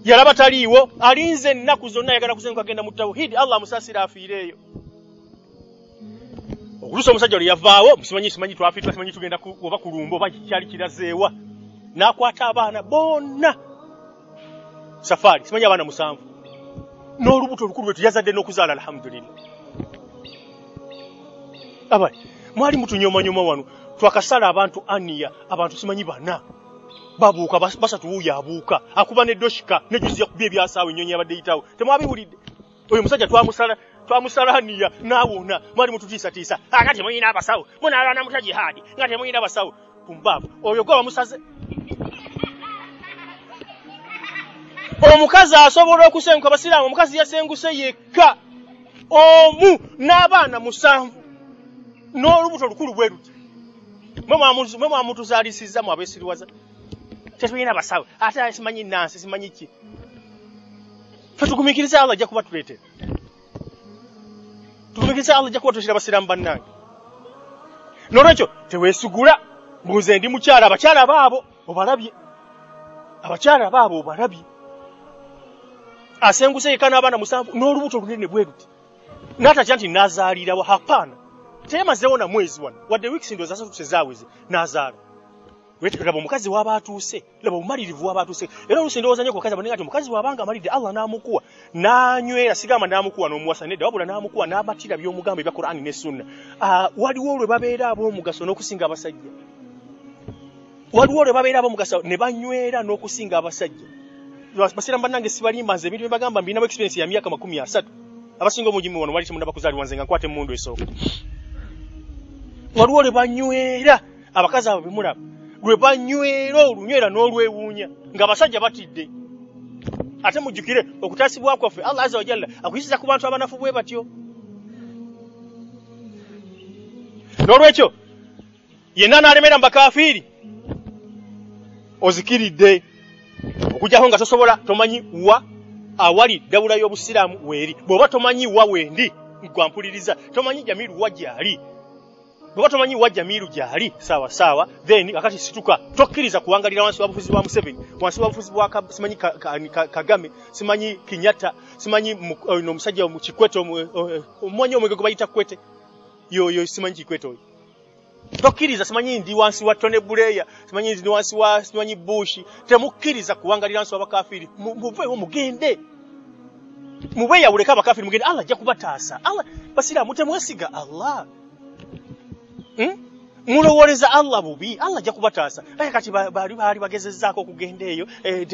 Yalaba taliiwo alinze ennaku zonna yagala kusenguka agenda mu tawhid Allah musasira afiireeyo. Okulusa omusajja oli yavaawo simanyi twafiitwa simanyi tugenda oba kulumba oba kyali kirazeewa. N'akwata abaana bonna. Safari simanyi abaana 7. N'olubuto olukulu lwetu yazadde n'okuzaala alhamdulillah. Abaye mwali mutunyoma wano twakasala abantu aniya abantu simanyi bana. Babuuka basatu wuya abuuka akuba ne doshika ne juzi yakubye byasaawe ennyonyi yabadde yitawo temwabiwulidde oyo musajja twamusalaniya naawona mwali mututiisa akati muyina abasawo munaalwana muta jihadi nga temuyina abasawo kumbavu oyo gwa bamusaze omukazi asobola okusenguka abasiraamu omukazi yasenguse yekka omu n'abaana 7 n'olubuto olukulu bwe ruti mwe mwamutuzaalisiza mwabeesiriwaza tetuyina basawo ate simanyi nansi simanyi ki tugumikiriza Allah ajja kuba tuleetera tugumikiriza Allah ajja kuba tushira basiraamu bannange n'olwekyo teweesugula mbuze ndi mukyala abakyala baabo obalabye asenguse yekka n'abaana 7 n'olubuto olunene bwe ruti n'atatya nti nazaalirawa hapana teyamazeewo na mwezi wano wadde wiiki ndowooza 3 tezaaweze n'azaala laba omukazi w'abaatuuse laba obumalirivu w'abaatuuse era oluusi ndowooza nnyo ku bakazi abanenga nti omukazi w'abanga amalidde Allah n'amukuwa n'anywera sigamba n'amukuwa n'omuwasa nedda wabula n'amukuwa n'abatira by'omugamba ebya Qur'ani ne Sunna waliwo lwe babeera ab'omugaso n'okusinga abasajja ne banywera n'okusinga abasajja basiraamu bannange sibalimba nze ebintu bye bagamba mbinamu experience ya myaka 30 abasinga omugimu wano wali temunaba kuzaalibwa nze nga nkwata emmundu esooka waliwo lwe banywera abakazi abo bemulaba lwe banywera olunywera n'olwewuunya ng'abasajja batidde ate mujjukire okutaasibwa kwaffe Allah azza wa jalla akuyisiza ku bantu abanafu bwe batyo n'olwekyo yenna n'alemera mu bakafiiri ozikiridde okujjaho nga tosobola tomanyi wa awali dawula y'obusiraamu weeri bw'oba tomanyi wa wendi gwampuliriza tomanyi Jamiru wa gyali bw'oba tomanyi wa Jamiru gyali sawa then akati situka tokkiriza kuwangalira wansi w'abufuzi bwa Museveni wansi w'abufuzi bwa simanyi Kagame simanyi Kenyatta simanyi omusajja mu Kikwete omwanya omwege gwe bayita Kikwete yo simanyi Kikwete oyo tokkiriza simanyi ndi wansi wa Tony Blair simanyi ndi wansi wa simanyi Bush temukkiriza kuwangalira wansi w'abakafiri muveewo mugende mubeeyawuleka abakafiri mugende Allah ajja kubataasa Allah basiraamu temwesiga Allah mulowoleza Allah bubi Allah ajja kubataasa kati baali bagezezzaako okugenda eyo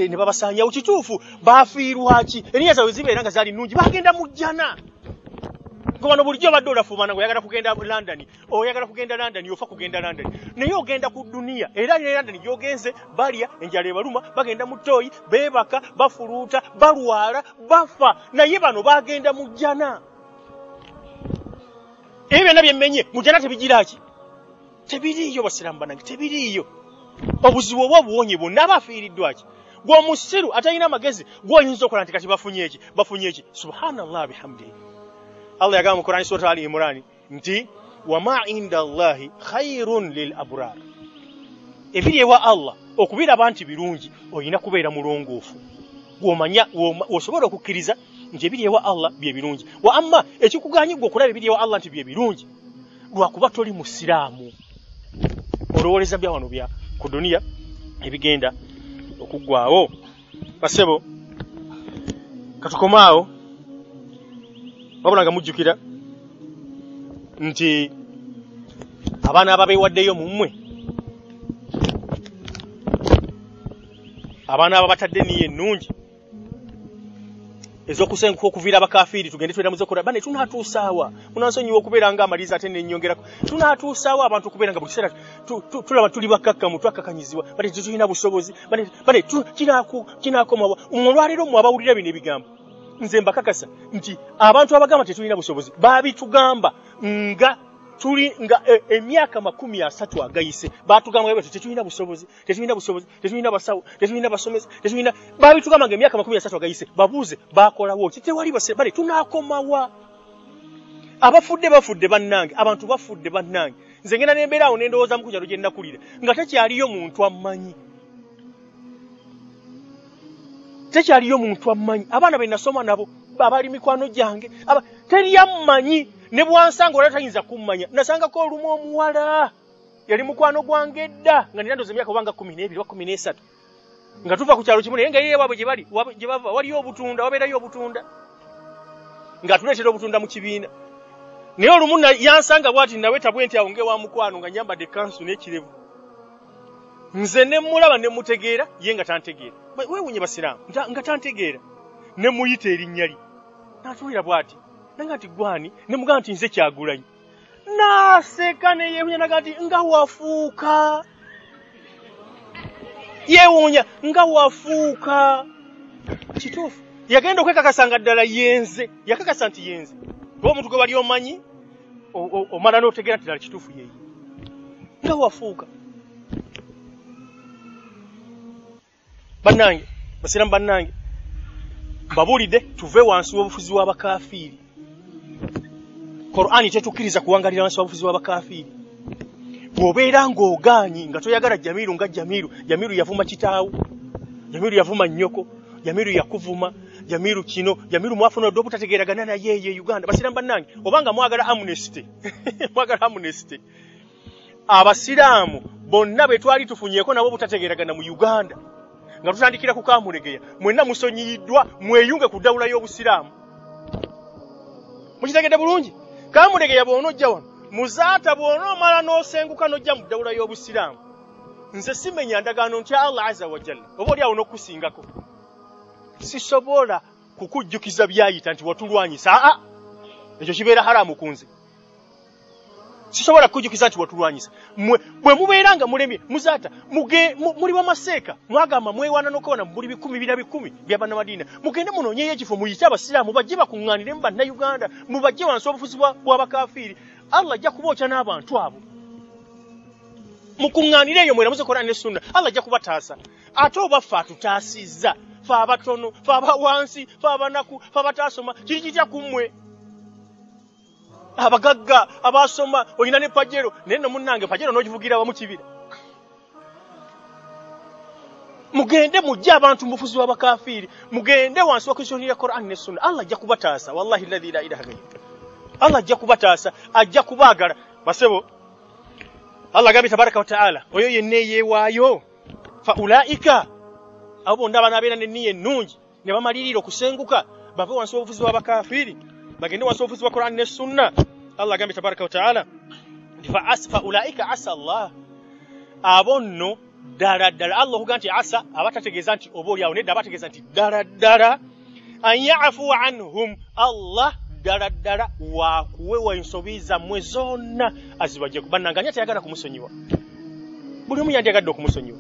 ne babasaanyawo kituufu baafiirwaki erinnya zaabwe zibeera nga zaali nnungi bagenda mu jjana ngobano bulijjo badde olafumana ng'oyagala kugenda London oyagala kugenda London yofa kugenda London naye ogenda ku duniya era ne London gyogenze balya enjala ebaluma bagenda mu ttooyi beebaka bafuluuta balwala bafa naye bano bagenda mu jjana ebyo byonna byemmenye mu jjana tebigiraki tebiriiyo basiraamu bannange tebiriiyo obuzibu obwo obuwonye bonna abafiiriddwaki gw'omusiru atalina amagezi gw'oyinza okola nti kati bafunye eki subhanallah bihamdihi Allah yagamba mu Qur'ani sura Ali Imran nti wama inda Allahi khairun lil abrar ebiri ewa Allah okubiraba nti birungi oyina kubeera mulongoofu gw'omanya osobola okukkiriza nti ebiri ewa Allah bye birungi wa amma ekikuganyigwa okulaba ebiri ewa Allah nti bye birungi lwakuba toli musiraamu olowoleza bya wano bya ku duniya ebigenda okuggwaawo basebo katukomaawo wabula nga mujjukira nti abaana ababeewaddeyo mu mmwe abaana ababatadde niyo ennungi ez'okusenguka okuviira abakafiiri tugende tweramuze okola bane tunaatuusaawa munansonyiwa okubeera nga amalizi ate nenyongerako tunaatuusaawa abantu okubeera nga buli kiseera tulaba tuli bakkakkamu twakakanyizibwa bane tetulina busobozi bane kinaakomawa olwaleero mmwe abawulira bino ebigambo nze mbakakasa nti abantu abagamba tetulina busobozi baabitugamba nga tuli nga emyaka 30 agayise batugamba bwe tetulina busobozi tetulina basawo tetulina basomezi tetulina babitugamba nga emyaka 30 agayise babuuze bakolawo kitewali base bale tunakomawa Abafudde bannange, abantu bafudde bannange. Nze ngenda nembeera awo nendowooza mu kukyalo gye nnakulira nga tekyaliyo muntu ammanyi. Tekyaliyo muntu ammanyi. Abaana be nasoma nabo abali mikwano gyange teri ammanyi ne bwansanga olwo tayinza kummanya. Nasangako olumu omuwala yali mukwano gwange edda nga nina ndoza emyaka obanga 12 oba 13 nga tuva ku kyalo kimu naye nga ye waabwe gye bava waliyo obutunda wabeerayo obutunda nga tuleetera obutunda mu kibiina. Naye olumu yansanga bw'ati naweta bwenti awo ngewa mukwano nga nyambadde kansu n'ekirevu. Nze ne mulaba ne mutegeera ye nga tantegeera. Weewunye basiraamu nga tantegeera ne muyita erinnya lye. N'atuulira bw'ati nanga nti gwani ne mugamba nti nze Kyagulanyi. Naseka ne yeewunya naga nti nga wafuuka. Yeewunya nga wafuuka. Kituufu. Yagenda okwekakasanga ddala yenze. Yakakasa nti yenze. Gwe omuntu gwe bali omanyi omala n'otegeera nti ddala kituufu yeeye. Nga wafuuka. Bannange, basiramu bannange, mbabulidde tuve wansi w'obufuzi w'abakafiiri. Qur'ani tetukkiriza kuwangalira wansi w'obufuzi w'abakafiiri. Bw'obeera ng'ogaanyi nga toyagala Jamiru nga Jamiru yavuma kitaawu, Jamiru yavuma nnyoko, Jamiru yakuvuma, Jamiru kino, Jamiru mwafuna oddo obutategeeragana naye ye Uganda. Basiramu bannange, obanga mwagala amnesty, mwagala amnesty. Abasiraamu bonna be twali tufunyeeko nabo obutategeeragana mu Uganda. Nga tutandikira ku Kamulegeya, mwenna musonyiyiddwa mweyunge ku ddawula y'obusiraamu. Mukitegedde bulungi? Kamulegeya bw'onojja wano, Muzaata bw'onoomala n'osenguka n'ojja mu ddawula y'obusiraamu. Nze simenya ndagaano ntya Allah azza wa jalla, oba oli awo n'okusingako. Sisobola kukujjukiza byayita nti watulwanyisa. Ekyo kibeera haramu ku nze. Sisobola kujjukiza nti watulwanyisa. Bwe mubeera nga mulemye, Muzaata, muli bamaseeka, mwagamba mwewaana n'okubona buli 10 bya bannamadiina. Mugende munoonyeyo ekifo muyite abasiraamu bajje bakuŋŋaanire mu bannayuganda, mubajje wansi w'obufuzi bw'abakafiiri. Allah ajja kubookya n'abantu abo. Mukuŋŋaanire eyo mweramuze Qur'ani ne Sunna. Allah ajja kubataasa. Ate oba ffe atutaasizza, ffe abatono, ffe abawansi, ffe abanaku, ffe abataasoma, kiri kitya ku mmwe? Abagagga abasoma olina ne Pajero naye no munnange Pajero n'ogivugira wamu kibira. Mugende mujje abantu mu bufuzi w'abakafiiri, mugende wansi wa kusonyiya Qur'ani ne Sunna. Allah ajja kubataasa, wallahi alladhi la ilaha illa Allah ajja kubataasa, ajja kubaagala. Basebo Allah gabi tabaraka wa taala oyo yenna yeewaayo fa ulaika abo ndaba nabeera n'enniya ennungi ne bamalirira okusenguka bave wansi w'obufuzi w'abakafiiri bagende wansi w'obufuzi wa Qur'ani ne Sunna. Allah gabi tabaraka wa taala fa ulaika asa Allah abo nno ddala ddala Allah huga nti asa abatategeeza nti oba oli awo nedda abategeeza nti ddala ddala an ya'fu anhum Allah ddala ddala waakuwewa ensobi zammwe zonna azibajje kubannanga ani atayagala kumusonyiwa. Buli omu yandiyagadde okumusonyiwa.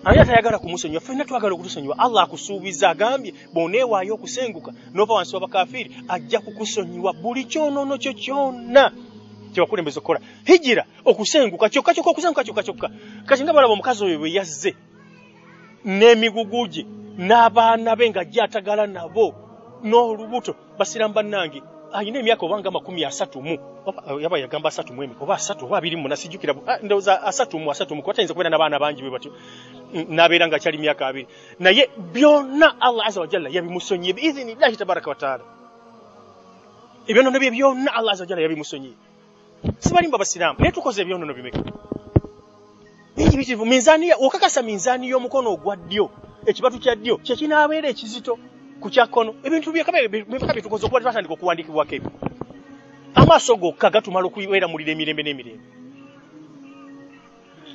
Ani atayagala kumusonyiwa? Ffenna twagala okutusonyiwa. Allah akusuubiza agambye bw'oneewaayo okusenguka n'ova wansi w'abakafiiri ajja kukusonyiwa buli kyonoono kyo kyonna kyebakulembeza okukola. Hijira okusenguka kyokka okusenguka kyokka. Kati nga balaba omukazi oyo bwe yazze n'emigugu gye n'abaana be nga gy'atagala nabo n'olubuto. Basiramu bannange ayina emyaka obanga 30 yaba yagamba 30 oba 3 oba 24 sijjukira ndowooza 30 kuba tayinza kubeera n'abaana bangi bwe batyo n'abeera nga akyali myaka 2 naye byonna Allah azza wa jalla yabimusonyiye biiznillahi tabaraka wa taala. Ebyonono bye byonna Allah azza wa jalla yabimusonyiye. Sibalimba basiraamu naye tukoze ebyonono bimeka bingi minzaani okakasa minzaani y'omukono ogwa ddyo ekibatu kya ddyo kye kinaabeera ekizito ku kyakkono. Ebintu bye tukoze okuba twatandika okuwandiikibwako ebyo amaaso gokka gatumala okuweramulira emirembe n'emirembe.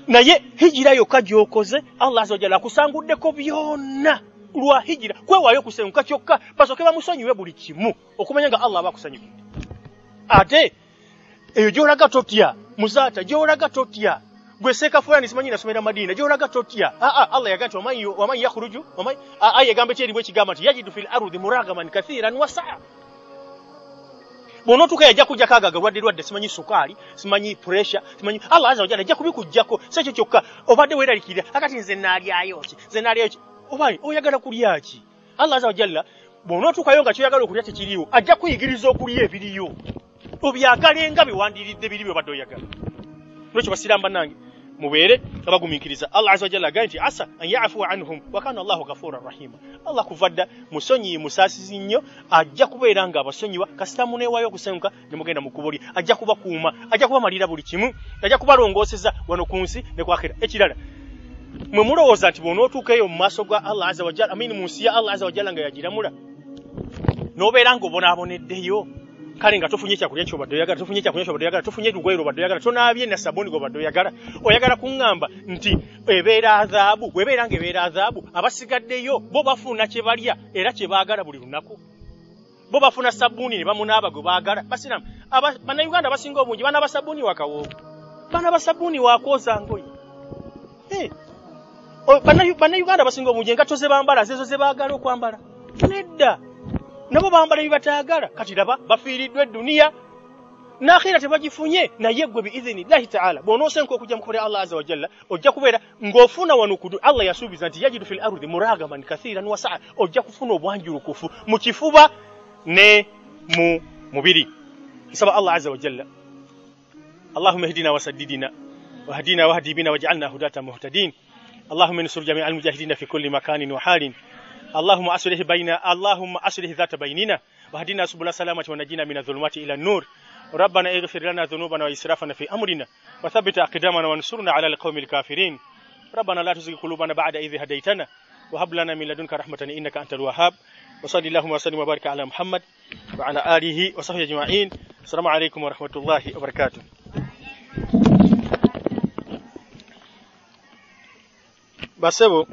Naye hijira yokka gy'okoze Allah azza wa jalla akusanguddeko byonna lwa hijira. Kwewaayo okusenguka kyokka basooke bamusonyiwe buli kimu okumanya nga Allah aba akusanyukidde. Ate eyo gy'olaga totya Muzaata, gy'olaga totya gwe seeka fulani simanyi nasomera Madiina, gy'olaga totya. Allah yaga nti waman yakhruju yagamba ekyerimu ekigamba nti yajidu fil ardi muragaman kathiran wa sa'a. Bw'onootuuka yajja kujjako agaga lwadde simanyi sukaali, simanyi pressure, simanyi Allah azza wa jalla ajja kubikujjako. Si ekyo kyokka obadde weeraliikirira akati nze naalyayo ki oba oyagala kulya ki. Allah azza wa jalla bw'onootuukayo nga kyoyagala okulya tekiriiwo ajja kuyigiriza okulya ebiriyo. obyagale nga biwandiridde biri byo badde oyagala lwekyo basiramba nange mubeere abagumikiriza Allah azza wa jalla ganti asa an ya'fu anhum wa kana Allahu ghafurur rahim Allah kuvadda musonyi musasizi nnyo ajja kubeera nga abasonyiwa kasita muneewayo okusenguka ne mugenda mukubuli ajja kubakuuma ajja kubamalira buli kimu ajja kubalongooseza wano ku nsi ne ku akhira ekirala mwe mulowooza nti bw'onootuukayo mu maaso ga Allah azza wa jalla mu nsi ya Allah azza wa jalla nga yagiramula n'obeera ng'obonaaboneddeyo kale nga tofunye kyakulya ky'obadde oyagala tofunye kyakulya ky'obadde oyagala tofunye lugoye lw'obadde oyagala tonaabye na sabuni gw'obadde oyagala kuŋŋamba nti ebeera adhaabu bw'ebeera ng'ebeera adhaabu abasigaddeyo bo bafuna kye balya era kye baagala buli lunaku bo bafuna sabuni ne bamunaaba gwe baagala basiramu bannayuganda abasinga obungi baana ba sabuni wakawoowo baana ba sabuni wakwoza ngoye bannayuganda abasinga obungi engatto ze bambala zezo ze baagala okwambala nedda nabo bambala bibataagala kati laba bafiiriddwe duniya n'akhira tebagifunye naye gwe biidhinillahi ta'ala bw'onoosenka okujja mukukolera Allah azza wa jalla ojja kubeera ng'ofuna wano kudu Allah yasuubiza nti yajidu fil ardi muragaman kathiran wa sa'a ojja kufuna obwanjulukufu mu kifuba ne mu mubiri nsaba Allah azza wa jalla Allahumma ihdina wa saddidina wahdina wahdi bina waj'alna hudatan muhtadin Allahumma ansur jami'al mujahidin fi kulli makanin wa halin اللهم أصلح ذات بيننا واهدنا سبل السلامة ونجينا من الظلمات إلى النور ربنا اغفر لنا ذنوبنا وإسرافنا في أمرنا وثبت أقدامنا وانصرنا على القوم الكافرين ربنا لا تزغ قلوبنا بعد إذ هديتنا وهب لنا من لدنك رحمة إنك أنت الوهاب وصلى اللهم وسلم وبارك على محمد وعلى آله وصحبه أجمعين السلام عليكم ورحمة الله وبركاته basebo